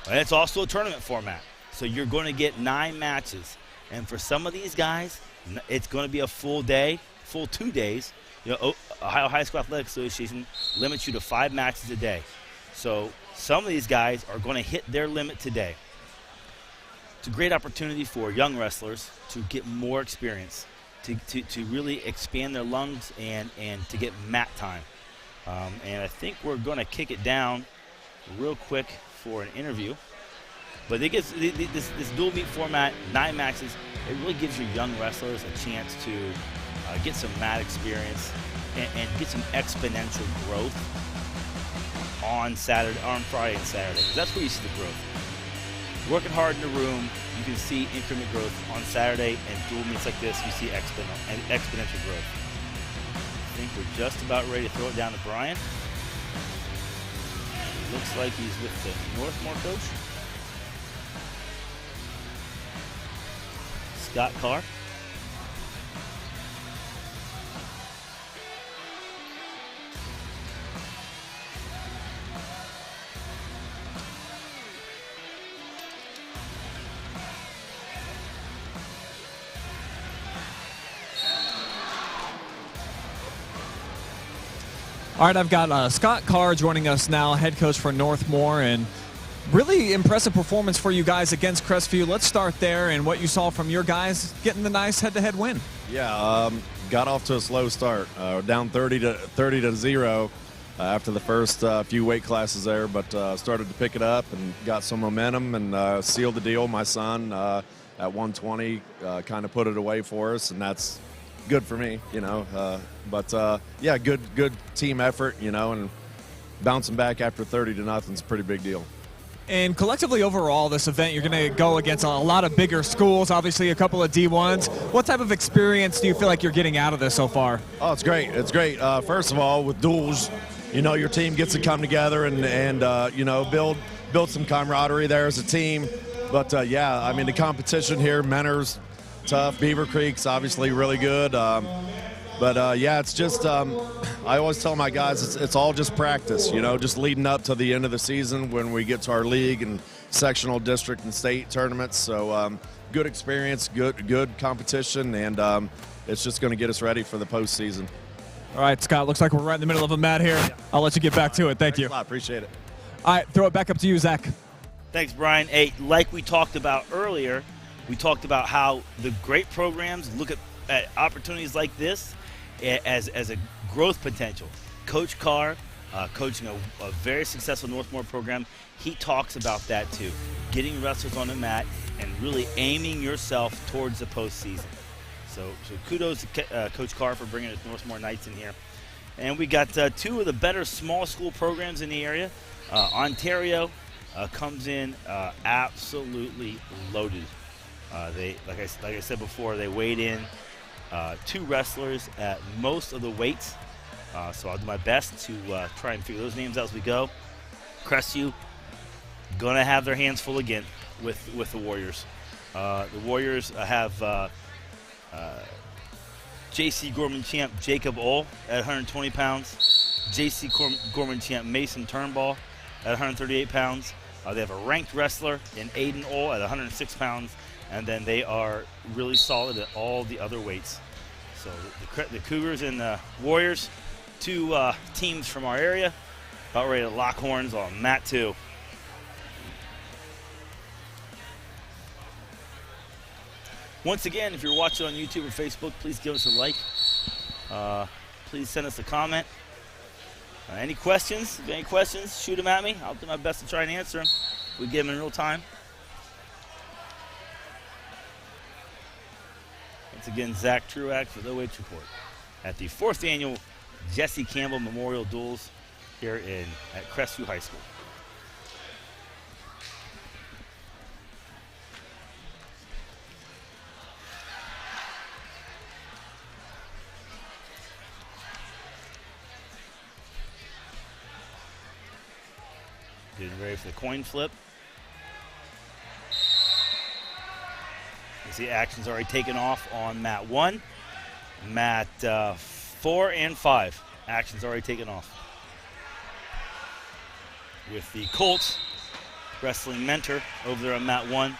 And it's also a tournament format. So you're going to get 9 matches. And for some of these guys, it's going to be a full day, full 2 days. You know, Ohio High School Athletic Association limits you to 5 matches a day. So some of these guys are going to hit their limit today. It's a great opportunity for young wrestlers to get more experience, to really expand their lungs and to get mat time. And I think we're going to kick it down real quick for an interview. But this dual meet format, 9 matches, it really gives your young wrestlers a chance to get some mat experience and get some exponential growth on Friday and Saturday. That's where you see the growth. Working hard in the room, you can see increment growth. On Saturday and dual meets like this, you see exponential growth. I think we're just about ready to throw it down to Brian. Looks like he's with the Northmor coach, Scott Carr. All right, I've got Scott Carr joining us now, head coach for Northmor, and really impressive performance for you guys against Crestview. Let's start there and what you saw from your guys getting the nice head-to-head win. Yeah, got off to a slow start, down 30-0 after the first few weight classes there, but started to pick it up and got some momentum and sealed the deal. My son at 120 kind of put it away for us, and that's good for me, you know. Yeah, good team effort, you know, and bouncing back after 30-0 is a pretty big deal. And collectively overall, this event, you're going to go against a lot of bigger schools, obviously a couple of D1s. What type of experience do you feel like you're getting out of this so far? Oh, it's great. It's great. First of all, with duels, you know, your team gets to come together and you know, build some camaraderie there as a team. But, yeah, I mean, the competition here, Mentor's tough. Beavercreek's obviously really good. Yeah, it's just I always tell my guys it's all just practice, you know, just leading up to the end of the season when we get to our league and sectional, district, and state tournaments. So good experience, good competition, and it's just going to get us ready for the postseason. All right, Scott, looks like we're right in the middle of a mat here. I'll let you get back to it. Thank you. I appreciate it. All right, throw it back up to you, Zach. Thanks, Brian. Hey, like we talked about earlier, we talked about how the great programs look at opportunities like this as a growth potential. Coach Carr, coaching a very successful Northmor program, he talks about that too. Getting wrestlers on the mat and really aiming yourself towards the postseason. So kudos to Coach Carr for bringing his Northmor Knights in here. And we got 2 of the better small school programs in the area. Ontario comes in absolutely loaded. They, like I said before, they weighed in 2 wrestlers at most of the weights. So I'll do my best to try and figure those names out as we go. Crestview gonna have their hands full again with the Warriors. The Warriors have JC Gorman champ Jacob Ohl at 120 pounds. JC Gorman champ Mason Turnball at 138 pounds. They have a ranked wrestler in Hayden Ohl at 106 pounds. And then they are really solid at all the other weights. So the Cougars and the Warriors, 2 teams from our area, about ready to lock horns on mat 2. Once again, if you're watching on YouTube or Facebook, please give us a like. Please send us a comment. Any questions? If you have any questions, shoot them at me. I'll do my best to try and answer them. We get them in real time. Once again, Zach Truax with OH Report at the 4th annual Jesse Campbell Memorial Duals here at Crestview High School. Getting ready for the coin flip. You see action's already taken off on mat 1. Mat 4 and 5. Action's already taken off. With the Colts wrestling mentor over there on mat 1.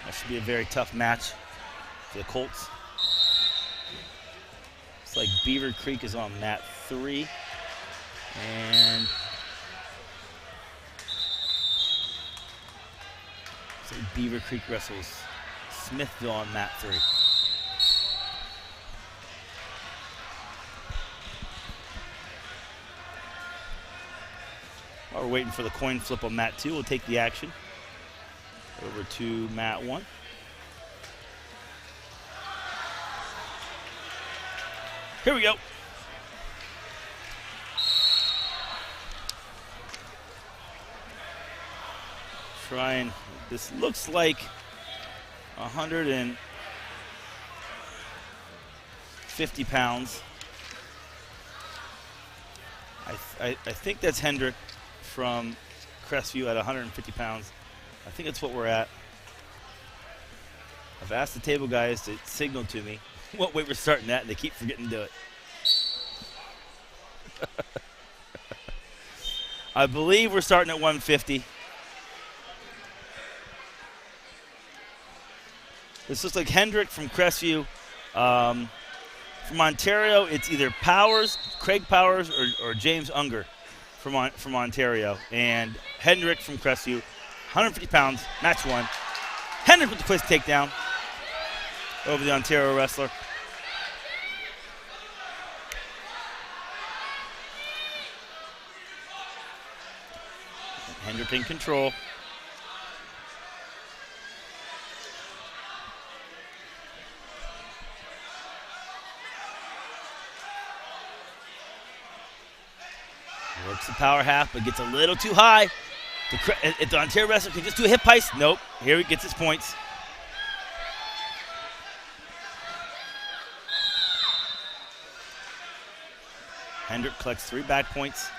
That should be a very tough match for the Colts. Looks like Beavercreek is on mat 3. And so Beavercreek wrestles Smithville on mat 3. While we're waiting for the coin flip on mat 2, we'll take the action over to mat 1. Here we go. Trying, this looks like 150 pounds. I think that's Hendrick from Crestview at 150 pounds. I think that's what we're at. I've asked the table guys to signal to me what weight we're starting at, and they keep forgetting to do it. I believe we're starting at 150. This looks like Hendrick from Crestview. From Ontario, it's either Powers, Craig Powers, or James Unger from Ontario. And Hendrick from Crestview, 150 pounds, match 1. Hendrick with the twist takedown over the Ontario wrestler. Hendrick in control. Works the power half, but gets a little too high. If the Ontario wrestler can just do a hip heist, nope. Here he gets his points. Hendrick collects 3 back points.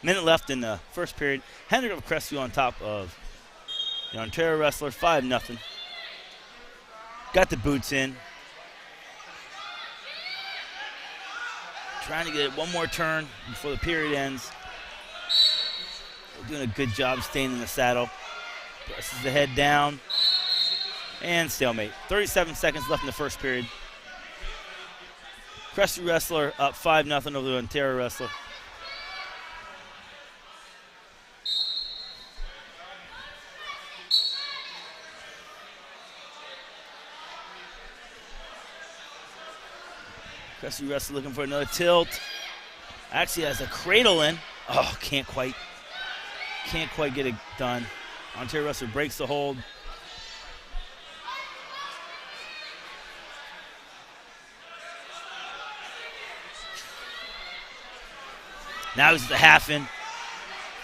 Minute left in the first period. Hendrick of Crestview on top of the Ontario wrestler, 5-0. Got the boots in. Trying to get one more turn before the period ends. We're doing a good job staying in the saddle. Presses the head down. And stalemate. 37 seconds left in the first period. Crestview wrestler up 5-0 over the Ontario wrestler. Crestview wrestler looking for another tilt. Actually has a cradle in. Oh, can't quite get it done. Ontario wrestler breaks the hold. Now he's at the half in.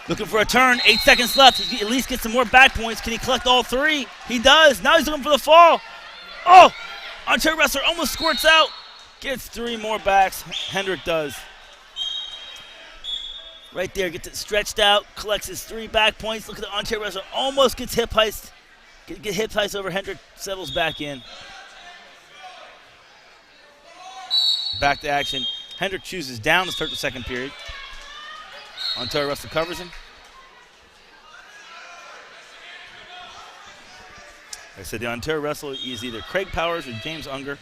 Looking for a turn. 8 seconds left. He at least get some more back points. Can he collect all 3? He does. Now he's looking for the fall. Oh! Ontario wrestler almost squirts out. Gets 3 more backs. Hendrick does. Right there, gets it stretched out, collects his 3 back points. Look at the Ontario wrestler, almost gets hip heist. Get hip heist over Hendrick, settles back in. Back to action. Hendrick chooses down to start the second period. Ontario wrestler covers him. Like I said, the Ontario wrestler is either Craig Powers or James Unger.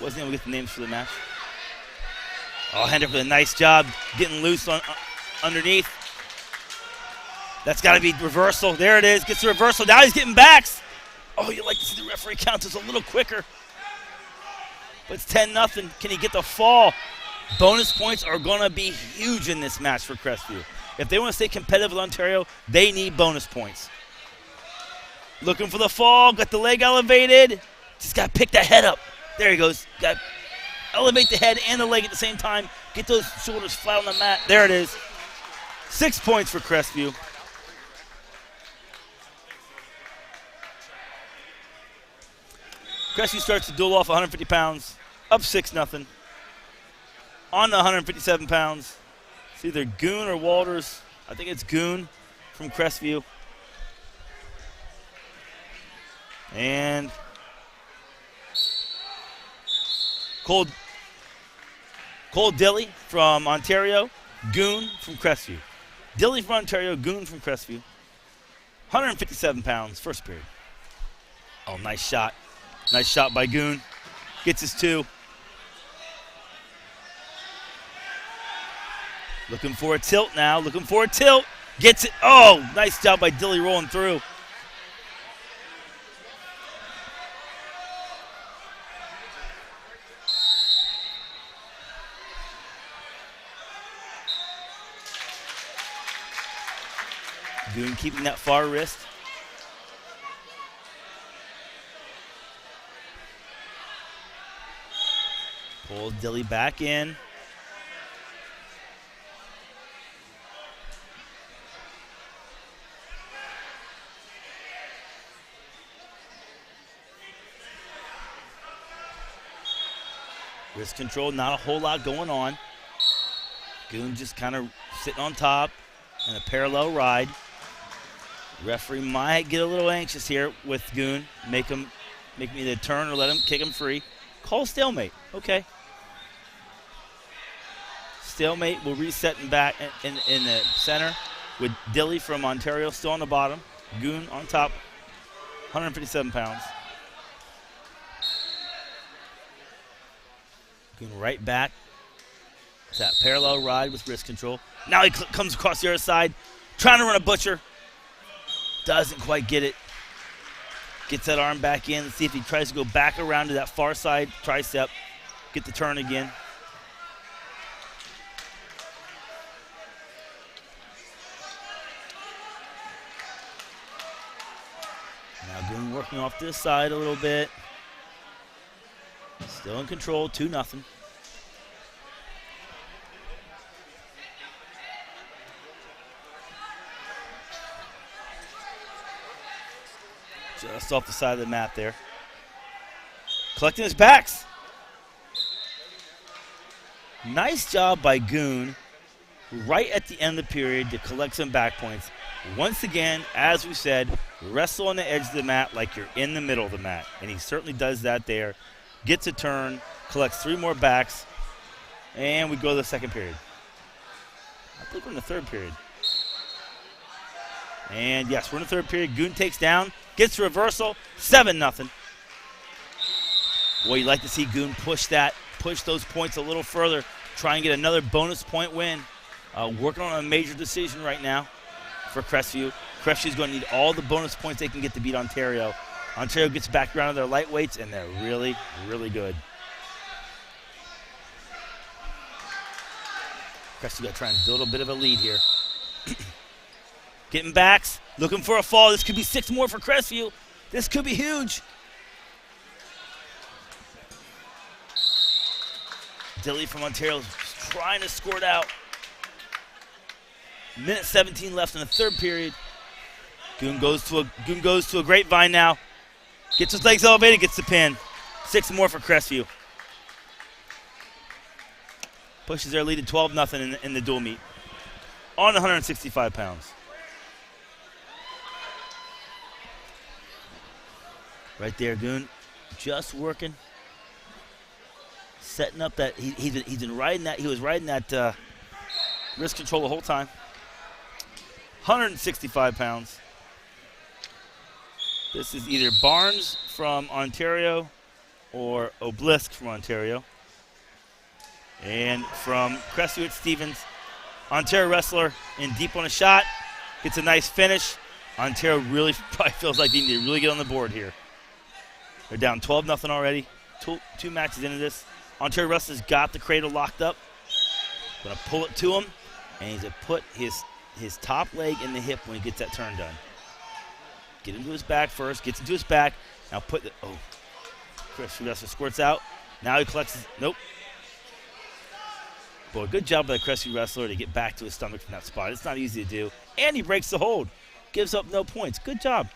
Wasn't able to get the names for the match. Oh, Hendrick with a nice job getting loose on underneath. That's got to be reversal. There it is. Gets the reversal. Now he's getting backs. Oh, you like to see the referee count just a little quicker. But it's 10-0. Can he get the fall? Bonus points are going to be huge in this match for Crestview. If they want to stay competitive with Ontario, they need bonus points. Looking for the fall, got the leg elevated. Just got to pick that head up. There he goes. Got to elevate the head and the leg at the same time. Get those shoulders flat on the mat. There it is. 6 points for Crestview. Crestview starts the duel off 150 pounds, up 6-0. On to 157 pounds. It's either Goon or Walters. I think it's Goon from Crestview. And Cole Dilly from Ontario, Goon from Crestview. Dilly from Ontario, Goon from Crestview. 157 pounds, first period. Oh, nice shot. Nice shot by Goon. Gets his 2. Looking for a tilt now. Looking for a tilt. Gets it. Oh, nice job by Dilly rolling through. Goon keeping that far wrist. Pulls Dilly back in. Wrist control, not a whole lot going on. Goon just kind of sitting on top in a parallel ride. Referee might get a little anxious here with Goon. Make me either turn or let him kick him free. Call stalemate. Okay. Stalemate will reset and back in the center with Dilly from Ontario still on the bottom. Goon on top, 157 pounds. Goon right back. It's that parallel ride with wrist control. Now he comes across the other side, trying to run a butcher. Doesn't quite get it. Gets that arm back in. Let's see if he tries to go back around to that far side tricep. Get the turn again. Now Goon working off this side a little bit. Still in control, 2-0. Just off the side of the mat there. Collecting his backs. Nice job by Goon right at the end of the period to collect some back points. Once again, as we said, wrestle on the edge of the mat like you're in the middle of the mat. And he certainly does that there. Gets a turn, collects 3 more backs, and we go to the second period. I think we're in the third period. And yes, we're in the third period. Goon takes down, gets reversal, 7-0. Boy, you like to see Goon push those points a little further, try and get another bonus point win. Working on a major decision right now for Crestview. Crestview's going to need all the bonus points they can get to beat Ontario. Ontario gets back around to their lightweights, and they're really, really good. Crestview got to try and build a bit of a lead here. Getting backs, looking for a fall. This could be 6 more for Crestview. This could be huge. Dilly from Ontario is trying to score it out. Minute 17 left in the third period. Goon goes to a grapevine now. Gets his legs elevated, gets the pin. 6 more for Crestview. Pushes their lead to 12-0 in the dual meet. On 165 pounds. Right there, Goon, just working, setting up that he's been riding that. He was riding that wrist control the whole time. 165 pounds. This is either Barnes from Ontario or Oblisk from Ontario. And from Crestview, it's Stevens. Ontario wrestler in deep on a shot. Gets a nice finish. Ontario really probably feels like they need to really get on the board here. They're down 12-0 already. Two matches into this. Ontario wrestler's got the cradle locked up. Gonna pull it to him. And he's gonna put his his top leg in the hip when he gets that turn done. Get into his back first. Gets into his back. Now put the Crestview wrestler squirts out. Now he collects his, nope. Boy, good job by the Crestview wrestler to get back to his stomach from that spot. It's not easy to do. And he breaks the hold. Gives up no points. Good job.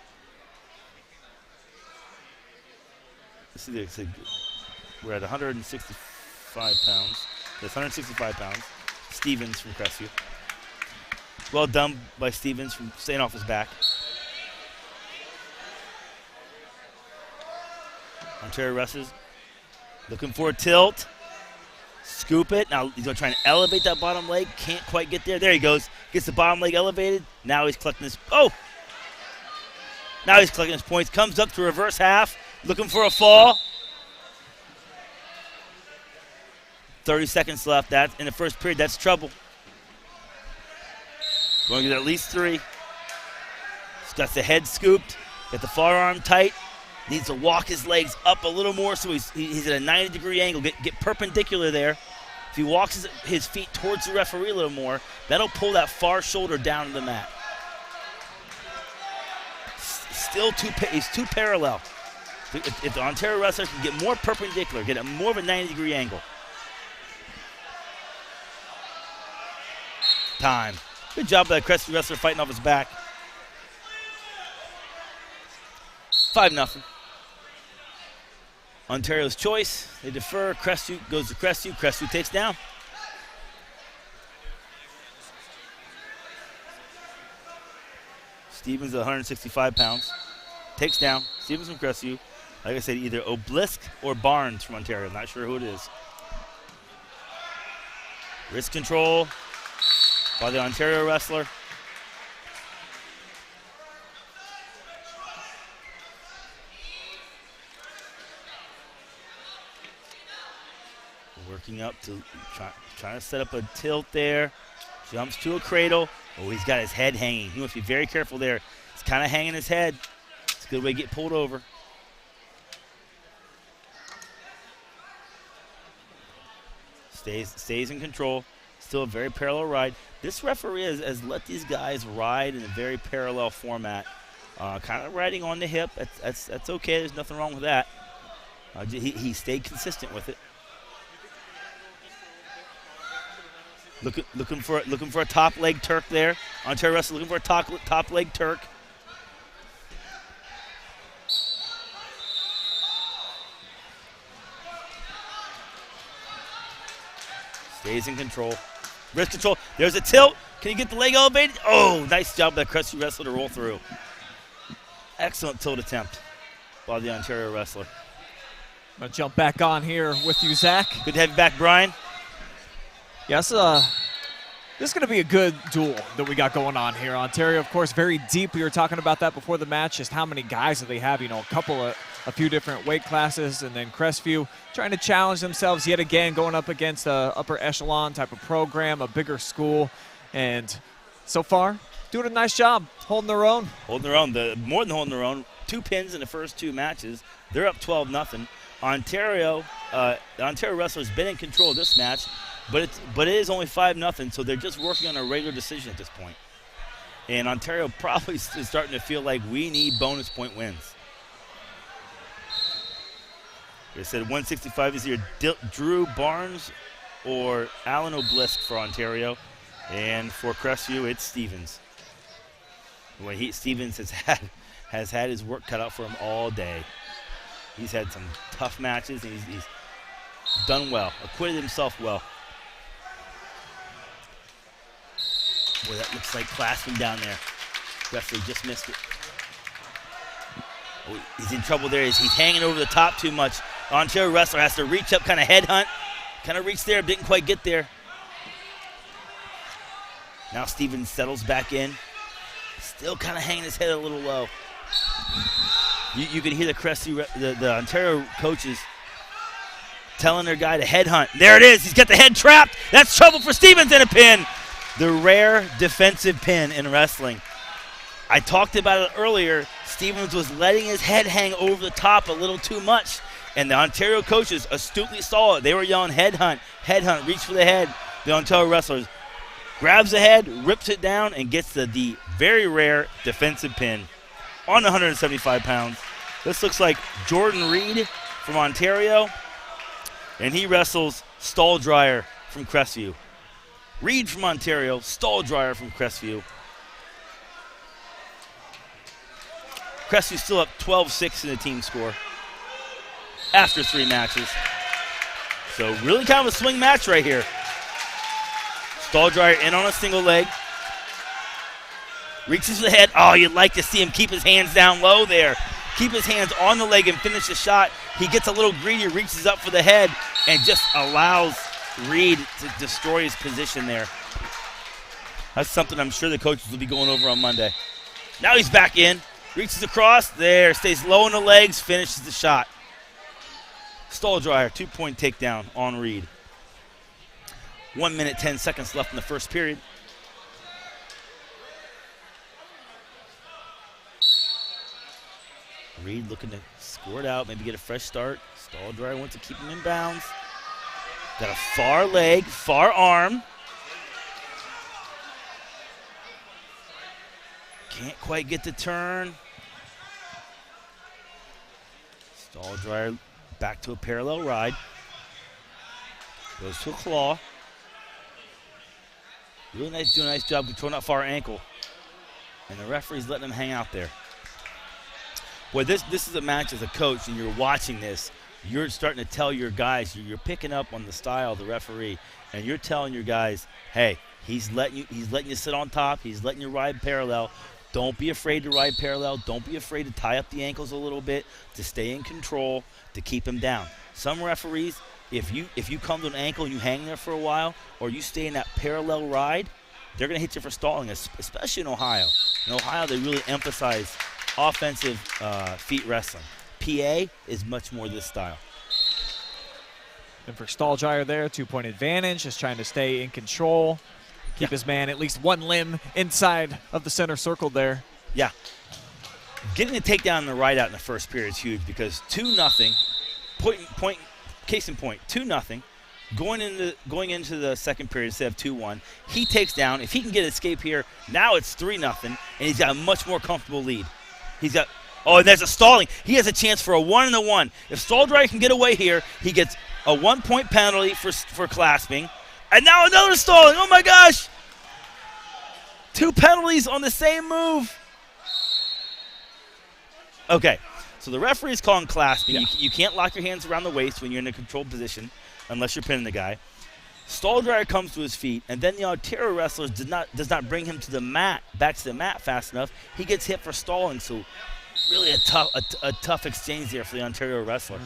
Let's see, we're at 165 pounds. That's 165 pounds. Stevens from Crestview. Well done by Stevens from staying off his back. Ontario wrestlers looking for a tilt. Scoop it. Now he's going to try and elevate that bottom leg. Can't quite get there. There he goes. Gets the bottom leg elevated. Now he's collecting his... Oh! Now he's collecting his points. Comes up to reverse half. Looking for a fall. 30 seconds left. That's in the first period. That's trouble. Going to get at least 3. He's got the head scooped. Got the forearm tight. Needs to walk his legs up a little more so he's at a 90-degree angle. Get perpendicular there. If he walks his feet towards the referee a little more, that'll pull that far shoulder down to the mat. Still he's too parallel. If the Ontario wrestler can get more perpendicular, get more of a 90-degree angle. Time. Good job by the Crestview wrestler fighting off his back. 5-0. Ontario's choice. They defer. Crestview goes to Crestview. Crestview takes down. Stevens at 165 pounds. Takes down. Stevens from Crestview. Like I said, either Obelisk or Barnes from Ontario. I'm not sure who it is. Wrist control by the Ontario wrestler. Working up to trying to set up a tilt there. Jumps to a cradle. Oh, he's got his head hanging. He must be very careful there. He's kind of hanging his head. It's a good way to get pulled over. Stays in control. Still a very parallel ride. This referee has let these guys ride in a very parallel format. Kind of riding on the hip. That's okay. There's nothing wrong with that. He stayed consistent with it. Looking for a top leg Turk there. Ontario wrestler looking for a top leg Turk. Stays in control. Wrist control. There's a tilt. Can he get the leg elevated? Oh, nice job by the Crestview wrestler to roll through. Excellent tilt attempt by the Ontario wrestler. I'm going to jump back on here with you, Zach. Good to have you back, Brian. Yes, this is going to be a good duel that we got going on here. Ontario, of course, very deep. We were talking about that before the match, just how many guys do they have, a few different weight classes, and then Crestview trying to challenge themselves yet again, going up against a upper echelon type of program, a bigger school, and so far, doing a nice job, holding their own. More than holding their own. 2 pins in the first 2 matches. They're up 12-0. Ontario, the Ontario wrestler's been in control of this match, but it is only 5-0, so they're just working on a regular decision at this point. And Ontario probably is starting to feel like we need bonus point wins. They said 165 is either Drew Barnes or Alan Obelisk for Ontario. And for Crestview, it's Stevens. Stevens has had his work cut out for him all day. He's had some tough matches, and he's done well, acquitted himself well. Boy, that looks like clasping down there. Referee just missed it. Oh, he's in trouble there. He's hanging over the top too much. Ontario wrestler has to reach up, kind of headhunt. Kind of reached there, didn't quite get there. Now Stevens settles back in. Still kind of hanging his head a little low. You can hear the Crestview, the Ontario coaches telling their guy to headhunt. There it is. He's got the head trapped. That's trouble for Stevens and a pin. The rare defensive pin in wrestling. I talked about it earlier. Stevens was letting his head hang over the top a little too much, and the Ontario coaches astutely saw it. They were yelling headhunt, headhunt, reach for the head. The Ontario wrestlers grabs the head, rips it down, and gets the very rare defensive pin on 175 pounds. This looks like Jordan Reed from Ontario, and he wrestles Stalldryer from Crestview. Reed from Ontario, Stalldryer from Crestview. Crestview still up 12-6 in the team score after 3 matches. So really kind of a swing match right here. Stalldryer in on a single leg. Reaches for the head. Oh, you'd like to see him keep his hands down low there. Keep his hands on the leg and finish the shot. He gets a little greedy, reaches up for the head, and just allows Reed to destroy his position there. That's something I'm sure the coaches will be going over on Monday. Now he's back in. Reaches across. There. Stays low on the legs. Finishes the shot. Stalldryer, 2-point takedown on Reed. 1 minute, 10 seconds left in the first period. Reed looking to score it out, maybe get a fresh start. Stalldryer wants to keep him in bounds. Got a far leg, far arm. Can't quite get the turn. Stalldryer back to a parallel ride. Goes to a claw. Really nice, doing a nice job controlling that far ankle. And the referee's letting him hang out there. Boy, this is a match as a coach, and you're watching this. You're starting to tell your guys, you're picking up on the style of the referee, and you're telling your guys, hey, he's letting you sit on top. He's letting you ride parallel. Don't be afraid to ride parallel. Don't be afraid to tie up the ankles a little bit, to stay in control, to keep him down. Some referees, if you come to an ankle and you hang there for a while, or you stay in that parallel ride, they're going to hit you for stalling, especially in Ohio. In Ohio, they really emphasize offensive feet wrestling. PA is much more this style. And for Stalldryer there, 2-point advantage, just trying to stay in control, keep his man at least one limb inside of the center circle there. Yeah. Getting the takedown and the ride out in the first period is huge because 2-0, case in point, 2-0, going into the second period instead of 2-1. He takes down. If he can get an escape here, now it's 3-0, and he's got a much more comfortable lead. And there's a stalling. He has a chance for a 1-1. If Stalldryer can get away here, he gets a 1-point penalty for clasping. And now another stalling. Oh, my gosh. 2 penalties on the same move. Okay, so the referee is calling clasping. Yeah. You can't lock your hands around the waist when you're in a controlled position unless you're pinning the guy. Stalldryer comes to his feet, and then the Ontario wrestler does not bring him to the mat, back to the mat fast enough. He gets hit for stalling, so really a tough exchange there for the Ontario wrestler.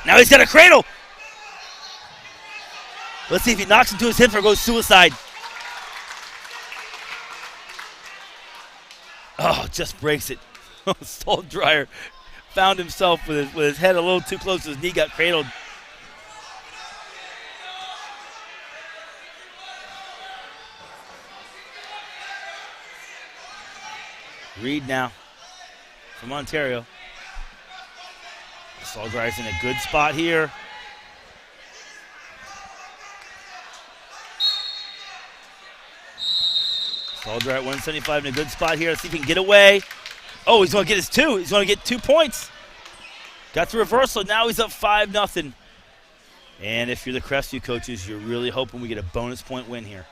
Now he's got a cradle. Let's see if he knocks into his hip or goes suicide. Oh, just breaks it. Stalldryer found himself with his head a little too close to his knee, got cradled. Reed now from Ontario. Stalldryer's in a good spot here. Stalldryer at 175 in a good spot here. Let's see if he can get away. Oh, he's going to get his 2. He's going to get 2 points. Got the reversal. Now he's up 5-0. And if you're the Crestview coaches, you're really hoping we get a bonus point win here.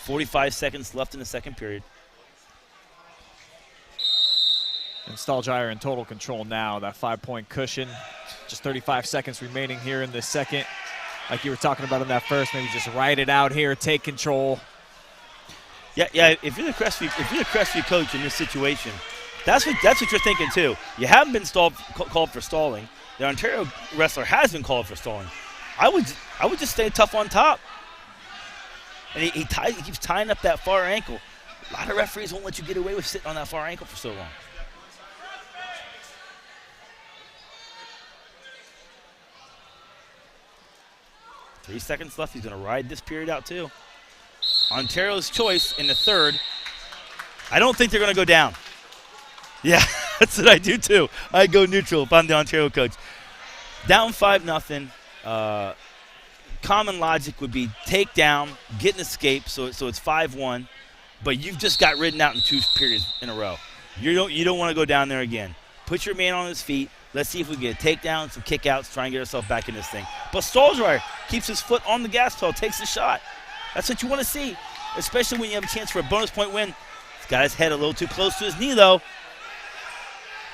45 seconds left in the second period. And Stalldryer in total control now, that 5-point cushion. Just 35 seconds remaining here in the second. Like you were talking about in that first, maybe just ride it out here, take control. Yeah. If you're the Crestview coach in this situation, that's what you're thinking too. You haven't been called for stalling. The Ontario wrestler has been called for stalling. I would just stay tough on top. And he keeps tying up that far ankle. A lot of referees won't let you get away with sitting on that far ankle for so long. Three seconds left. He's going to ride this period out too. Ontario's choice in the third. I don't think they're going to go down. Yeah, that's what I do too. I go neutral if I'm the Ontario coach. Down 5-0. common logic would be take down, get an escape, so it's 5-1, but you've just got ridden out in 2 periods in a row. You don't want to go down there again. Put your man on his feet. Let's see if we get a takedown, some kickouts, try and get ourselves back in this thing. But Stolzreier keeps his foot on the gas pedal, takes the shot. That's what you want to see, especially when you have a chance for a bonus point win. He's got his head a little too close to his knee, though.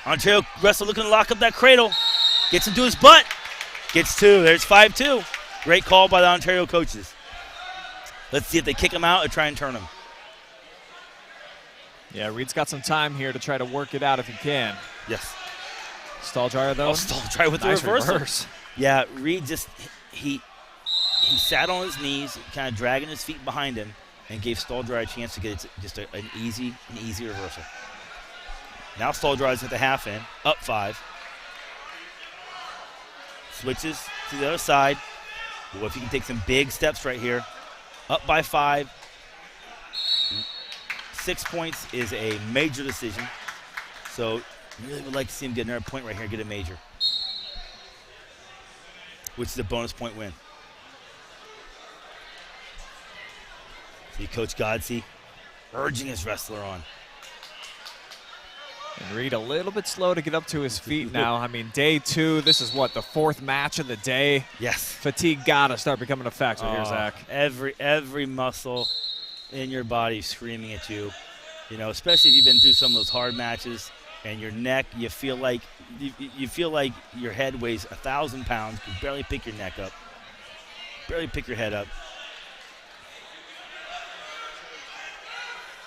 Ontario wrestler looking to lock up that cradle. Gets him to his butt. Gets 2. There's 5-2. Great call by the Ontario coaches. Let's see if they kick him out or try and turn him. Yeah, Reed's got some time here to try to work it out if he can. Yes. Stolzreier, though. Oh, Stolzreier with nice the reversal. reverse. Yeah, Reed just he sat on his knees, kind of dragging his feet behind him, and gave Stolzreier a chance to get just an easy reversal. Now Stolzreier's at the half end, up 5. Switches to the other side. Well, if he can take some big steps right here, up by 5. 6 points is a major decision. So really would like to see him get another point right here, get a major, which is a bonus point win. See Coach Godsey urging his wrestler on. And Reed a little bit slow to get up to his feet now. I mean, day 2, this is what, the 4th match of the day? Yes. Fatigue gotta start becoming a factor here, Zach. Every muscle in your body screaming at you. You know, especially if you've been through some of those hard matches and your neck, you feel like your head weighs 1,000 pounds. You can barely pick your neck up. Barely pick your head up.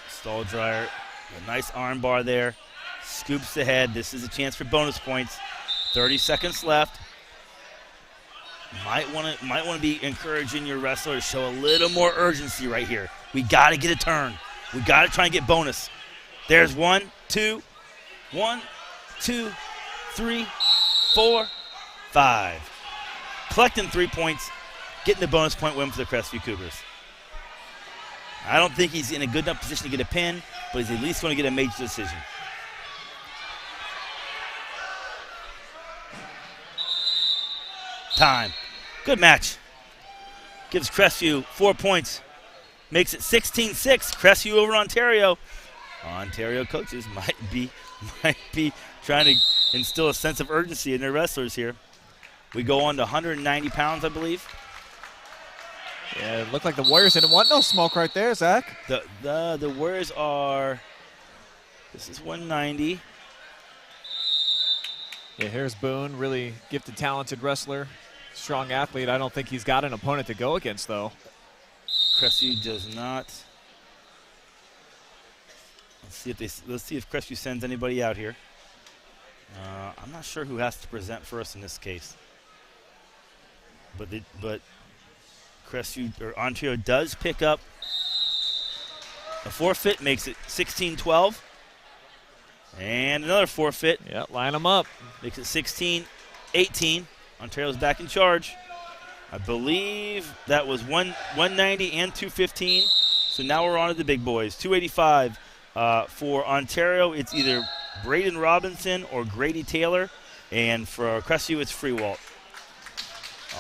Stolzreier, a nice arm bar there. Scoops the head. This is a chance for bonus points. 30 seconds left. Might want to be encouraging your wrestler to show a little more urgency right here. We got to get a turn. We got to try and get bonus. There's 1, 2, 1, 2, 3, 4, 5. Collecting 3 points, getting the bonus point win for the Crestview Cougars. I don't think he's in a good enough position to get a pin, but he's at least going to get a major decision. Time. Good match. Gives Crestview 4 points. Makes it 16-6. Crestview over Ontario. Ontario coaches might be trying to instill a sense of urgency in their wrestlers here. We go on to 190 pounds, I believe. Yeah, it looked like the Warriors didn't want no smoke right there, Zach. The Warriors are, this is 190. Yeah, here's Boone, really gifted, talented wrestler, strong athlete. I don't think he's got an opponent to go against, though. Crestview does not. Let's see if Crestview sends anybody out here. I'm not sure who has to present first in this case. But Crestview or Ontario does pick up a forfeit, makes it 16-12. And another forfeit. Yeah, line them up. Makes it 16-18. Ontario's back in charge. I believe that was 190 and 215. So now we're on to the big boys. 285 for Ontario. It's either Braden Robinson or Grady Taylor. And for Crestview, it's Freewalt.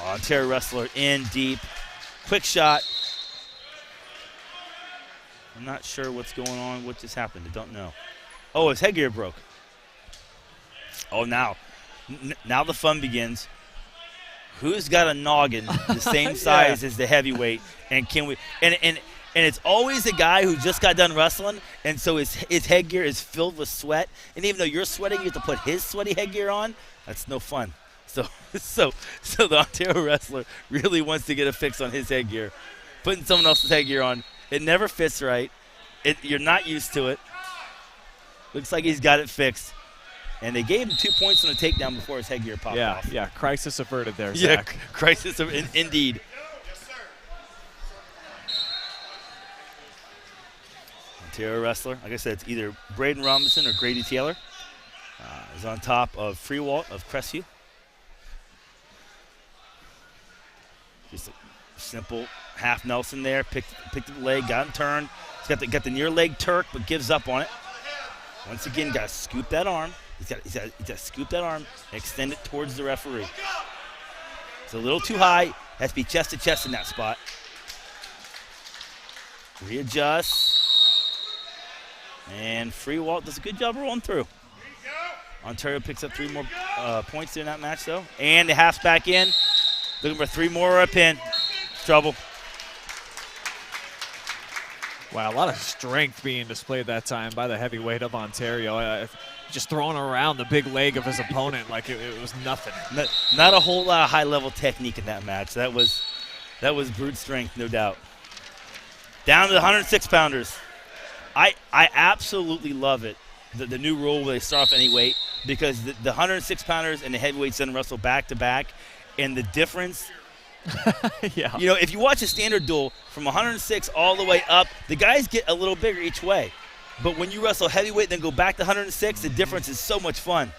Ontario wrestler in deep. Quick shot. I'm not sure what's going on. What just happened? I don't know. Oh, his headgear broke. Oh, now the fun begins. Who's got a noggin the same size as the heavyweight? And can we? And it's always the guy who just got done wrestling, and so his headgear is filled with sweat. And even though you're sweating, you have to put his sweaty headgear on. That's no fun. So the Ontario wrestler really wants to get a fix on his headgear, putting someone else's headgear on. It never fits right. You're not used to it. Looks like he's got it fixed. And they gave him 2 points on the takedown before his headgear popped off. Yeah, crisis averted there, Zach. Yeah, crisis indeed. Ontario wrestler, like I said, it's either Braden Robinson or Grady Taylor. Is on top of Freewalt of Crestview. Just a simple half Nelson there. Picked up the leg, got him turned. He's got the near leg Turk, but gives up on it. Once again, got to scoop that arm. He's got to scoop that arm and extend it towards the referee. It's a little too high. Has to be chest to chest in that spot. Readjust. And free Walt does a good job rolling through. Ontario picks up 3 more points in that match, though. And the half's back in. Looking for 3 more or a pin. Trouble. Wow, a lot of strength being displayed that time by the heavyweight of Ontario. Just throwing around the big leg of his opponent like it was nothing. Not a whole lot of high-level technique in that match. That was brute strength, no doubt. Down to the 106-pounders. I absolutely love it, the new rule where they start off any weight, because the 106-pounders and the heavyweights then wrestle back-to-back, and the difference – yeah. You know, if you watch a standard duel from 106 all the way up, the guys get a little bigger each way. But when you wrestle heavyweight then go back to 106, the difference is so much fun.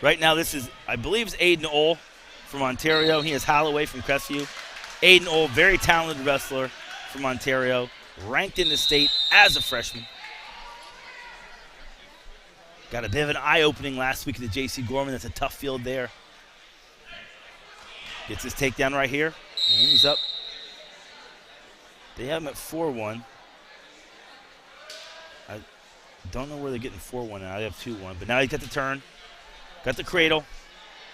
Right now this is, I believe it's Hayden Ole from Ontario. He is Holloway from Crestview. Hayden Ole, very talented wrestler from Ontario, ranked in the state as a freshman. Got a bit of an eye-opening last week at the J.C. Gorman. That's a tough field there. Gets his takedown right here, and he's up. They have him at 4-1. I don't know where they're getting 4-1 now. They have 2-1, but now he's got the turn, got the cradle.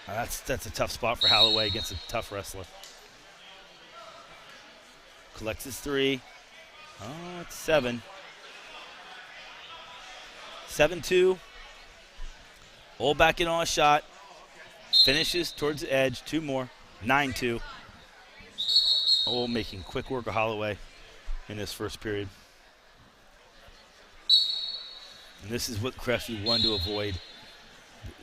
That's a tough spot for Holloway against a tough wrestler. Collects his 3. Oh, it's 7. 7-2. Ole back in on a shot. Finishes towards the edge. 2 more. 9-2. Ole making quick work of Holloway in this first period. And this is what Crestview wanted to avoid.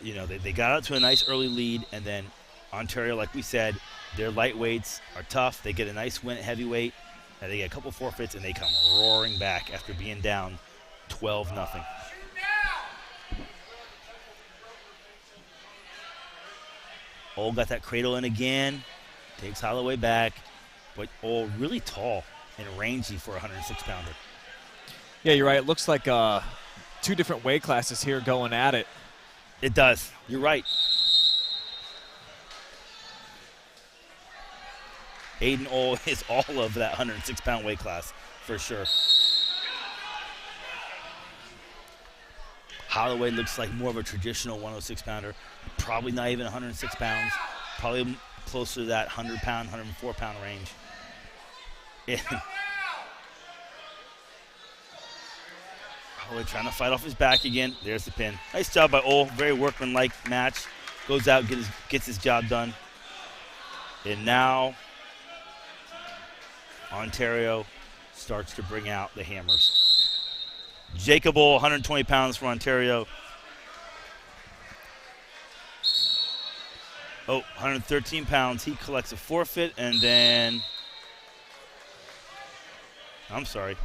You know, they got out to a nice early lead, and then Ontario, like we said, their lightweights are tough. They get a nice win at heavyweight, and they get a couple forfeits, and they come roaring back after being down 12-0. Ole got that cradle in again, takes Holloway back, but Ole really tall and rangy for a 106-pounder. Yeah, you're right. It looks like 2 different weight classes here going at it. It does. You're right. Hayden Ole is all of that 106-pound weight class for sure. Holloway looks like more of a traditional 106-pounder. Probably not even 106 pounds. Probably closer to that 100-pound, 104-pound range. Holloway trying to fight off his back again. There's the pin. Nice job by Ole. Very workmanlike match. Goes out, gets his job done. And now Ontario starts to bring out the hammers. Jacob Ole, 120 pounds for Ontario. 113 pounds. He collects a forfeit, and then I'm sorry.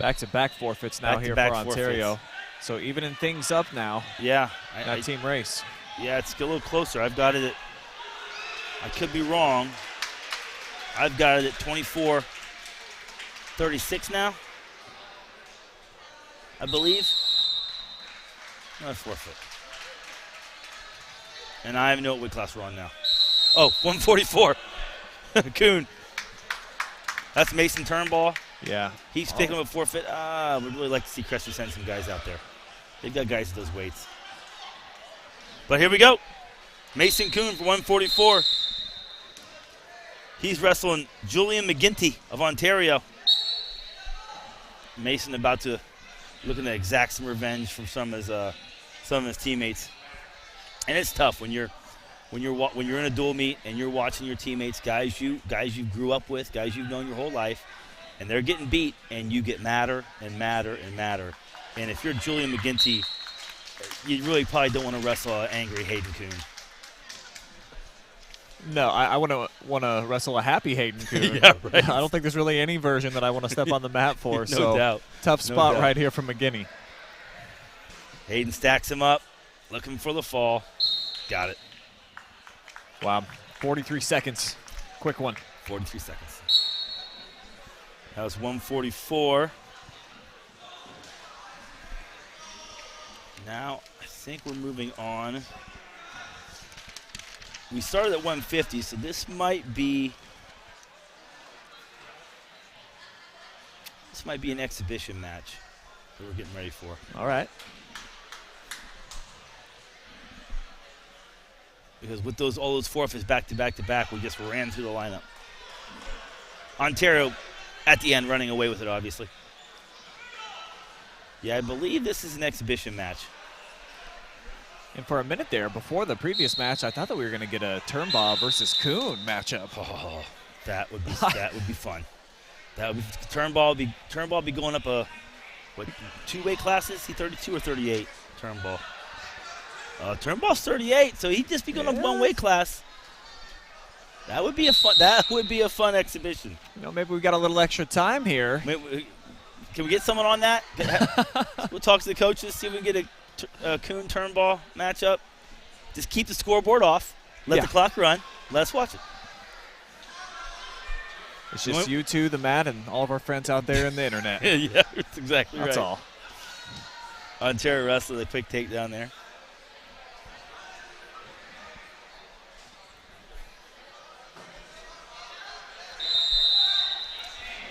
Back-to-back forfeits now here for Ontario. So evening things up now. Yeah. That team race. Yeah, it's a little closer. I've got it at, I could be wrong. I've got it at 24-36 now, I believe. Not a forfeit. And I even know what weight class we're on now. Oh, 144. Coon. That's Mason Turnbull. Yeah. He's picking up a forfeit. We'd really like to see Crestview send some guys out there. They've got guys at those weights. But here we go. Mason Coon for 144. He's wrestling Julian McGinty of Ontario. Mason about to looking to exact some revenge from some of his teammates. And it's tough when you're in a dual meet and you're watching your teammates, guys you grew up with, guys you've known your whole life, and they're getting beat, and you get madder and madder and madder. And if you're Julian McGinty, you really probably don't want to wrestle an angry Hayden Coon. No, I want to wrestle a happy Hayden Coon. Yeah, right. I don't think there's really any version that I want to step on the mat for. No doubt. Tough spot right here from McGinney. Hayden stacks him up, looking for the fall. Got it. Wow, 43 seconds. Quick one. 43 seconds. That was 144. Now, I think we're moving on. We started at 150, so this might be an exhibition match that we're getting ready for. All right. Because with all those forfeits back to back to back, we just ran through the lineup. Ontario at the end running away with it, obviously. Yeah, I believe this is an exhibition match. And for a minute there, before the previous match, I thought that we were going to get a Turnbaugh versus Coon matchup. Oh, that would be fun. That would be Turnbaugh be going up two weight classes? He 32 or 38? Turnbaugh. Turnbaugh's 38, so he'd just be going up one weight class. That would be a fun exhibition. Maybe we got a little extra time here. Can we get someone on that? We'll talk to the coaches, see if we can get a Coon Turnbaugh matchup. Just keep the scoreboard off. Let the clock run. Let's watch it. It's just you two, the Matt, and all of our friends out there in the internet. Yeah, that's exactly right. That's all. Ontario wrestler, the quick takedown there.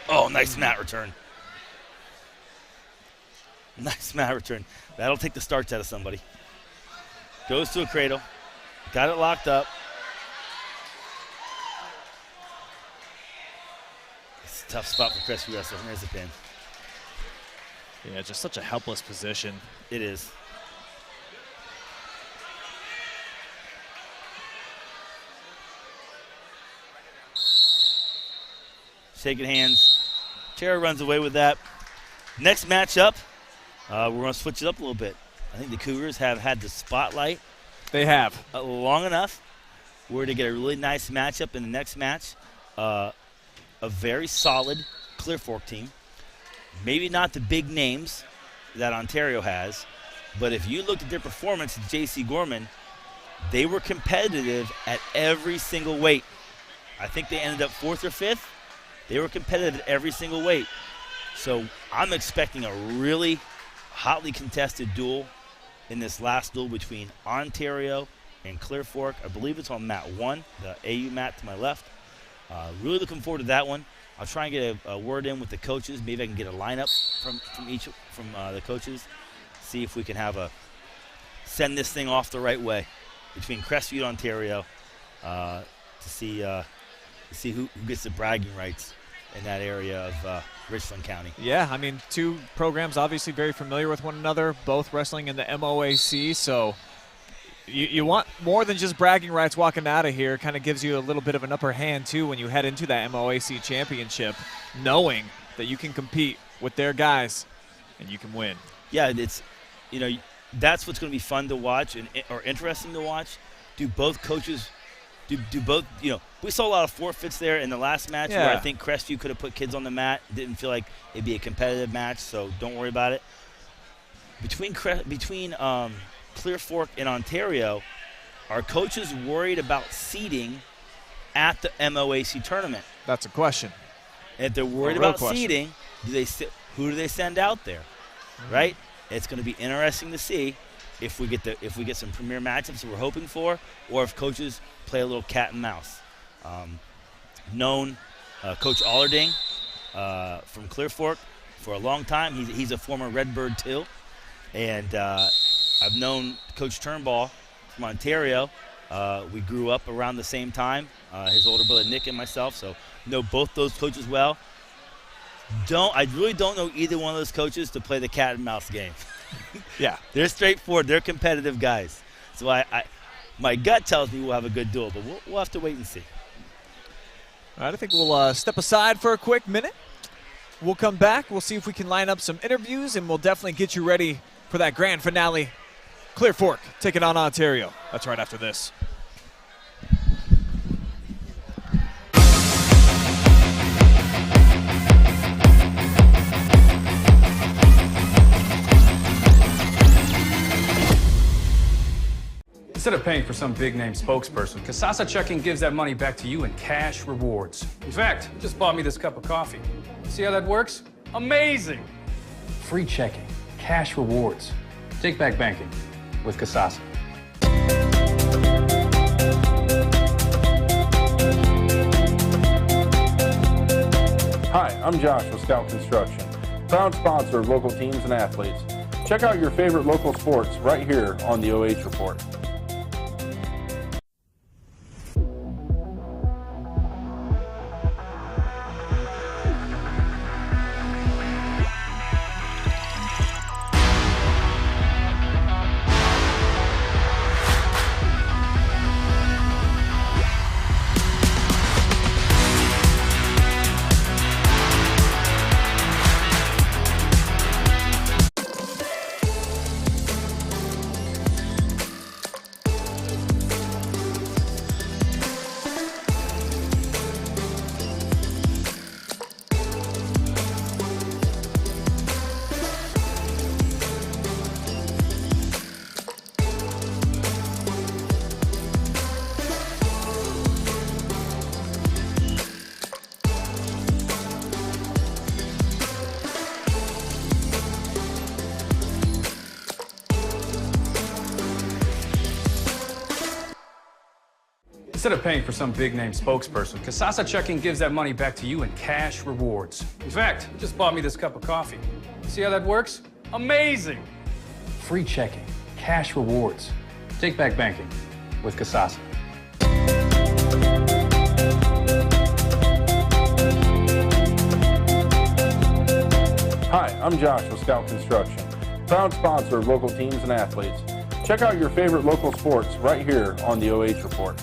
Oh, nice mat return. Nice mat return. That'll take the starch out of somebody. Goes to a cradle. Got it locked up. It's a tough spot for Crestview wrestling. There's a pin. Yeah, just such a helpless position. It is. Shaking hands. Tara runs away with that. Next matchup, we're going to switch it up a little bit. I think the Cougars have had the spotlight. They have. Long enough. We're going to get a really nice matchup in the next match. A very solid Clear Fork team. Maybe not the big names that Ontario has, but if you looked at their performance at J.C. Gorman, they were competitive at every single weight. I think they ended up 4th or 5th. They were competitive at every single weight. So I'm expecting a really hotly contested duel in this last duel between Ontario and Clear Fork. I believe it's on mat 1, the AU mat to my left. Really looking forward to that one. I'll try and get a word in with the coaches. Maybe I can get a lineup from the coaches. See if we can send this thing off the right way between Crestview and Ontario to see who gets the bragging rights in that area of Richland County. Yeah, I mean, two programs obviously very familiar with one another, both wrestling in the MOAC, so you want more than just bragging rights walking out of here. Kind of gives you a little bit of an upper hand, too, when you head into that MOAC championship, knowing that you can compete with their guys and you can win. Yeah, that's what's going to be fun to watch or interesting to watch. Do both coaches do both, we saw a lot of forfeits there in the last match where I think Crestview could have put kids on the mat. Didn't feel like it'd be a competitive match, so don't worry about it. Between Clear Fork and Ontario, are coaches worried about seeding at the MOAC tournament? That's a question. And if they're worried about seeding, who do they send out there? Mm-hmm. Right? It's going to be interesting to see if we get some premier matchups that we're hoping for, or if coaches play a little cat and mouse. Known Coach Allerding from Clear Fork for a long time. He's a former Redbird too, and I've known Coach Turnbaugh from Ontario. We grew up around the same time, his older brother Nick and myself, so know both those coaches well. I really don't know either one of those coaches to play the cat and mouse game. Yeah. They're straightforward. They're competitive guys. So my gut tells me we'll have a good duel, but we'll have to wait and see. All right, I think we'll step aside for a quick minute. We'll come back. We'll see if we can line up some interviews, and we'll definitely get you ready for that grand finale. Clear Fork taking on Ontario. That's right after this. Instead of paying for some big-name spokesperson, Casasa Checking gives that money back to you in cash rewards. In fact, you just bought me this cup of coffee. See how that works? Amazing! Free checking, cash rewards. Take back banking. with Casasa. Hi, I'm Josh with Scout Construction, proud sponsor of local teams and athletes. Check out your favorite local sports right here on the OH Report. Instead of paying for some big-name spokesperson, Casasa Checking gives that money back to you in cash rewards. In fact, it just bought me this cup of coffee. See how that works? Amazing! Free checking, cash rewards. Take back banking with Casasa. Hi, I'm Josh with Scout Construction, proud sponsor of local teams and athletes. Check out your favorite local sports right here on the OH Report.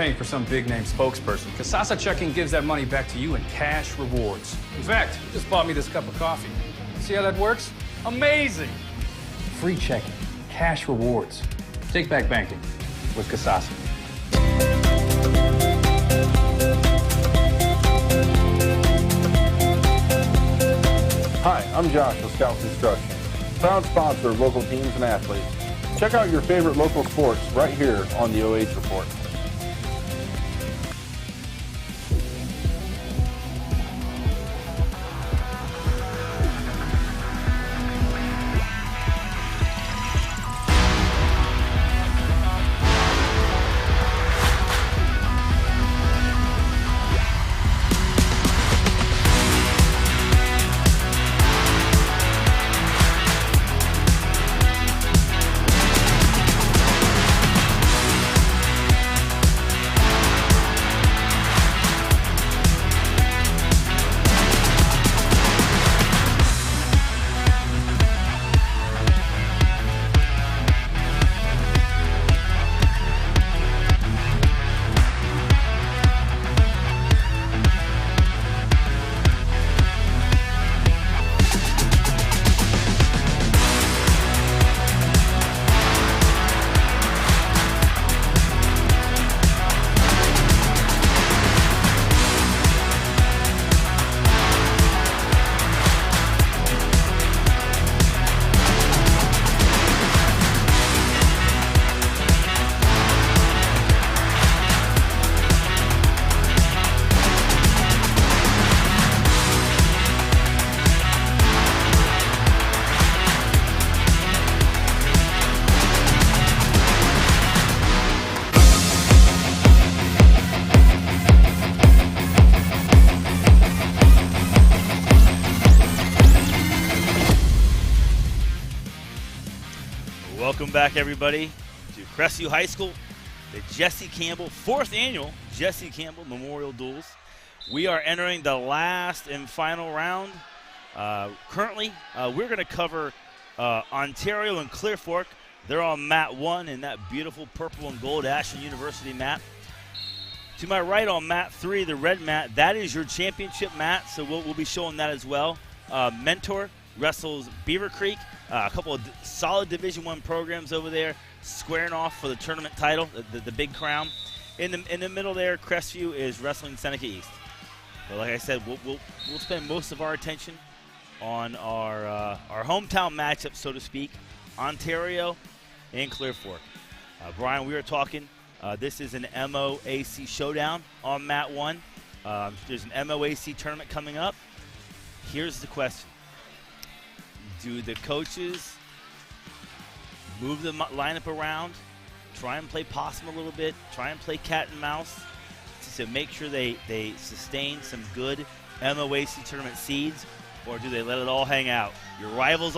paying for some big-name spokesperson. Casasa Checking gives that money back to you in cash rewards. In fact, you just bought me this cup of coffee. See how that works? Amazing! Free checking, cash rewards. Take back banking with Casasa. Hi, I'm Josh with Scout Construction, proud sponsor of local teams and athletes. Check out your favorite local sports right here on the OH Report. Welcome back, everybody, to Crestview High School, the Jesse Campbell, 4th annual Jesse Campbell Memorial Duals. We are entering the last and final round. Currently, we're going to cover Ontario and Clear Fork. They're on mat 1 in that beautiful purple and gold Ashland University mat. To my right on mat 3, the red mat, that is your championship mat, so we'll be showing that as well. Mentor wrestles Beavercreek. A couple of solid Division I programs over there, squaring off for the tournament title, the big crown. In the middle there, Crestview is wrestling Seneca East. But like I said, we'll spend most of our attention on our hometown matchup, so to speak, Ontario and Clear Fork. Brian, we were talking. This is an MOAC showdown on mat 1. There's an MOAC tournament coming up. Here's the question. Do the coaches move the lineup around, try and play possum a little bit, try and play cat and mouse to make sure they sustain some good MOAC tournament seeds, or do they let it all hang out? Your rivals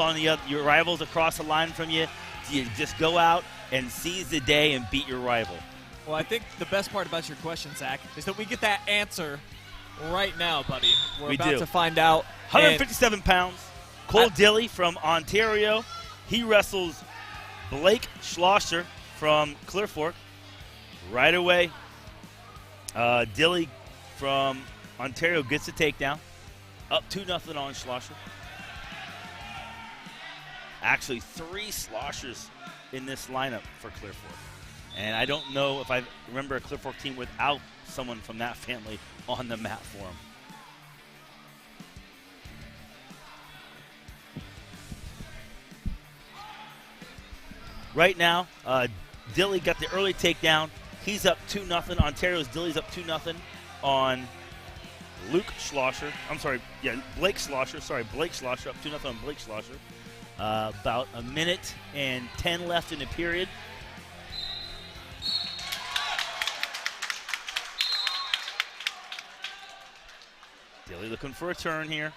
your rivals across the line from you, do you just go out and seize the day and beat your rival? Well, I think the best part about your question, Zach, is that we get that answer right now, buddy. We're about to find out. 157 pounds. Cole Dilly from Ontario. He wrestles Blake Schlosser from Clear Fork. Right away, Dilly from Ontario gets a takedown. Up 2-0 on Schlosser. Actually, 3 Schlossers in this lineup for Clear Fork. And I don't know if I remember a Clear Fork team without someone from that family on the mat for them. Right now, Dilly got the early takedown. He's up 2-0. Ontario's Dilly's up 2-0 on Luke Schlosser. Blake Schlosser. Blake Schlosser up 2-0 on Blake Schlosser. About a minute and 10 left in the period. Dilly looking for a turn here.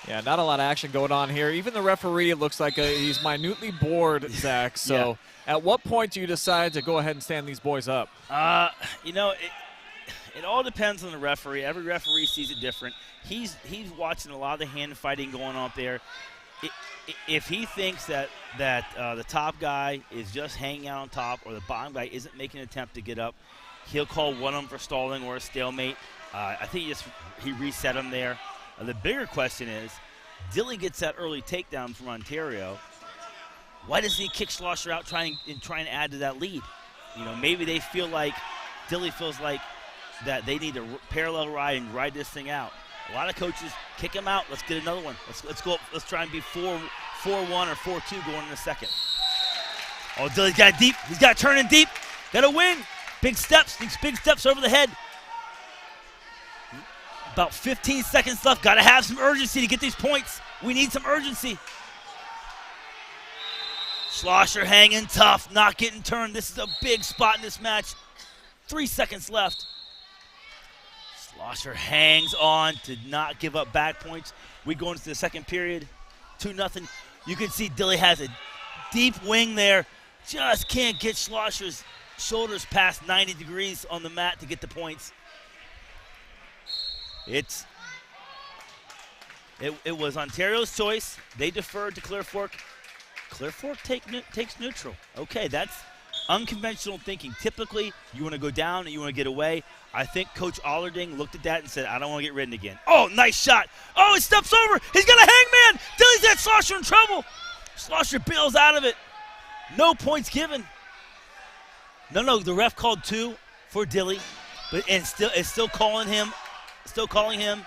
Yeah, not a lot of action going on here. Even the referee looks like he's minutely bored, Zach. So at what point do you decide to go ahead and stand these boys up? It all depends on the referee. Every referee sees it different. He's watching a lot of the hand fighting going on up there. If he thinks that the top guy is just hanging out on top or the bottom guy isn't making an attempt to get up, he'll call one of them for stalling or a stalemate. I think he reset him there. The bigger question is, Dilly gets that early takedown from Ontario. Why doesn't he kick Schlosser out trying to add to that lead? You know, maybe they feel like Dilly feels like that they need to parallel ride and ride this thing out. A lot of coaches kick him out. Let's get another one. Let's go. Let's try and be 4-1 or 4-2 going in the second. Oh, Dilly's got deep. He's got to turn in deep. Got to win. Big steps. Big steps over the head. About 15 seconds left. Got to have some urgency to get these points. We need some urgency. Schlosser hanging tough, not getting turned. This is a big spot in this match. 3 seconds left. Schlosser hangs on to not give up back points. We go into the second period, 2-0. You can see Dilly has a deep wing there. Just can't get Schlosser's shoulders past 90 degrees on the mat to get the points. It was Ontario's choice. They deferred to Clear Fork. Clear Fork takes neutral. Okay, that's unconventional thinking. Typically, you want to go down and you want to get away. I think Coach Allerding looked at that and said, I don't want to get ridden again. Oh, nice shot. Oh, he steps over. He's got a hangman. Dilly's got Schlosser in trouble. Schlosser bails out of it. No points given. No, the ref called 2 for Dilly, but it's still calling him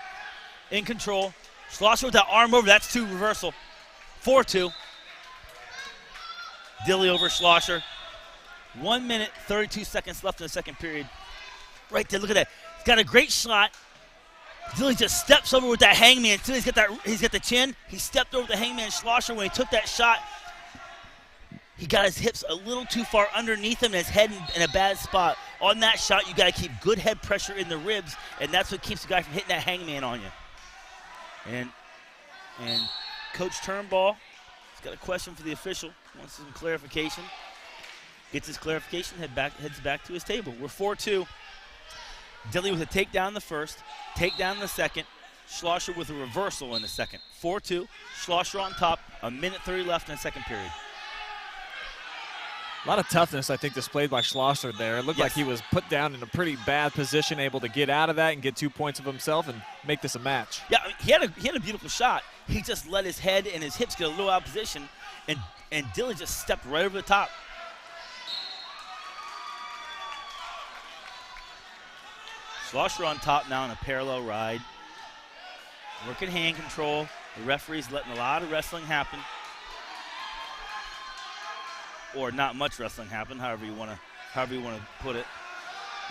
in control. Schlosser with that arm over. That's 2 reversal. 4-2. Dilly over Schlosser. 1 minute, 32 seconds left in the second period. Right there, look at that. He's got a great shot. Dilly just steps over with that hangman. He's got the chin. He stepped over the hangman. Schlosser, when he took that shot, he got his hips a little too far underneath him and his head in a bad spot. On that shot, you got to keep good head pressure in the ribs, and that's what keeps the guy from hitting that hangman on you. And Coach Turnbull has got a question for the official. Wants some clarification. Gets his clarification, heads back to his table. We're 4-2. Dilly with a takedown in the first, takedown in the second. Schlosser with a reversal in the second. 4-2. Schlosser on top. 1:30 left in the second period. A lot of toughness, I think, displayed by Schlosser there. It looked like he was put down in a pretty bad position, able to get out of that and get 2 points of himself and make this a match. Yeah, I mean, he had a beautiful shot. He just let his head and his hips get a little out of position, and Dilly just stepped right over the top. Schlosser on top now in a parallel ride. Working hand control. The referee's letting a lot of wrestling happen. Or not much wrestling happen, however you want to put it.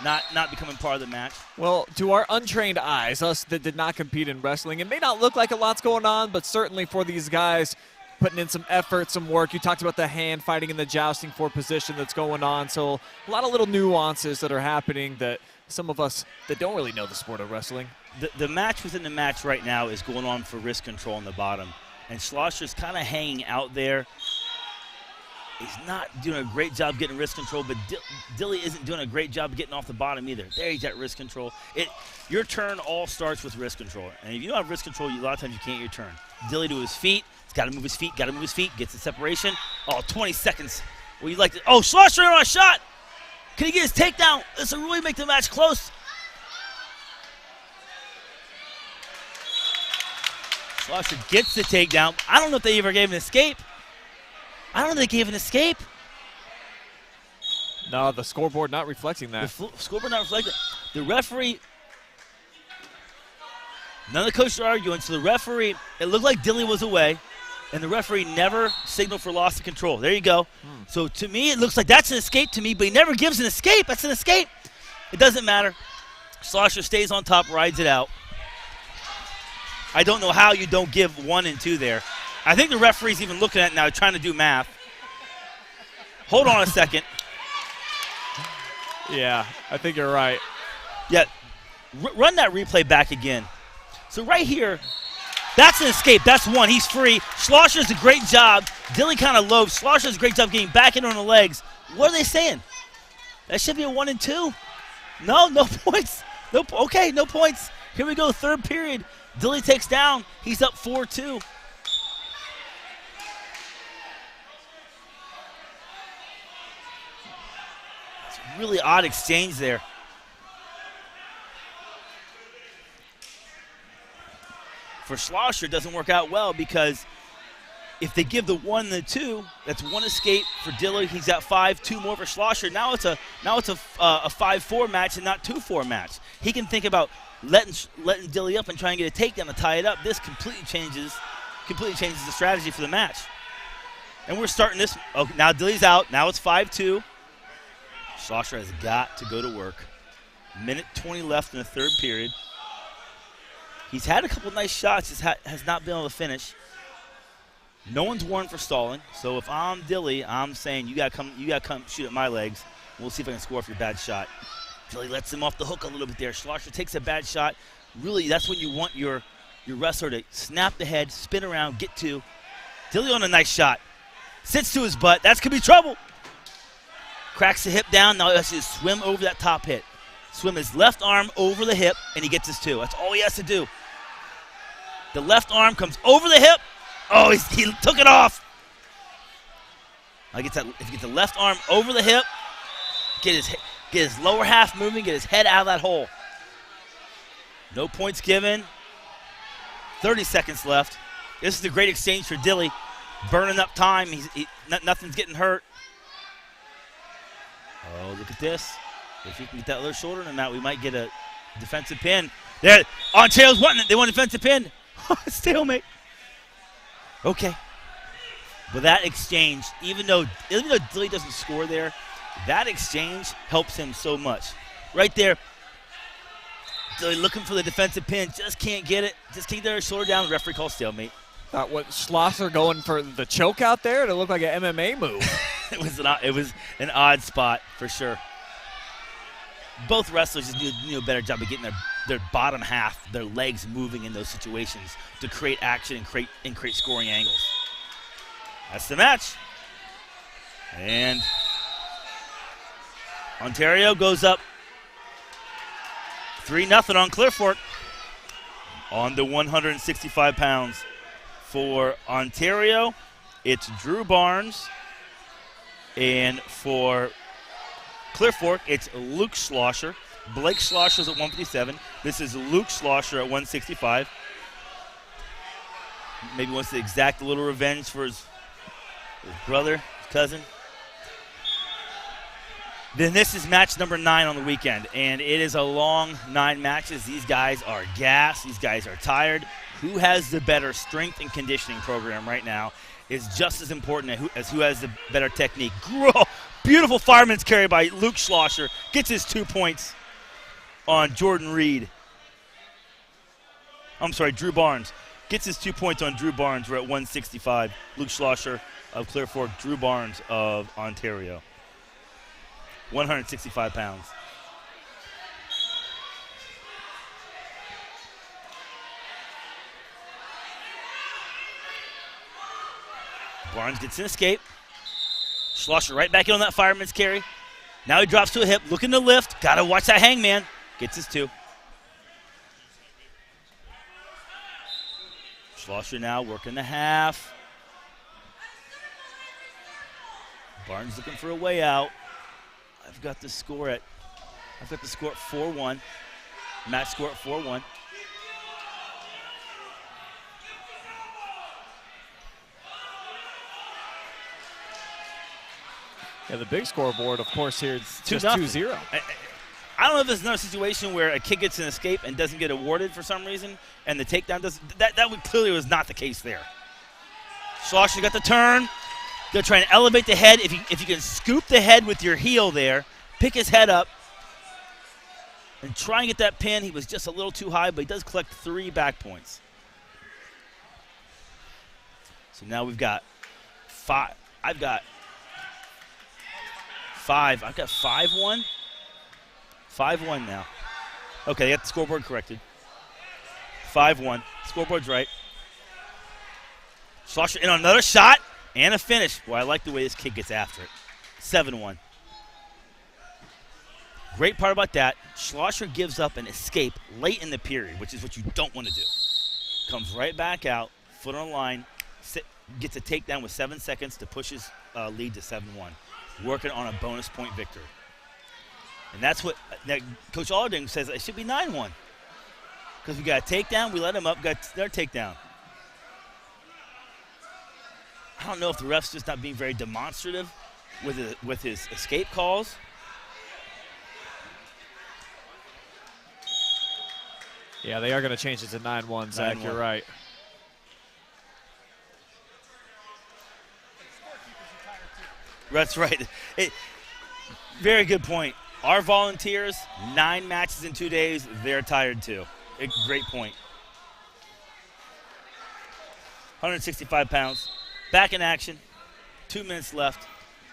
Not becoming part of the match. Well, to our untrained eyes, us that did not compete in wrestling, it may not look like a lot's going on, but certainly for these guys putting in some effort, some work. You talked about the hand fighting and the jousting for position that's going on. So a lot of little nuances that are happening that some of us that don't really know the sport of wrestling. The match within the match right now is going on for wrist control on the bottom. And Schlosser's kind of hanging out there. He's not doing a great job getting wrist control, but Dilly isn't doing a great job getting off the bottom either. There he's got wrist control. Your turn all starts with wrist control. And if you don't have wrist control, a lot of times you can't get your turn. Dilly to his feet. He's got to move his feet, gets the separation. Oh, 20 seconds. Well, you like to, oh, Schlosser on a shot. Can he get his takedown? This will really make the match close. Schlosser gets the takedown. I don't know if they ever gave an escape. No, the scoreboard not reflecting that. Scoreboard not reflecting. The referee, none of the coaches are arguing, so the referee, it looked like Dilly was away, and the referee never signaled for loss of control. There you go. So to me, it looks like that's an escape to me, but he never gives an escape. That's an escape. It doesn't matter. Schlosser stays on top, rides it out. I don't know how you don't give 1 and 2 there. I think the referee's even looking at it now, trying to do math. Hold on a second. Yeah, I think you're right. Yeah, run that replay back again. So right here, that's an escape. That's 1. He's free. Schlosser does a great job. Dilly kind of low. Schlosser does a great job getting back in on the legs. What are they saying? That should be a 1 and 2. No points. Nope. Okay, no points. Here we go, third period. Dilly takes down. He's up 4-2. It's a really odd exchange there. For Schlosser, it doesn't work out well because if they give the 1 and the 2, that's 1 escape for Diller. He's got 5, 2 more for Schlosser. Now it's a 5-4 match and not 2-4 match. He can think about letting Dilly up and trying to get a takedown to tie it up. This completely changes the strategy for the match. And we're starting this. Oh, now Dilly's out. Now it's 5-2. Schlosser has got to go to work. Minute 20 left in the third period. He's had a couple nice shots, just has not been able to finish. No one's warned for stalling, so if I'm Dilly, I'm saying you gotta come shoot at my legs. We'll see if I can score for your bad shot. Dilly lets him off the hook a little bit there. Schlosser takes a bad shot. Really, that's when you want your wrestler to snap the head, spin around, get to. Dilly on a nice shot. Sits to his butt. That's gonna be trouble. Cracks the hip down. Now he has to swim over that top hit. Swim his left arm over the hip, and he gets his 2. That's all he has to do. The left arm comes over the hip. Oh, he took it off. If you get the left arm over the hip, get his lower half moving, get his head out of that hole. No points given. 30 seconds left. This is a great exchange for Dilly. Burning up time. Nothing's getting hurt. Oh, look at this. If you can get that other shoulder in the mat, we might get a defensive pin. There, Ontario's wanting it. They want a defensive pin. Stalemate. Okay. But that exchange, even though Dilly doesn't score there, that exchange helps him so much. Right there, Dilly looking for the defensive pin, just can't get it. Just can't get her shoulder down. The referee calls stalemate. Thought what Schlosser going for the choke out there to look like an MMA move. It was an odd spot for sure. Both wrestlers just do a better job of getting their bottom half, their legs moving in those situations to create action and create scoring angles. That's the match. And Ontario goes up 3-0 on Clear Fork. On the 165 pounds. For Ontario, it's Drew Barnes. And for Clear Fork, it's Luke Schlosser. Blake Schlosser's at 157. This is Luke Schlosser at 165. Maybe wants to exact a little revenge for his brother, his cousin. Then this is match number 9 on the weekend, and it is a long 9 matches. These guys are gassed. These guys are tired. Who has the better strength and conditioning program right now is just as important as who has the better technique. Beautiful fireman's carry by Luke Schlosser. Gets his 2 points on Jordan Reed. I'm sorry, Drew Barnes. Gets his 2 points on Drew Barnes. We're at 165. Luke Schlosser of Clear Fork, Drew Barnes of Ontario. 165 pounds. Barnes gets an escape. Schlosser right back in on that fireman's carry. Now he drops to a hip, looking to lift. Got to watch that hangman. Gets his 2. Schlosser now working the half. Barnes looking for a way out. I've got the score at 4-1. Match score at 4-1. Yeah, the big scoreboard, of course, here it's just 2-0. I don't know if there's another situation where a kid gets an escape and doesn't get awarded for some reason, and the takedown doesn't. That clearly was not the case there. Schlosser got the turn. They're trying to elevate the head. If you can scoop the head with your heel there, pick his head up, and try and get that pin. He was just a little too high, but he does collect 3 back points. So now we've got 5. I've got 5-1. 5-1 now. Okay, they got the scoreboard corrected. 5-1. Scoreboard's right. Schlosser in on another shot and a finish. Boy, I like the way this kid gets after it. 7-1. Great part about that, Schlosser gives up an escape late in the period, which is what you don't want to do. Comes right back out, foot on the line, gets a takedown with 7 seconds to push his lead to 7-1. Working on a bonus point victory. And that's what Coach Alding says it should be 9-1. Because we got a takedown, we let him up, got their takedown. I don't know if the ref's just not being very demonstrative with his escape calls. Yeah, they are going to change it to 9-1, Zach. 9-1. You're right. That's right. Very good point. Our volunteers, 9 matches in 2 days, they're tired too. Great point. 165 pounds. Back in action. 2 minutes left.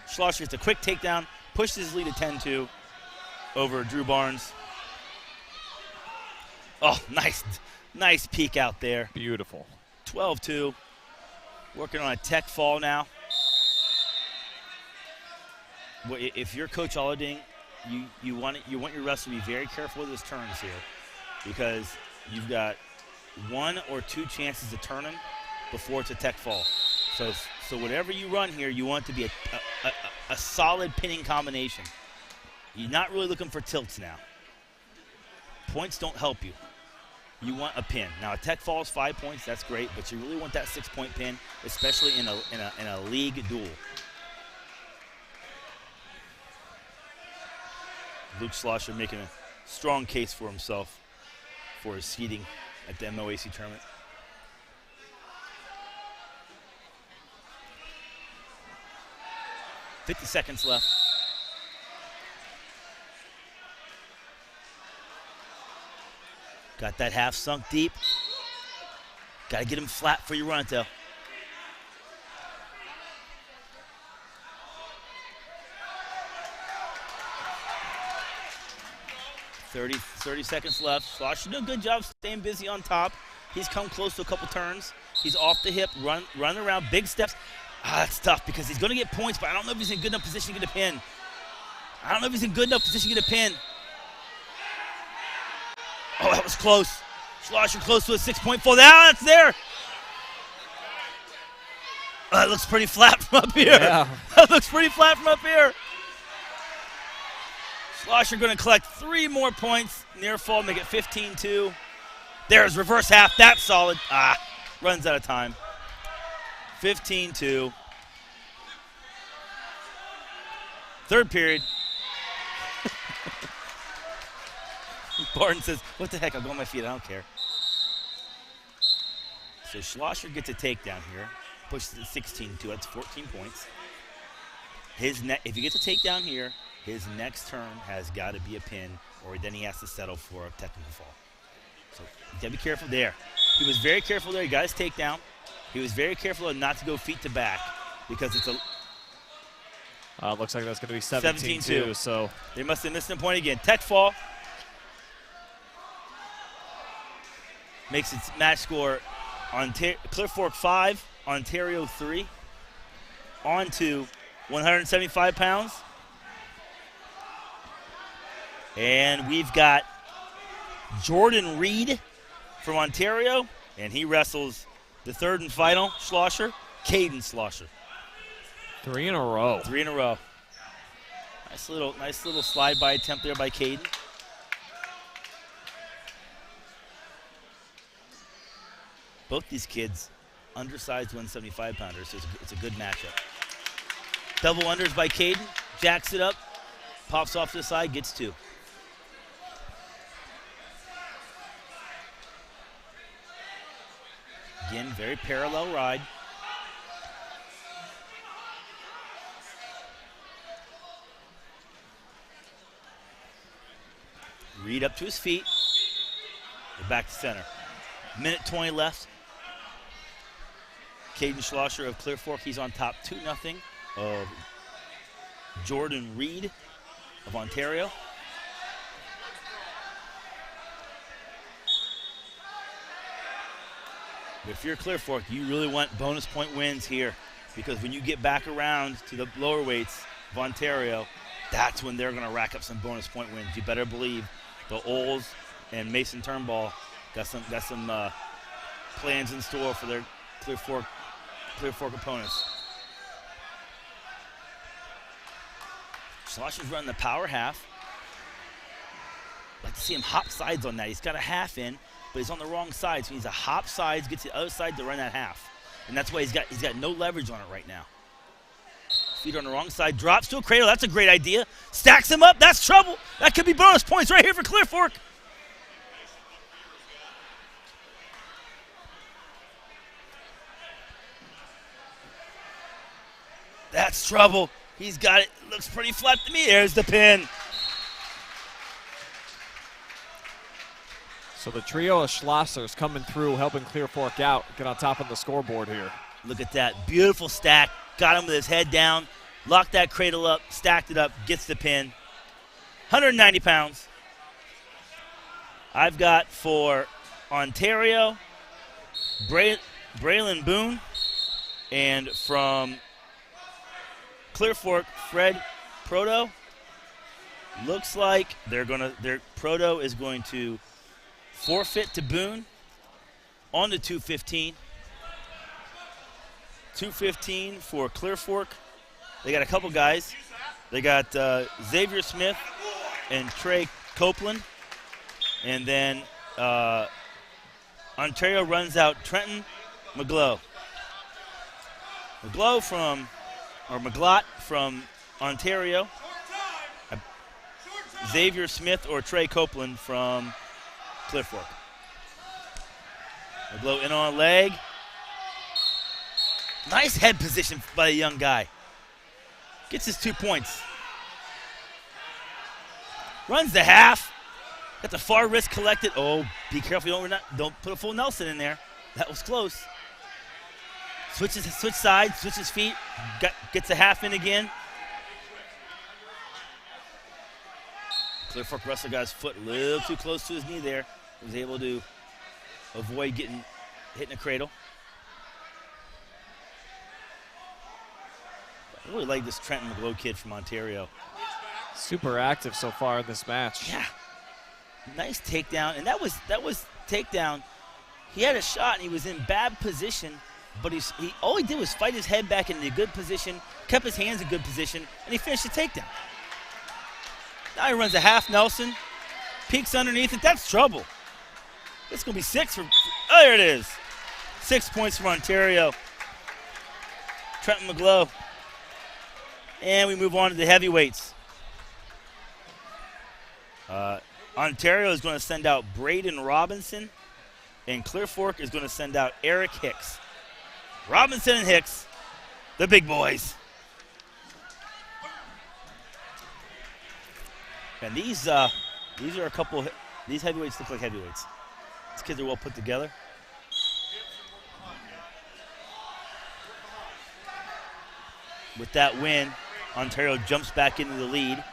Schlosser gets a quick takedown, pushes his lead to 10-2 over Drew Barnes. Oh, nice peek out there. Beautiful. 12-2. Working on a tech fall now. If you're Coach Alding, you want your refs to be very careful with his turns here, because you've got 1 or 2 chances to turn him before it's a tech fall. So whatever you run here, you want it to be a solid pinning combination. You're not really looking for tilts now. Points don't help you. You want a pin. Now a tech fall is 5 points, that's great, but you really want that 6-point pin, especially in a league duel. Luke Schlosser making a strong case for himself for his seeding at the MOAC tournament. $50 seconds left. Got that half sunk deep. Got to get him flat before you run it, though. Thirty seconds left. Schlosser doing a good job staying busy on top. He's come close to a couple turns. He's off the hip, running around, big steps. That's tough because he's going to get points, but I don't know if he's in good enough position to get a pin. Oh, that was close. Schlosser close to a 6-point fall. Now that's there. That looks pretty flat from up here. Yeah. That looks pretty flat from up here. Schlosser going to collect 3 more points. Near fall, make it 15-2. There's reverse half. That's solid. Runs out of time. 15-2. Third period. Barton says, what the heck, I'll go on my feet, I don't care. So Schlosser gets a takedown here. Pushes it 16-2, that's 14 points. If he gets a takedown here, his next turn has got to be a pin, or then he has to settle for a technical fall. So you got to be careful there. He was very careful there. He got his takedown. He was very careful not to go feet to back because it's a... looks like that's going to be 17-2. So they must have missed a point again. Tech fall. Makes its match score Clear Fork 5, Ontario 3. On to 175 pounds. And we've got Jordan Reed from Ontario, and he wrestles the third and final Schlosser, Caden Schlosser. 3 in a row. 3 in a row. Nice little slide by attempt there by Caden. Both these kids, undersized 175-pounders, so it's a good matchup. Double unders by Caden, jacks it up, pops off to the side, gets 2. Again, very parallel ride. Reed up to his feet. We're back to center. Minute 20 left. Caden Schlosser of Clear Fork, he's on top 2-0 of Jordan Reed of Ontario. If you're Clear Fork, you really want bonus point wins here, because when you get back around to the lower weights of Ontario, That's when they're going to rack up some bonus point wins. You better believe the Oles and Mason Turnbull got some plans in store for their Clear Fork opponents. Schlosser's running the power half. I'd like to see him hop sides on that. He's got a half in, but he's on the wrong side, so he needs to hop sides, get to the other side to run that half. And that's why he's got no leverage on it right now. Feet on the wrong side, drops to a cradle. That's a great idea. Stacks him up. That's trouble. That could be bonus points right here for Clear Fork. That's trouble. He's got it. Looks pretty flat to me. There's the pin. So the trio of Schlossers coming through, helping Clear Fork out, get on top of the scoreboard here. Look at that. Beautiful stack. Got him with his head down. Locked that cradle up. Stacked it up. Gets the pin. 190 pounds. I've got for Ontario, Braylon Boone. And from Clear Fork, Fred Proto. Looks like Proto is going to forfeit to Boone on the 215. 215 for Clear Fork. They got a couple guys. They got Xavier Smith and Trey Copeland. And then Ontario runs out Trenton McGlow. McGlott from Ontario. Xavier Smith or Trey Copeland from Clear Fork. McGlow in on leg. Nice head position by the young guy. Gets his 2 points. Runs the half. Got the far wrist collected. Oh, be careful. Don't put a full Nelson in there. That was close. Switch sides, switches feet. Gets a half in again. Clear Fork wrestler got his foot a little too close to his knee there. Was able to avoid hitting a cradle. I really like this Trenton McGlow kid from Ontario. Super active so far in this match. Yeah. Nice takedown. And that was takedown. He had a shot and he was in bad position, but all he did was fight his head back into a good position, kept his hands in good position, and he finished the takedown. Now he runs a half Nelson, peeks underneath it. That's trouble. It's going to be 6 for, oh, there it is. 6 points from Ontario. Trenton McGlow. And we move on to the heavyweights. Ontario is going to send out Braden Robinson, and Clear Fork is going to send out Eric Hicks. Robinson and Hicks, the big boys. And these are a couple. These heavyweights look like heavyweights. These kids are well put together. With that win, Ontario jumps back into the lead,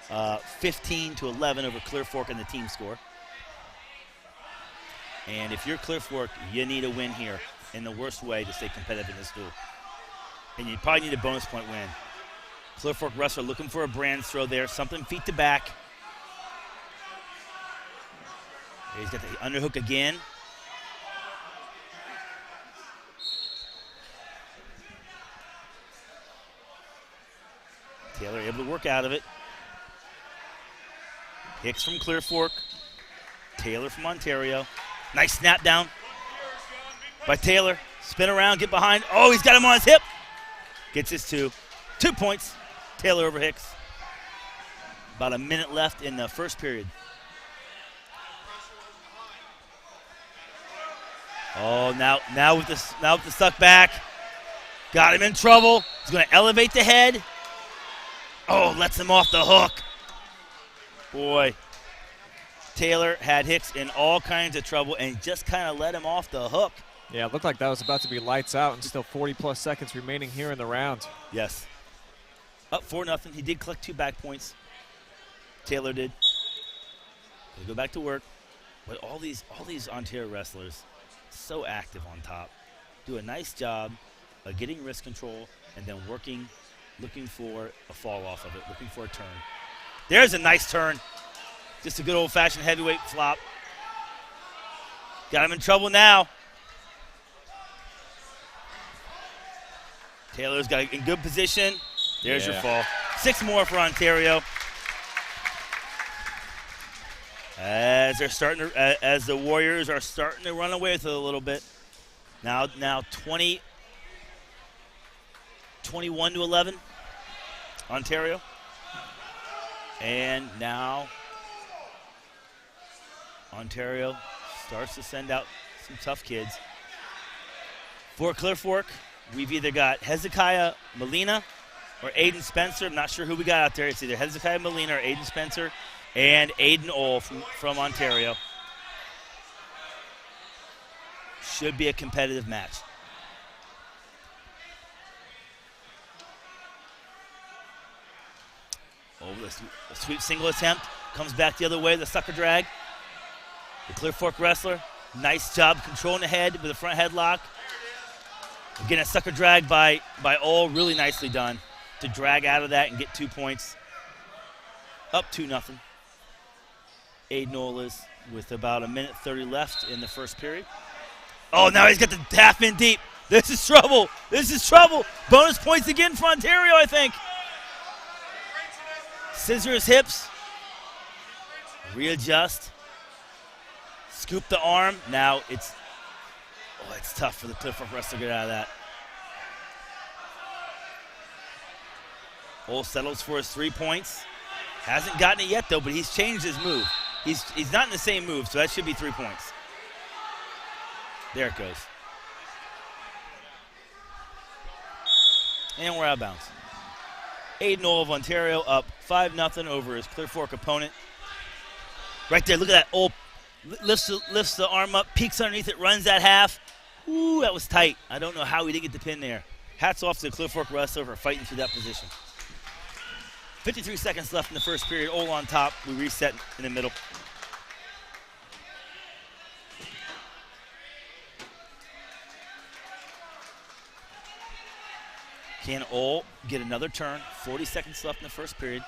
15-11 over Clear Fork in the team score. And if you're Clear Fork, you need a win here in the worst way to stay competitive in this duel. And you probably need a bonus point win. Clear Fork wrestler looking for a brand throw there, something feet to back. He's got the underhook again. Taylor able to work out of it. Hicks from Clear Fork. Taylor from Ontario. Nice snap down by Taylor. Spin around, get behind. Oh, he's got him on his hip. Gets his 2. 2 points. Taylor over Hicks. About a minute left in the first period. Oh, now with the suck back. Got him in trouble. He's going to elevate the head. Oh, lets him off the hook. Boy, Taylor had Hicks in all kinds of trouble and just kind of let him off the hook. Yeah, it looked like that was about to be lights out and still 40-plus seconds remaining here in the round. Yes. Up 4-0. He did collect 2 back points. Taylor did. He'll go back to work. But all these Ontario wrestlers, so active on top, do a nice job of getting wrist control and then working, looking for a fall off of it, looking for a turn. There's a nice turn. Just a good old-fashioned heavyweight flop. Got him in trouble now. Taylor's got in good position. There's your fall. 6 more for Ontario. As the Warriors are starting to run away with it a little bit. Now 21-11, Ontario. And now Ontario starts to send out some tough kids. For Clear Fork, we've either got Hezekiah Molina or Aiden Spencer. I'm not sure who we got out there. It's either Hezekiah Molina or Aiden Spencer. And Aiden Ohl from Ontario. Should be a competitive match. Oh, the sweep single attempt. Comes back the other way, the sucker drag. The Clear Fork wrestler, nice job controlling the head with a front headlock. Again, a sucker drag by Ohl, really nicely done to drag out of that and get 2 points. Up 2-0. Aiden Ohl is with about 1:30 left in the first period. Oh, now he's got the half in deep. This is trouble. This is trouble. Bonus points again for Ontario, I think. Scissor his hips. Readjust. Scoop the arm. Now it's tough for the Clear Fork wrestler to get out of that. Ohl settles for his 3 points. Hasn't gotten it yet, though, but he's changed his move. He's not in the same move, so that should be 3 points. There it goes. And we're out of bounds. Aiden Ohl of Ontario up 5-0 over his Clear Fork opponent. Right there, look at that. Ohl lifts the arm up, peeks underneath it, runs that half. Ooh, that was tight. I don't know how he didn't get the pin there. Hats off to the Clear Fork wrestler for fighting through that position. 53 seconds left in the first period. Ohl on top. We reset in the middle. Can Ohl get another turn? 40 seconds left in the first period.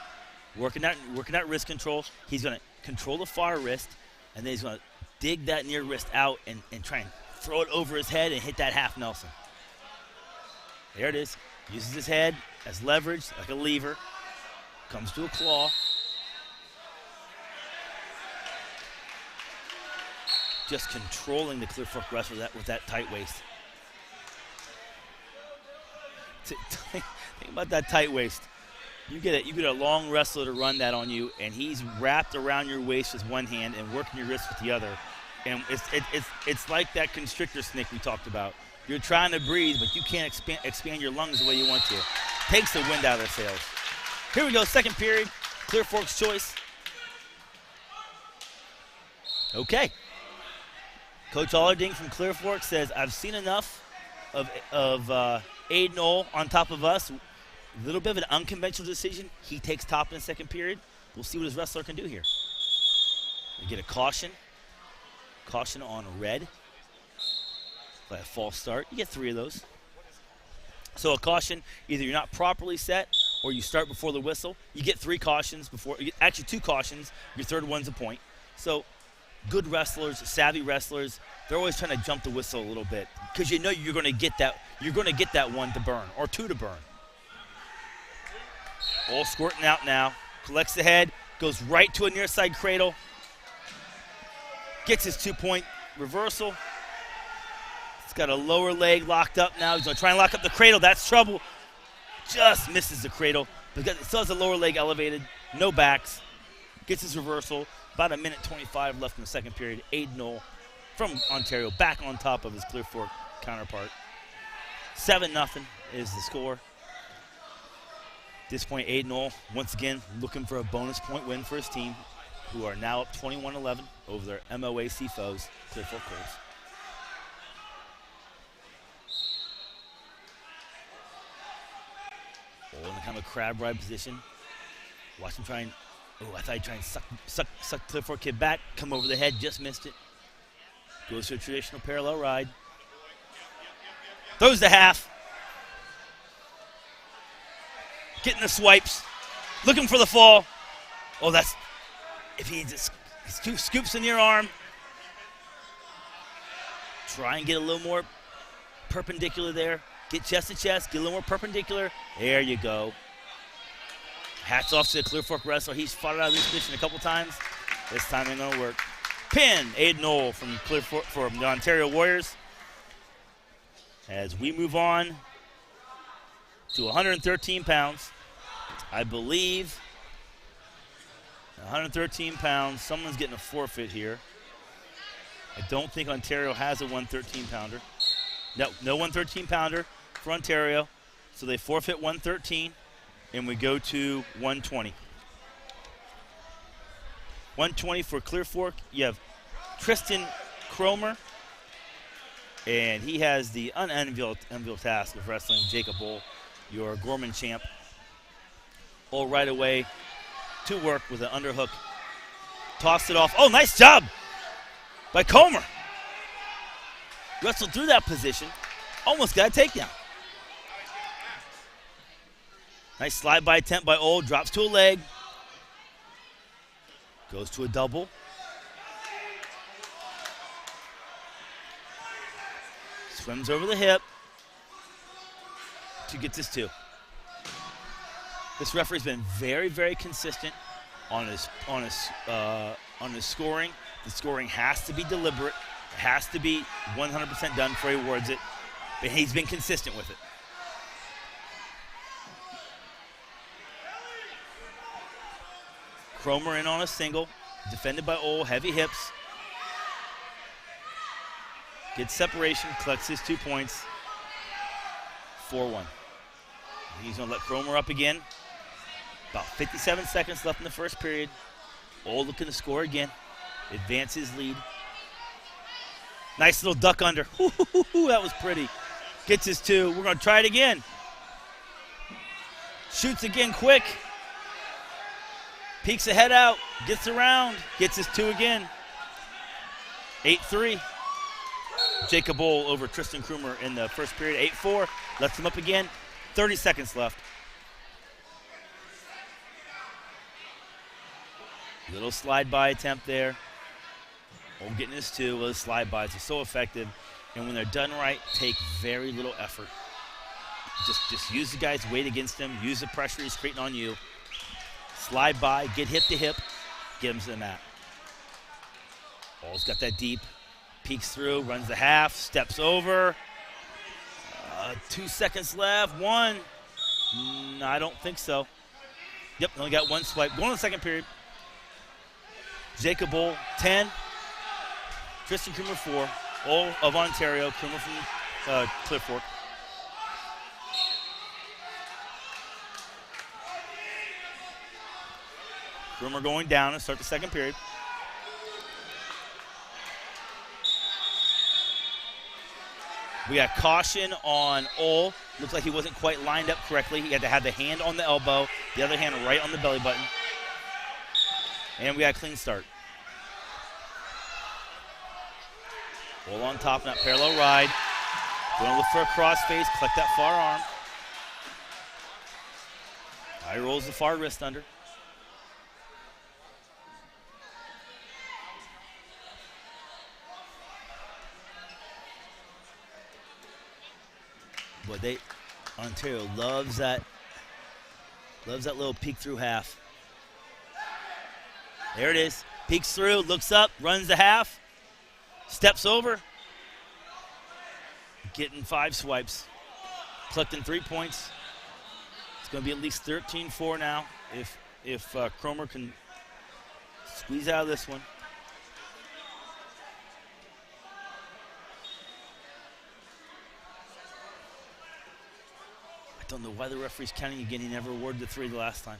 Working that wrist control. He's going to control the far wrist, and then he's going to dig that near wrist out and try and throw it over his head and hit that half Nelson. There it is. Uses his head as leverage, like a lever. Comes to a claw. Just controlling the Clear Fork wrestler with that tight waist. Think about that tight waist. You get a long wrestler to run that on you, and he's wrapped around your waist with one hand and working your wrist with the other. And it's like that constrictor snake we talked about. You're trying to breathe, but you can't expand your lungs the way you want to. Takes the wind out of their sails. Here we go, second period. Clear Fork's choice. Okay. Coach Allerding from Clear Fork says, I've seen enough of Aiden Ohl on top of us. A little bit of an unconventional decision. He takes top in the second period. We'll see what his wrestler can do here. We get a caution. Caution on red. By a false start. You get 3 of those. So a caution, either you're not properly set or you start before the whistle. You get 3 cautions before, actually 2 cautions. Your third one's a point. So good wrestlers, savvy wrestlers, they're always trying to jump the whistle a little bit because you know you're going to get that one to burn or 2 to burn. All squirting out now. Collects the head, goes right to a near side cradle. Gets his 2-point reversal. He's got a lower leg locked up now. He's going to try and lock up the cradle. That's trouble. Just misses the cradle. But it still has the lower leg elevated. No backs. Gets his reversal. About 1:25 left in the second period. Aiden Ohl from Ontario back on top of his Clear Fork counterpart. 7-0 is the score. At this point, Aiden Ohl, once again, looking for a bonus point win for his team, who are now up 21-11 over their MOAC foes, Clear Fork Colts. Ohl in a kind of a crab ride position. Watch him try and, I thought he'd try and suck Clear Fork kid back, come over the head, just missed it. Goes to a traditional parallel ride. Throws the half. Getting the swipes. Looking for the fall. Oh, that's if he just scoops in your arm. Try and get a little more perpendicular there. Get chest to chest. Get a little more perpendicular. There you go. Hats off to the Clear Fork wrestler. He's fought it out of this position a couple times. This time ain't gonna work. Pin, Aiden Knoll from Clear Fork for the Ontario Warriors. As we move on to 113 pounds, I believe 113 pounds. Someone's getting a forfeit here. I don't think Ontario has a 113-pounder. No 113-pounder for Ontario. So they forfeit 113, and we go to 120. 120 for Clear Fork. You have Tristan Cromer, and he has the unenviable task of wrestling Jacob Bull, your Gorman champ. Bull right away to work with an underhook. Tossed it off. Oh, nice job by Comer. Wrestled through that position. Almost got a takedown. Nice slide by attempt by Old. Drops to a leg. Goes to a double. Swims over the hip to get this two. This referee's been very, very consistent on his scoring. The scoring has to be deliberate. It has to be 100% done before he awards it. But he's been consistent with it. Cromer in on a single. Defended by Ole. Heavy hips. Gets separation. Collects his 2 points. 4-1. He's going to let Cromer up again. About 57 seconds left in the first period. Ole looking to score again. Advances lead. Nice little duck under. That was pretty. Gets his 2. We're going to try it again. Shoots again quick. Peeks the head out. Gets around. Gets his 2 again. 8-3. Jacob Bull over Tristan Krumer in the first period. 8-4. Lets him up again. 30 seconds left. Little slide by attempt there. Ole getting his 2. Those slide bys are so effective. And when they're done right, take very little effort. Just use the guy's weight against him. Use the pressure he's creating on you. Slide by, get hip to hip, get him to the mat. Ole's got that deep. Peeks through, runs the half, steps over. 2 seconds left. 1. I don't think so. Yep, only got 1 swipe. Going to the second period. Jacob Bull, 10. Tristan Krumer, 4. Ole of Ontario, Krumer from Clear Fork. Krumer going down and start the second period. We got caution on Ole. Looks like he wasn't quite lined up correctly. He had to have the hand on the elbow, the other hand right on the belly button. And we got a clean start. Ole on top, not parallel ride. Going to look for a crossface, collect that far arm. High rolls the far wrist under. Boy, Ontario loves that little peek through half. There it is. Peeks through, looks up, runs the half, steps over. Getting 5 swipes. Collecting 3 points. It's going to be at least 13-4 now if Cromer can squeeze out of this one. I don't know why the referee's counting again. He never awarded the 3 the last time.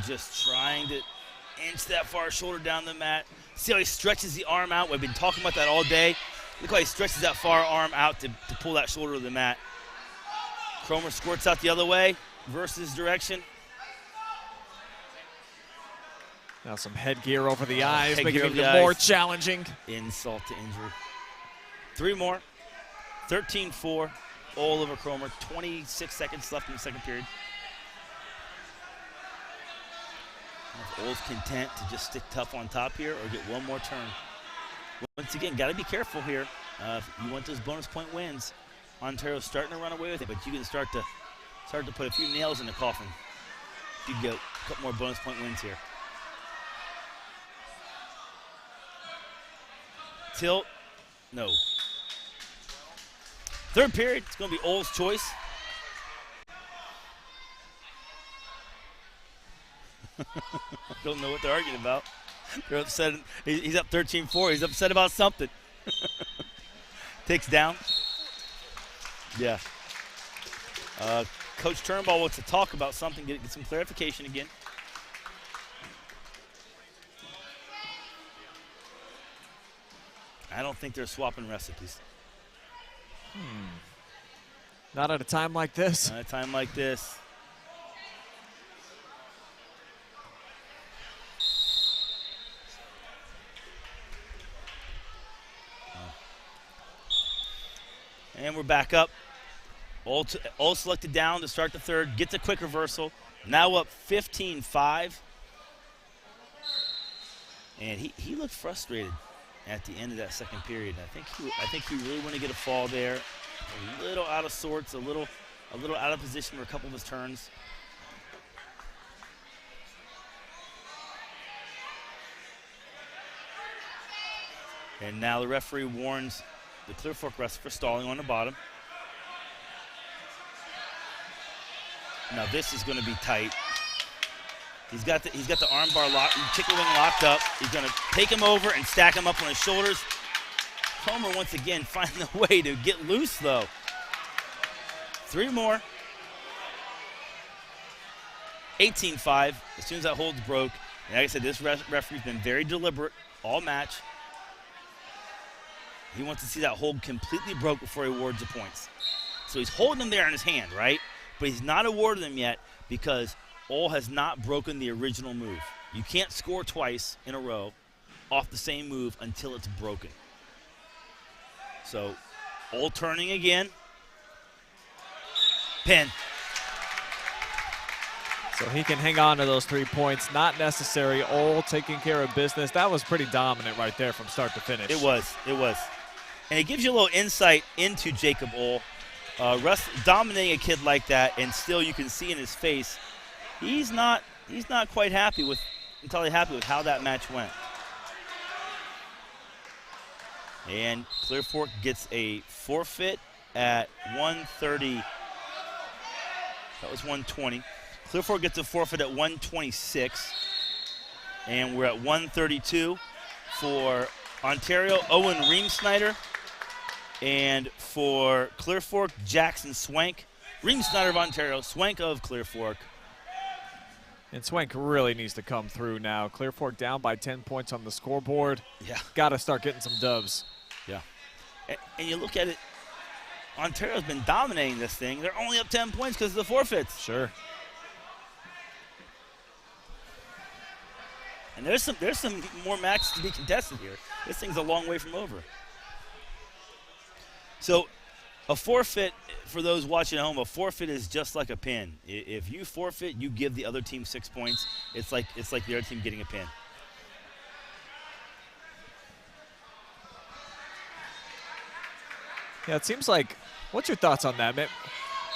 Just trying to inch that far shoulder down the mat. See how he stretches the arm out? We've been talking about that all day. Look how he stretches that far arm out to pull that shoulder to the mat. Cromer squirts out the other way, versus direction. Now some headgear over the eyes, making it even more challenging. Insult to injury. 3 more. 13-4. All over Cromer. 26 seconds left in the second period. If Old's content to just stick tough on top here or get one more turn. Once again, got to be careful here. If you want those bonus point wins. Ontario's starting to run away with it, but you can start to put a few nails in the coffin. You can get a couple more bonus point wins here. Tilt. No. Third period, it's going to be Old's choice. Don't know what they're arguing about. They're upset. He's up 13-4. He's upset about something. Takes down. Yeah. Coach Turnbull wants to talk about something, get some clarification again. I don't think they're swapping recipes. Not at a time like this. Not at a time like this. And we're back up. All selected down to start the third. Gets a quick reversal. Now up 15-5. And he looked frustrated at the end of that second period. I think he really wanted to get a fall there. A little out of sorts, a little out of position for a couple of his turns. And now the referee warns the Clear Fork ref for stalling on the bottom. Now this is going to be tight. He's got the arm bar locked, chicken wing locked up. He's going to take him over and stack him up on his shoulders. Cromer once again finding a way to get loose though. 3 more. 18-5. As soon as that hold's broke. And like I said, this referee's been very deliberate all match. He wants to see that hold completely broke before he awards the points. So he's holding them there in his hand, right? But he's not awarding them yet because Ole has not broken the original move. You can't score twice in a row off the same move until it's broken. So Ole turning again. Pin. So he can hang on to those 3 points. Not necessary. Ole taking care of business. That was pretty dominant right there from start to finish. It was. And it gives you a little insight into Jacob Ole. Dominating a kid like that, and still you can see in his face, he's not quite entirely happy with how that match went. And Clear Fork gets a forfeit at 130. That was 120. Clear Fork gets a forfeit at 126. And we're at 132 for Ontario, Owen Reamsnyder. And for Clear Fork, Jackson Swank. Reamsnyder of Ontario, Swank of Clear Fork. And Swank really needs to come through now. Clear Fork down by 10 points on the scoreboard. Yeah. Got to start getting some dubs. Yeah. And you look at it, Ontario's been dominating this thing. They're only up 10 points because of the forfeits. Sure. And there's some more matches to be contested here. This thing's a long way from over. So a forfeit, for those watching at home, a forfeit is just like a pin. If you forfeit, you give the other team 6 points. It's like the other team getting a pin. Yeah, it seems like, what's your thoughts on that?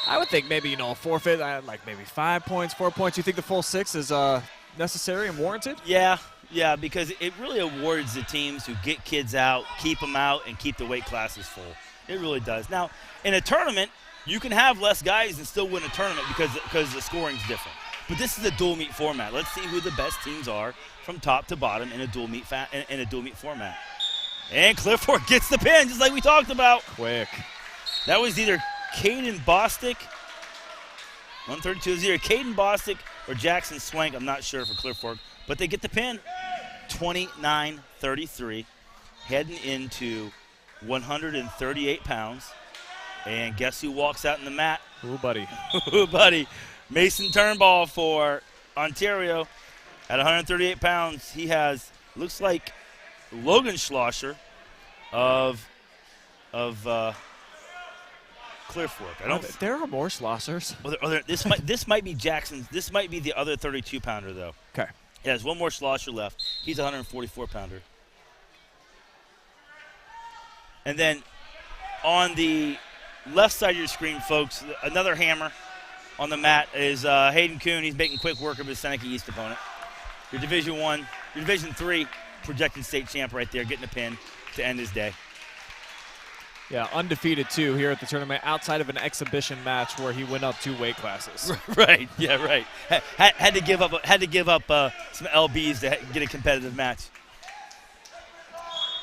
I would think maybe, a forfeit, like maybe 5 points, 4 points. You think the full 6 is necessary and warranted? Yeah, because it really awards the teams who get kids out, keep them out, and keep the weight classes full. It really does. Now, in a tournament, you can have less guys and still win a tournament because the scoring's different. But this is a dual meet format. Let's see who the best teams are from top to bottom in a dual meet format. And Clear Fork gets the pin, just like we talked about. Quick. That was either Caden Bostick. 132 is either Caden Bostick or Jackson Swank. I'm not sure for Clear Fork. But they get the pin. 29-33. Heading into 138 pounds. And guess who walks out in the mat? Ooh, buddy. Ooh, buddy. Mason Turnbull for Ontario. At 138 pounds, he has, looks like, Logan Schlosser of of Clear Fork. There are more Schlossers. This might be Jackson's. This might be the other 32-pounder, though. Okay. He has one more Schlosser left. He's a 144-pounder. And then on the left side of your screen, folks, another hammer on the mat is Hayden Coon. He's making quick work of his Seneca East opponent. Your Division III projected state champ right there, getting a pin to end his day. Yeah, undefeated too here at the tournament, outside of an exhibition match where he went up 2 weight classes. Right. Yeah. Right. Had to give up some lbs to get a competitive match.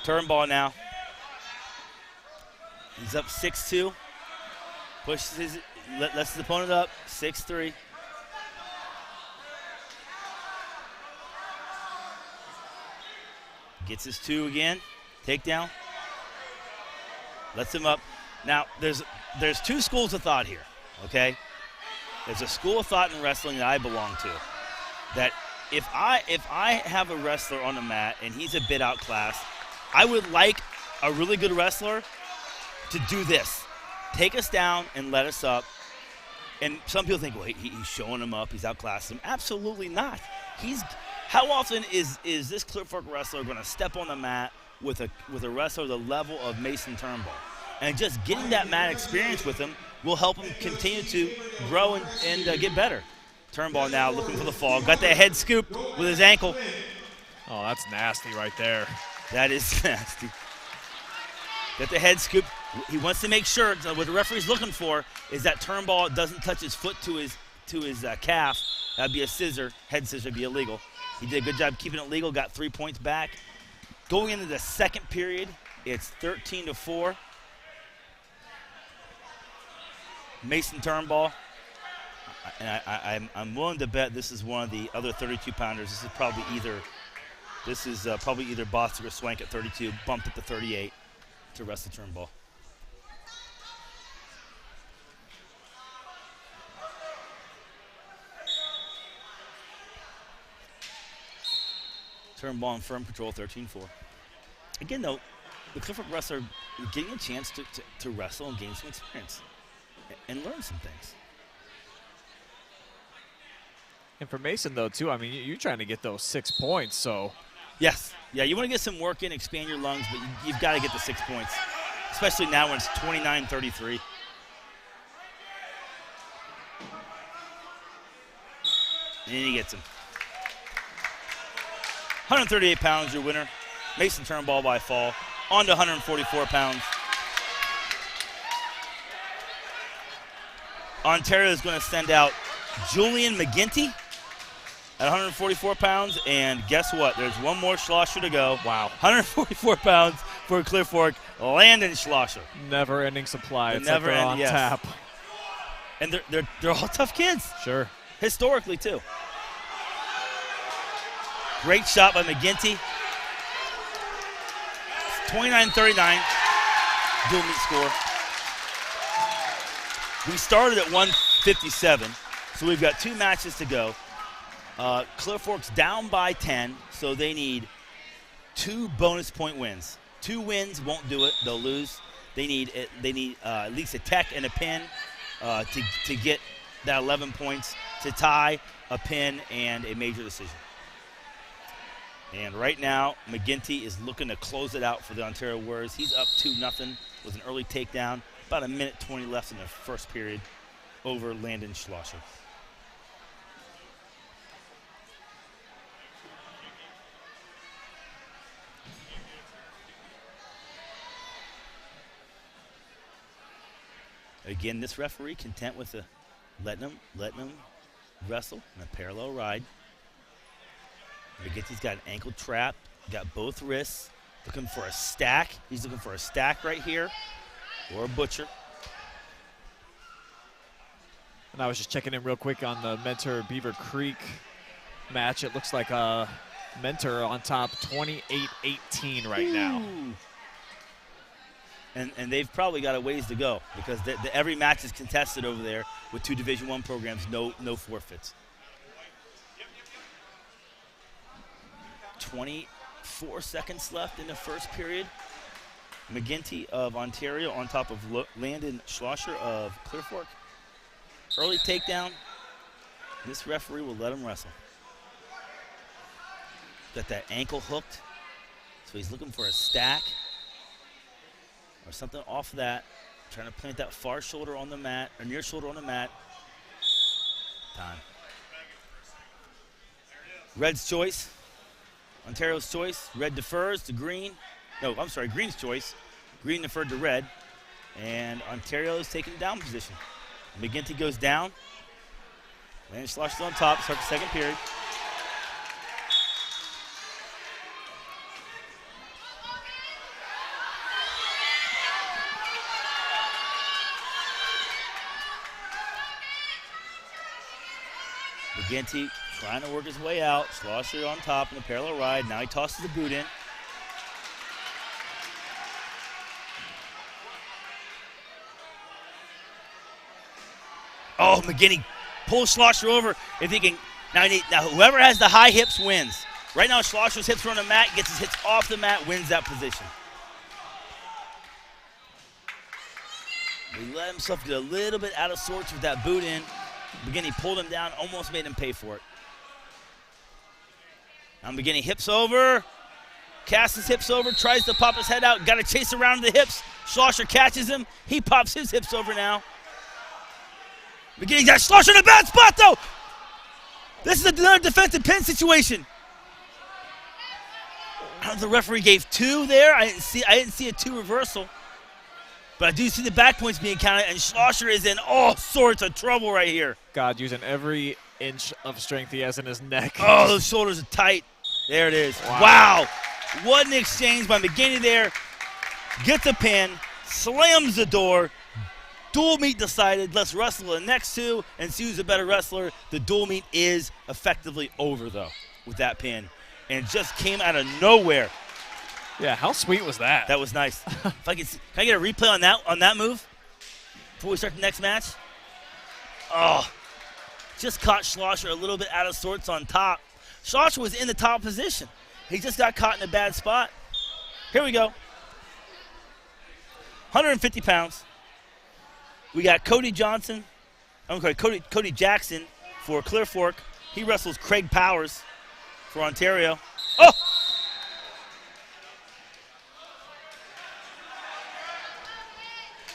Turn ball now. He's up 6-2. Pushes lets his opponent up 6-3. Gets his 2 again. Takedown. Lets him up. Now, there's 2 schools of thought here, okay? There's a school of thought in wrestling that I belong to, that if I have a wrestler on the mat and he's a bit outclassed, I would like a really good wrestler to do this. Take us down and let us up. And some people think, well, he's showing him up, he's outclassed him. Absolutely not. How often is this Clear Fork wrestler going to step on the mat with a wrestler the level of Mason Turnbull? And just getting that mat experience with him will help him continue to grow and get better. Turnbull now looking for the fall. Got that head scoop with his ankle. Oh, that's nasty right there. That is nasty. Got the head scoop. He wants to make sure what the referee's looking for is that Turnbull doesn't touch his foot to his calf. That'd be a scissor. Head scissor would be illegal. He did a good job keeping it legal. Got 3 points back. Going into the second period, it's 13-4. Mason Turnbull. And I'm willing to bet this is one of the other 32-pounders. This is probably either Bostic or Swank at 32, bumped up to 38 to wrestle Turnbull. Turnbull in firm control, 13-4. Again, though, the Clear Fork wrestler getting a chance to wrestle and gain some experience and learn some things. And for Mason, though, too, I mean, you're trying to get those 6 points, so. Yes. Yeah, you want to get some work in, expand your lungs, but you've got to get the 6 points, especially now when it's 29-33. And he gets him. 138 pounds, your winner. Mason Turnbull by fall. On to 144 pounds. Ontario is going to send out Julian McGinty at 144 pounds. And guess what? There's one more Schlosser to go. Wow. 144 pounds for Clear Fork. Landon Schlosser. Never-ending supply. It's never like on tap. And they're all tough kids. Sure. Historically, too. Great shot by McGinty. 29-39. Dual meet score. We started at 157, so we've got 2 matches to go. Clear Fork's down by 10, so they need 2 bonus point wins. 2 wins won't do it; they'll lose. They need at least a tech and a pin to get that 11 points. To tie, a pin, and a major decision. And right now, McGinty is looking to close it out for the Ontario Warriors. He's up 2-0 with an early takedown. About 1:20 left in the first period over Landon Schlosser. Again, this referee content with letting him wrestle in a parallel ride. McGinty's got an ankle trap, got both wrists, looking for a stack. He's looking for a stack right here, or a butcher. And I was just checking in real quick on the Mentor Beavercreek match. It looks like Mentor on top 28-18 right now. And they've probably got a ways to go because every match is contested over there with 2 Division I programs, no forfeits. 24 seconds left in the first period. McGinty of Ontario on top of Landon Schlosser of Clear Fork. Early takedown. This referee will let him wrestle. Got that ankle hooked. So he's looking for a stack or something off that. Trying to plant that far shoulder on the mat, or near shoulder on the mat. Time. Red's choice. Ontario's choice. Red defers to green. No, I'm sorry, green's choice. Green deferred to red. And Ontario's taking down position. McGinty goes down. Landon Schlosser's on top. Start the second period. McGinty trying to work his way out. Schlosser on top in the parallel ride. Now he tosses the boot in. Oh, McGinty pulls Schlosser over. If he can, now whoever has the high hips wins. Right now, Schlosser's hips are on the mat, gets his hips off the mat, wins that position. He let himself get a little bit out of sorts with that boot in. McGinty pulled him down, almost made him pay for it. Now McGinty hips over, casts his hips over, tries to pop his head out, got to chase around the hips. Schlosser catches him. He pops his hips over now. McGinty got Schlosser in a bad spot, though. This is another defensive pin situation. I don't know if the referee gave two there. I didn't see a two reversal. But I do see the back points being counted, and Schlosser is in all sorts of trouble right here. God, using every inch of strength he has in his neck. Oh, those shoulders are tight. There it is. Wow. What an exchange by McGinty there. Gets a pin, slams the door. Dual meet decided. Let's wrestle the next two and see who's a better wrestler. The dual meet is effectively over, though, with that pin. And it just came out of nowhere. Yeah, how sweet was that? That was nice. If I can I get a replay on that move before we start the next match? Oh, just caught Schlosser a little bit out of sorts on top. Schlosser was in the top position. He just got caught in a bad spot. Here we go. 150 pounds. We got Cody Jackson for Clear Fork. He wrestles Craig Powers for Ontario. Oh!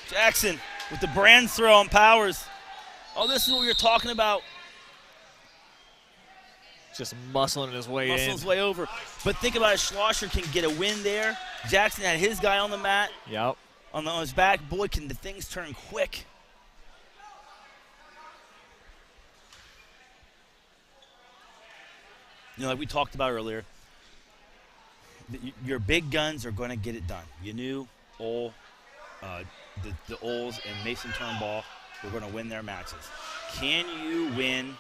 Jackson with the brand throw on Powers. Oh, this is what we were talking about. Just muscling his way in. Muscling his way over. But think about it, Schlosser can get a win there. Jackson had his guy on the mat. Yep. On his back. Boy, can the things turn quick. You know, like we talked about earlier, your big guns are going to get it done. You knew the Oles and Mason Turnbull were going to win their matches. Can you win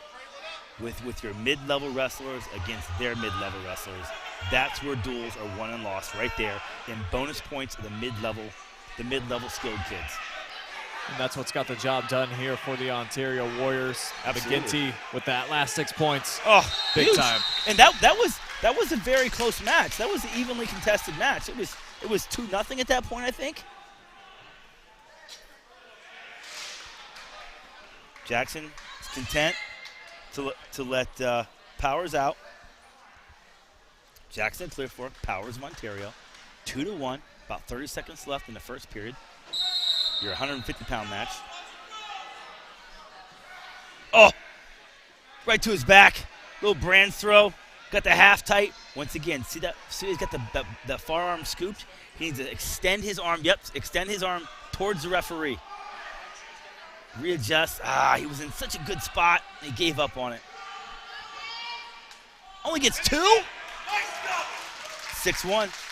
with your mid-level wrestlers against their mid-level wrestlers? That's where duels are won and lost right there in bonus points of the mid-level skilled kids. And that's what's got the job done here for the Ontario Warriors. Absolutely. McGinty with that last 6 points. Oh, big huge. time. And that was a very close match. That was an evenly contested match. It was 2-0 at that point, I think. Jackson is content to let Powers out. Jackson, Clear Fork, Powers of Ontario. 2-1, about 30 seconds left in the first period. Your 150-pound match. Oh, right to his back. Little brand throw. Got the half tight. Once again, see he's got that far arm scooped. He needs to extend his arm. Yep, extend his arm towards the referee. Readjust. He was in such a good spot. He gave up on it. Only gets 2? 6-1.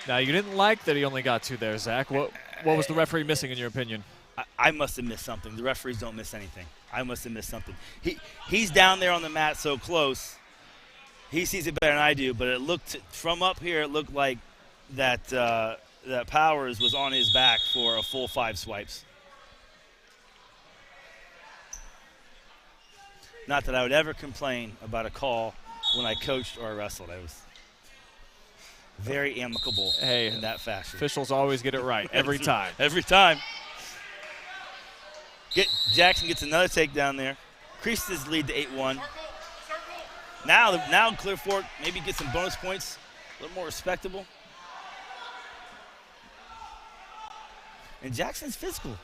Now, you didn't like that he only got 2 there, Zach. What was the referee missing, in your opinion? I must have missed something. The referees don't miss anything. I must have missed something. He's down there on the mat so close. He sees it better than I do, but it looked from up here, it looked like that Powers was on his back for a full 5 swipes. Not that I would ever complain about a call when I coached or wrestled. very amicable in that fashion. Officials always get it right every time. Every time. Jackson gets another takedown there. Increases his lead to 8-1. Now Clear Fork maybe gets some bonus points, a little more respectable. And Jackson's physical.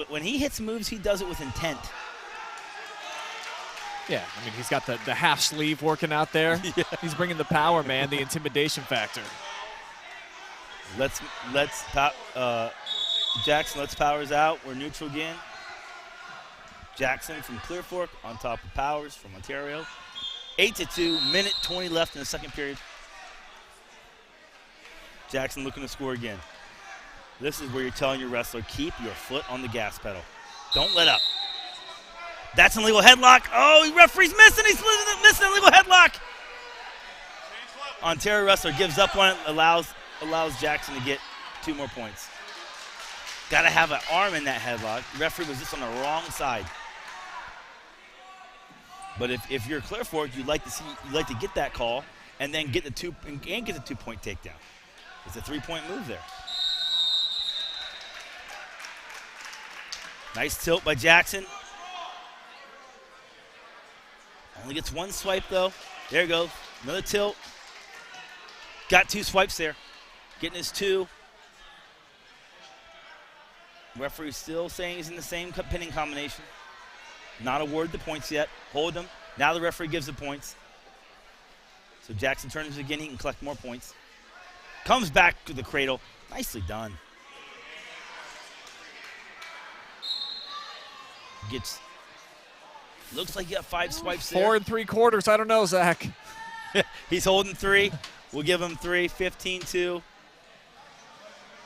When he hits moves, he does it with intent. Yeah, I mean, he's got the half sleeve working out there. Yeah. He's bringing the power, man, the intimidation factor. Jackson lets Powers out. We're neutral again. Jackson from Clear Fork on top of Powers from Ontario. 8-2, minute 20 left in the second period. Jackson looking to score again. This is where you're telling your wrestler, keep your foot on the gas pedal. Don't let up. That's an illegal headlock. Oh, referee's missing. He's missing an illegal headlock. Ontario wrestler gives up on it, allows Jackson to get 2 more points. Got to have an arm in that headlock. The referee was just on the wrong side. But if you're Clear Fork, you'd like to get that call and then get the 2-point takedown. It's a 3-point move there. Nice tilt by Jackson. Only gets 1 swipe though. There you go. Another tilt. Got 2 swipes there. Getting his 2. Referee still saying he's in the same pinning combination. Not awarded the points yet. Hold him. Now the referee gives the points. So Jackson turns again. He can collect more points. Comes back to the cradle. Nicely done. Looks like he got 5 swipes there. 4 3/4. I don't know, Zach. He's holding 3. We'll give him 3. 15-2.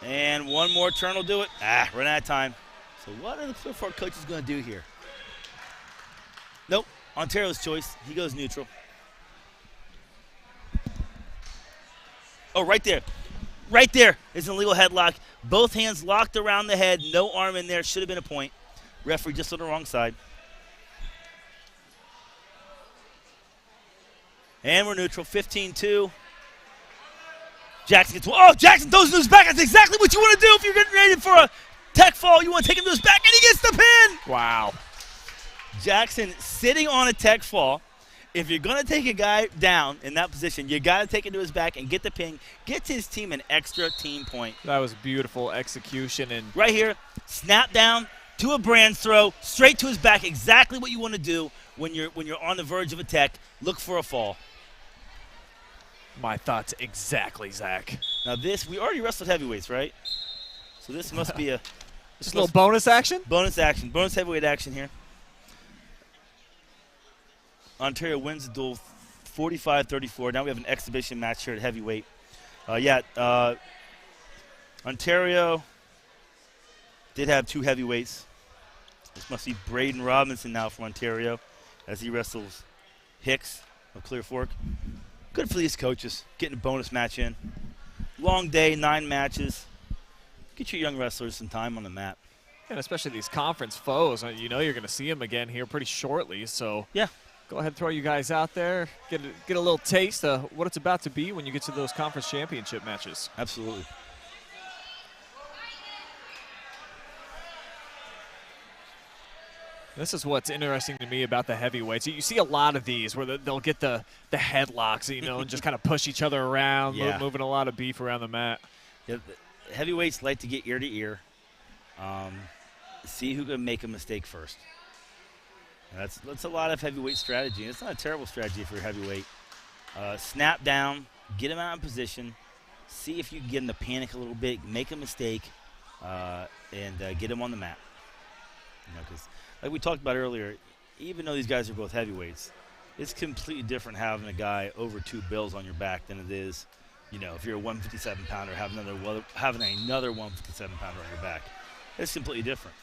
And 1 more turn will do it. Run out of time. So what are the Clear Fork coaches going to do here? Nope. Ontario's choice. He goes neutral. Oh, right there. Right there is an illegal headlock. Both hands locked around the head. No arm in there. Should have been a point. Referee just on the wrong side. And we're neutral. 15-2. Jackson gets one. Oh, Jackson throws him to his back. That's exactly what you want to do if you're getting ready for a tech fall. You want to take him to his back, and he gets the pin. Wow. Jackson sitting on a tech fall. If you're going to take a guy down in that position, you got to take him to his back and get the pin. Gets his team an extra team point. That was beautiful execution. And right here, snap down to a Brands throw, straight to his back. Exactly what you want to do when you're on the verge of a tech. Look for a fall. My thoughts exactly, Zach. Now we already wrestled heavyweights, right? So this must be just a little bonus action? Bonus action. Bonus heavyweight action here. Ontario wins the duel 45-34. Now we have an exhibition match here at heavyweight. Ontario did have 2 heavyweights. This must be Braden Robinson now from Ontario as he wrestles Hicks of Clear Fork. Good for these coaches, getting a bonus match in. Long day, 9 matches. Get your young wrestlers some time on the mat. And especially these conference foes. You know you're going to see them again here pretty shortly. So yeah, go ahead and throw you guys out there. Get a little taste of what it's about to be when you get to those conference championship matches. Absolutely. This is what's interesting to me about the heavyweights. You see a lot of these where they'll get the headlocks, and just kind of push each other around, moving a lot of beef around the mat. Yeah, the heavyweights like to get ear to ear. See who can make a mistake first. And that's a lot of heavyweight strategy. It's not a terrible strategy for a heavyweight. Snap down, get him out of position, see if you can get him to panic a little bit, make a mistake, and get him on the mat. Because like we talked about earlier, even though these guys are both heavyweights, it's completely different having a guy over 2 bills on your back than it is, if you're a 157-pounder, having another 157-pounder on your back. It's completely different.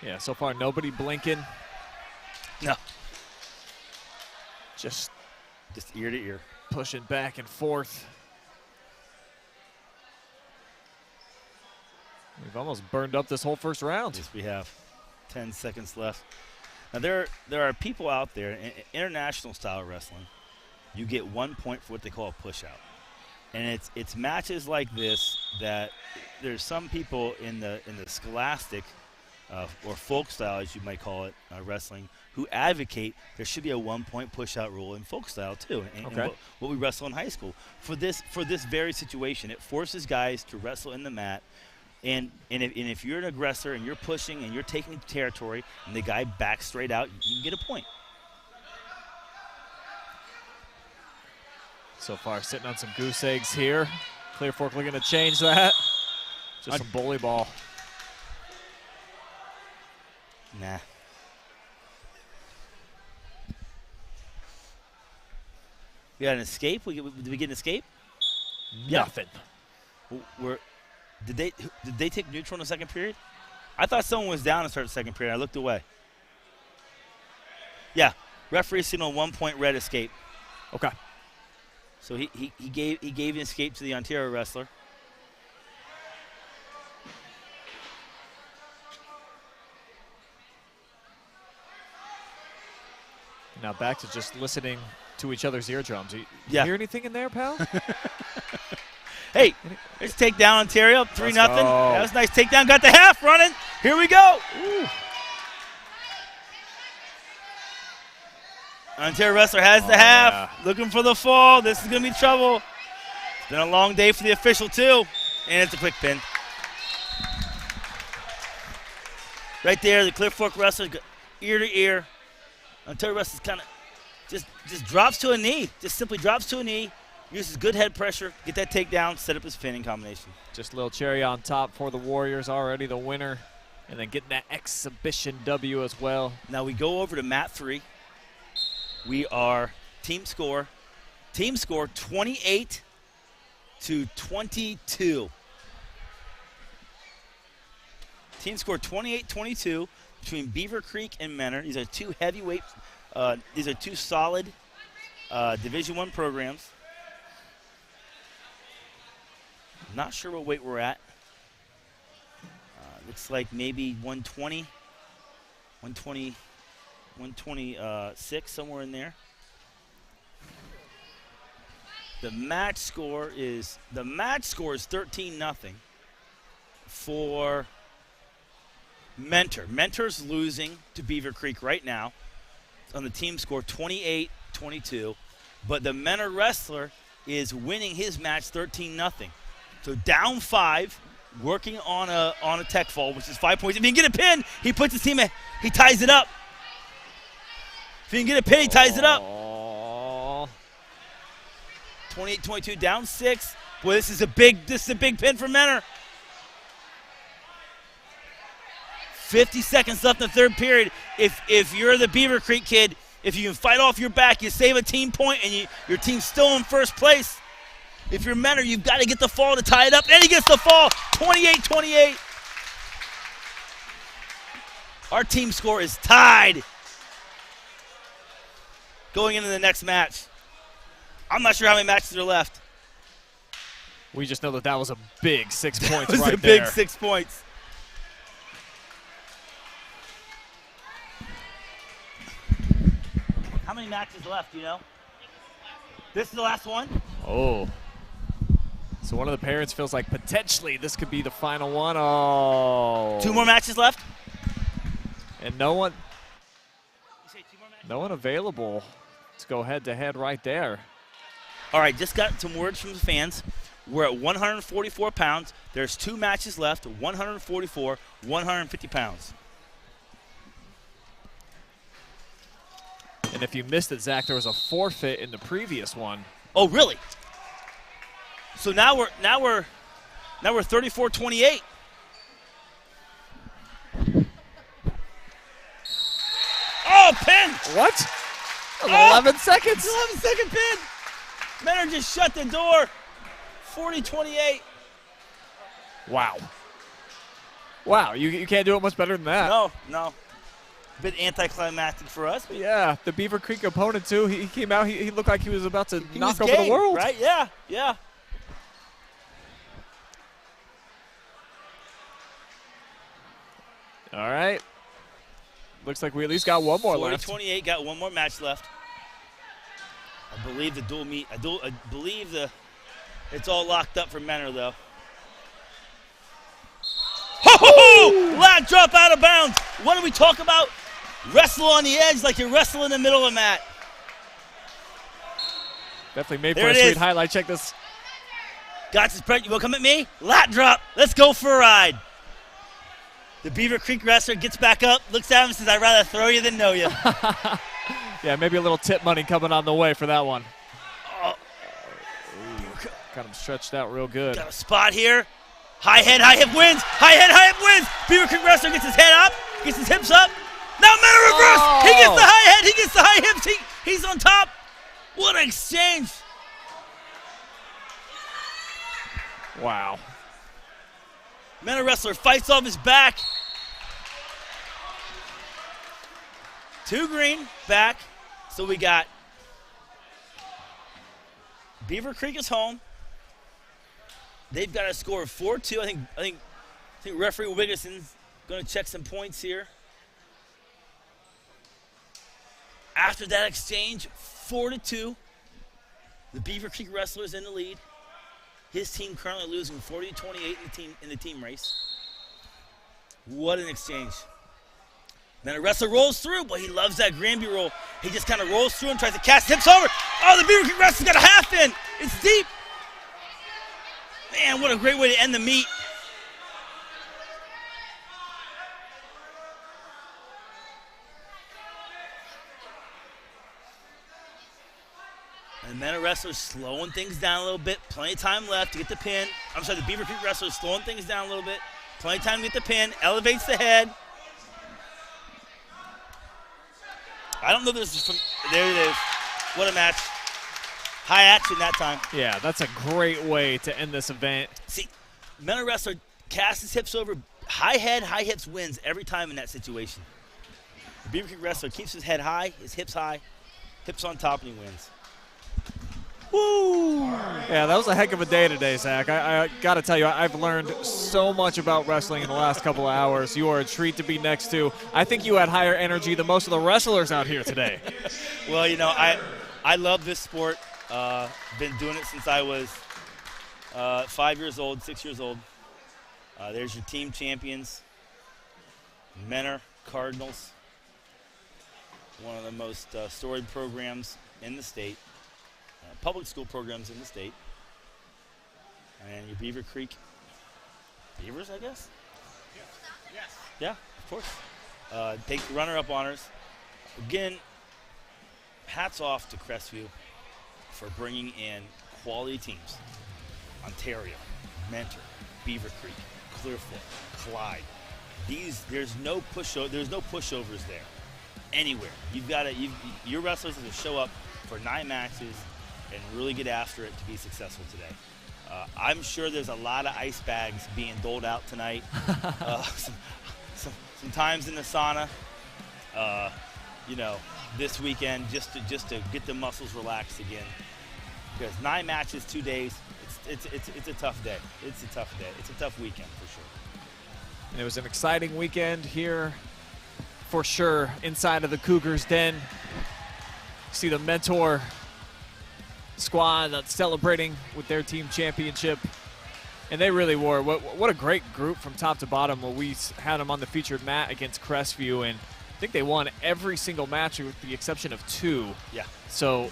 Yeah, so far nobody blinking. No. Just ear to ear. Pushing back and forth. We've almost burned up this whole first round. Yes, we have. 10 seconds left. Now, there are people out there in international style wrestling you get 1 point for what they call a push-out. And it's matches like this that there's some people in the scholastic or folk style, as you might call it, wrestling, who advocate there should be a 1 point push-out rule in folk style too, and what we wrestle in high school. For this very situation, it forces guys to wrestle in the mat, and if you're an aggressor and you're pushing and you're taking territory and the guy backs straight out, you can get a point. So far, sitting on some goose eggs here. Clear Fork looking to change that. Just some bully ball. Nah. We got an escape? Did we get an escape? Nothing. Did they take neutral in the second period? I thought someone was down to start the second period. I looked away. Yeah. Referee signal 1 point red escape. Okay. So he gave an escape to the Ontario wrestler. Now back to just listening to each other's eardrums. You Yeah. hear anything in there, pal? Hey, let's take down Ontario, 3-0. Let's go. That was a nice takedown. Got the half running. Here we go. Ooh. Ontario wrestler has the half. Yeah. Looking for the fall. This is going to be trouble. It's been a long day for the official, too. And it's a quick pin. Right there, the Clear Fork wrestler, ear to ear. Ontario wrestler kind of just drops to a knee. Just simply drops to a knee. Uses good head pressure. Get that takedown. Set up his pinning combination. Just a little cherry on top for the Warriors, already the winner. And then getting that exhibition W as well. Now we go over to mat 3. We are team score 28-22. Team score 28-22 between Beavercreek and Mentor. These are two heavyweight. These are two solid Division I programs. Not sure what weight we're at. Looks like maybe 120, 126, somewhere in there. The match score is 13-0 for Mentor. Mentor's losing to Beavercreek right now on the team score 28-22, but the Mentor wrestler is winning his match 13-0. So down 5, working on a tech fall, which is 5 points. If he can get a pin, he puts his team. He ties it up. If he can get a pin, he ties it up. 28-22, down 6. Boy, this is a big pin for Mentor. 50 seconds left in the third period. If you're the Beavercreek kid, if you can fight off your back, you save a team point, and your team's still in first place. If you're Mentor, you've got to get the fall to tie it up. And he gets the fall, 28-28. Our team score is tied going into the next match. I'm not sure how many matches are left. We just know that was a big 6 points That was right a big there. 6 points. How many matches left, you know? This is the last one? Oh. So one of the parents feels like potentially this could be the final one. Oh. 2 more matches left? And no one You say 2 more matches? no one available to go head-to-head right there. All right, just got some words from the fans. We're at 144 pounds. There's 2 matches left, 144, 150 pounds. And if you missed it, Zach, there was a forfeit in the previous one. Oh, really? So now we're 34-28. Oh, pin! What? Oh! 11 seconds. 11-second pin. Mentor just shut the door. 40-28. Wow. Wow, you can't do it much better than that. No. A bit anticlimactic for us. But Yeah, the Beavercreek opponent, too, he came out, he looked like he was about to he knock was over game, the world. right? Yeah. All right. Looks like we at least got one more left. 40-28, got one more match left. believe the dual meet. I believe it's all locked up for Menor though. Ho! Lat drop out of bounds. What do we talk about? Wrestle on the edge like you wrestle in the middle of the mat. Definitely made for There a it sweet is. highlight. Check this. Got his pressure. You want to come at me? Lat drop. Let's go for a ride. The Beavercreek wrestler gets back up, looks at him and says, I'd rather throw you than know you. Yeah, maybe a little tip money coming on the way for that one. Got him stretched out real good. Got a spot here. High head, high hip wins. High head, high hip wins. Beavercreek wrestler gets his head up, gets his hips up. Now Menor reverse. Oh. He gets the high head, he gets the high hips. He's on top. What an exchange. Wow. Menor wrestler fights off his back. 2 green back. So we got Beavercreek is home. They've got a score of 4-2. I think referee Wiggison's going to check some points here. After that exchange, 4-2. The Beavercreek wrestlers in the lead. His team currently losing 40-28 in the team race. What an exchange. Then a wrestler rolls through, but he loves that Granby roll. He just kind of rolls through and tries to cast hips over. Oh, the Beavercreek wrestler's got a half in. It's deep. Man, what a great way to end the meet. And the Menor wrestlers slowing things down a little bit. Plenty of time left to get the pin. I'm sorry, the Beavercreek wrestlers slowing things down a little bit. Plenty of time to get the pin. Elevates the head. I don't know if this is from. There it is. What a match. High action that time. Yeah, that's a great way to end this event. See, Menor wrestler casts his hips over. High head, high hips wins every time in that situation. The Beavercreek wrestler keeps his head high, his hips on top, and he wins. Woo! Yeah, that was a heck of a day today, Zach. I got to tell you, I've learned so much about wrestling in the last couple of hours. You are a treat to be next to. I think you had higher energy than most of the wrestlers out here today. Well, you know, I love this sport. Been doing it since I was 5 years old, 6 years old. There's your team champions, Menor Cardinals, one of the most storied programs in the state. Public school programs in the state. And your Beavercreek Beavers, I guess? Yes. Yeah, of course. Take runner-up honors. Again, hats off to Crestview for bringing in quality teams. Ontario, Mentor, Beavercreek, Clearfoot, Clyde. There's no pushovers there anywhere. Your wrestlers have to show up for 9 matches and really get after it to be successful today. I'm sure there's a lot of ice bags being doled out tonight. Sometimes in the sauna, this weekend just to get the muscles relaxed again. Because 9 matches, 2 days, it's a tough day. It's a tough day. It's a tough weekend for sure. And it was an exciting weekend here for sure inside of the Cougars Den. See the Mentor squad that's celebrating with their team championship. And they really were. What a great group from top to bottom. Where we had them on the featured mat against Crestview, and I think they won every single match with the exception of 2. Yeah. So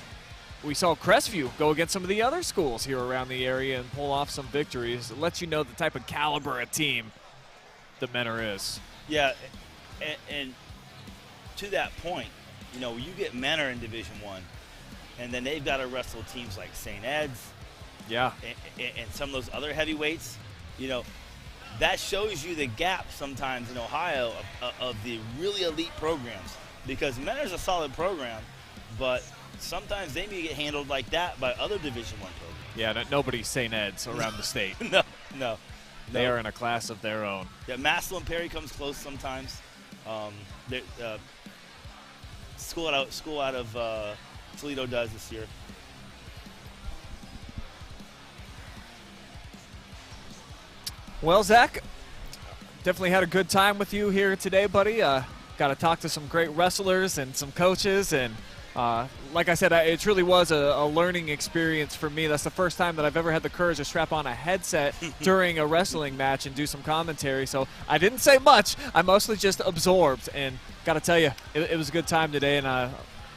we saw Crestview go against some of the other schools here around the area and pull off some victories. It lets you know the type of caliber of team the Menor is. Yeah, and to that point, you get Menor in Division I, and then they've got to wrestle teams like St. Ed's, Yeah. and some of those other heavyweights. That shows you the gap sometimes in Ohio of the really elite programs, because Menor's a solid program, but sometimes they may get handled like that by other Division I programs. Yeah, nobody's St. Ed's around the state. No. They are in a class of their own. Yeah, Massillon Perry comes close sometimes. School out of Toledo does this year. Well, Zach, definitely had a good time with you here today, buddy. Got to talk to some great wrestlers and some coaches, and Like I said, it truly was a learning experience for me. That's the first time that I've ever had the courage to strap on a headset during a wrestling match and do some commentary. So I didn't say much. I mostly just absorbed. And got to tell you, it was a good time today. And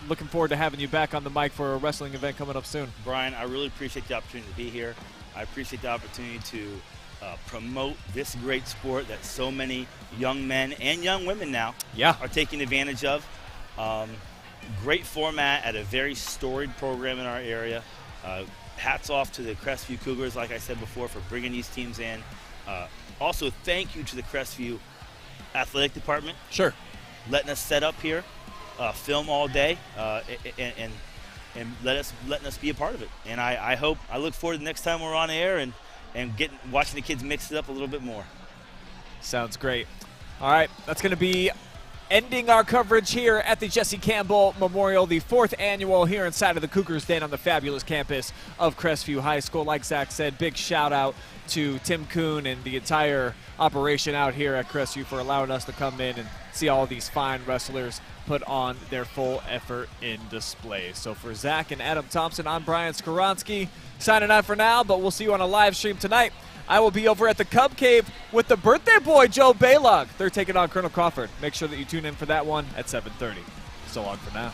looking forward to having you back on the mic for a wrestling event coming up soon. Brian, I really appreciate the opportunity to be here. I appreciate the opportunity to promote this great sport that so many young men and young women now are taking advantage of. Great format at a very storied program in our area. Hats off to the Crestview Cougars, like I said before, for bringing these teams in. Also, thank you to the Crestview Athletic Department. Sure. Letting us set up here, film all day, and letting us be a part of it. And I look forward to the next time we're on air and watching the kids mix it up a little bit more. Sounds great. All right, that's going to be ending our coverage here at the Jesse Campbell Memorial, the 4th annual here inside of the Cougars Den on the fabulous campus of Crestview High School. Like Zach said, big shout out to Tim Coon and the entire operation out here at Crestview for allowing us to come in and see all these fine wrestlers put on their full effort in display. So for Zach and Adam Thompson, I'm Brian Skoronsky, signing out for now, but we'll see you on a live stream tonight. I will be over at the Cub Cave with the birthday boy, Joe Baylog. They're taking on Colonel Crawford. Make sure that you tune in for that one at 7:30. So long for now.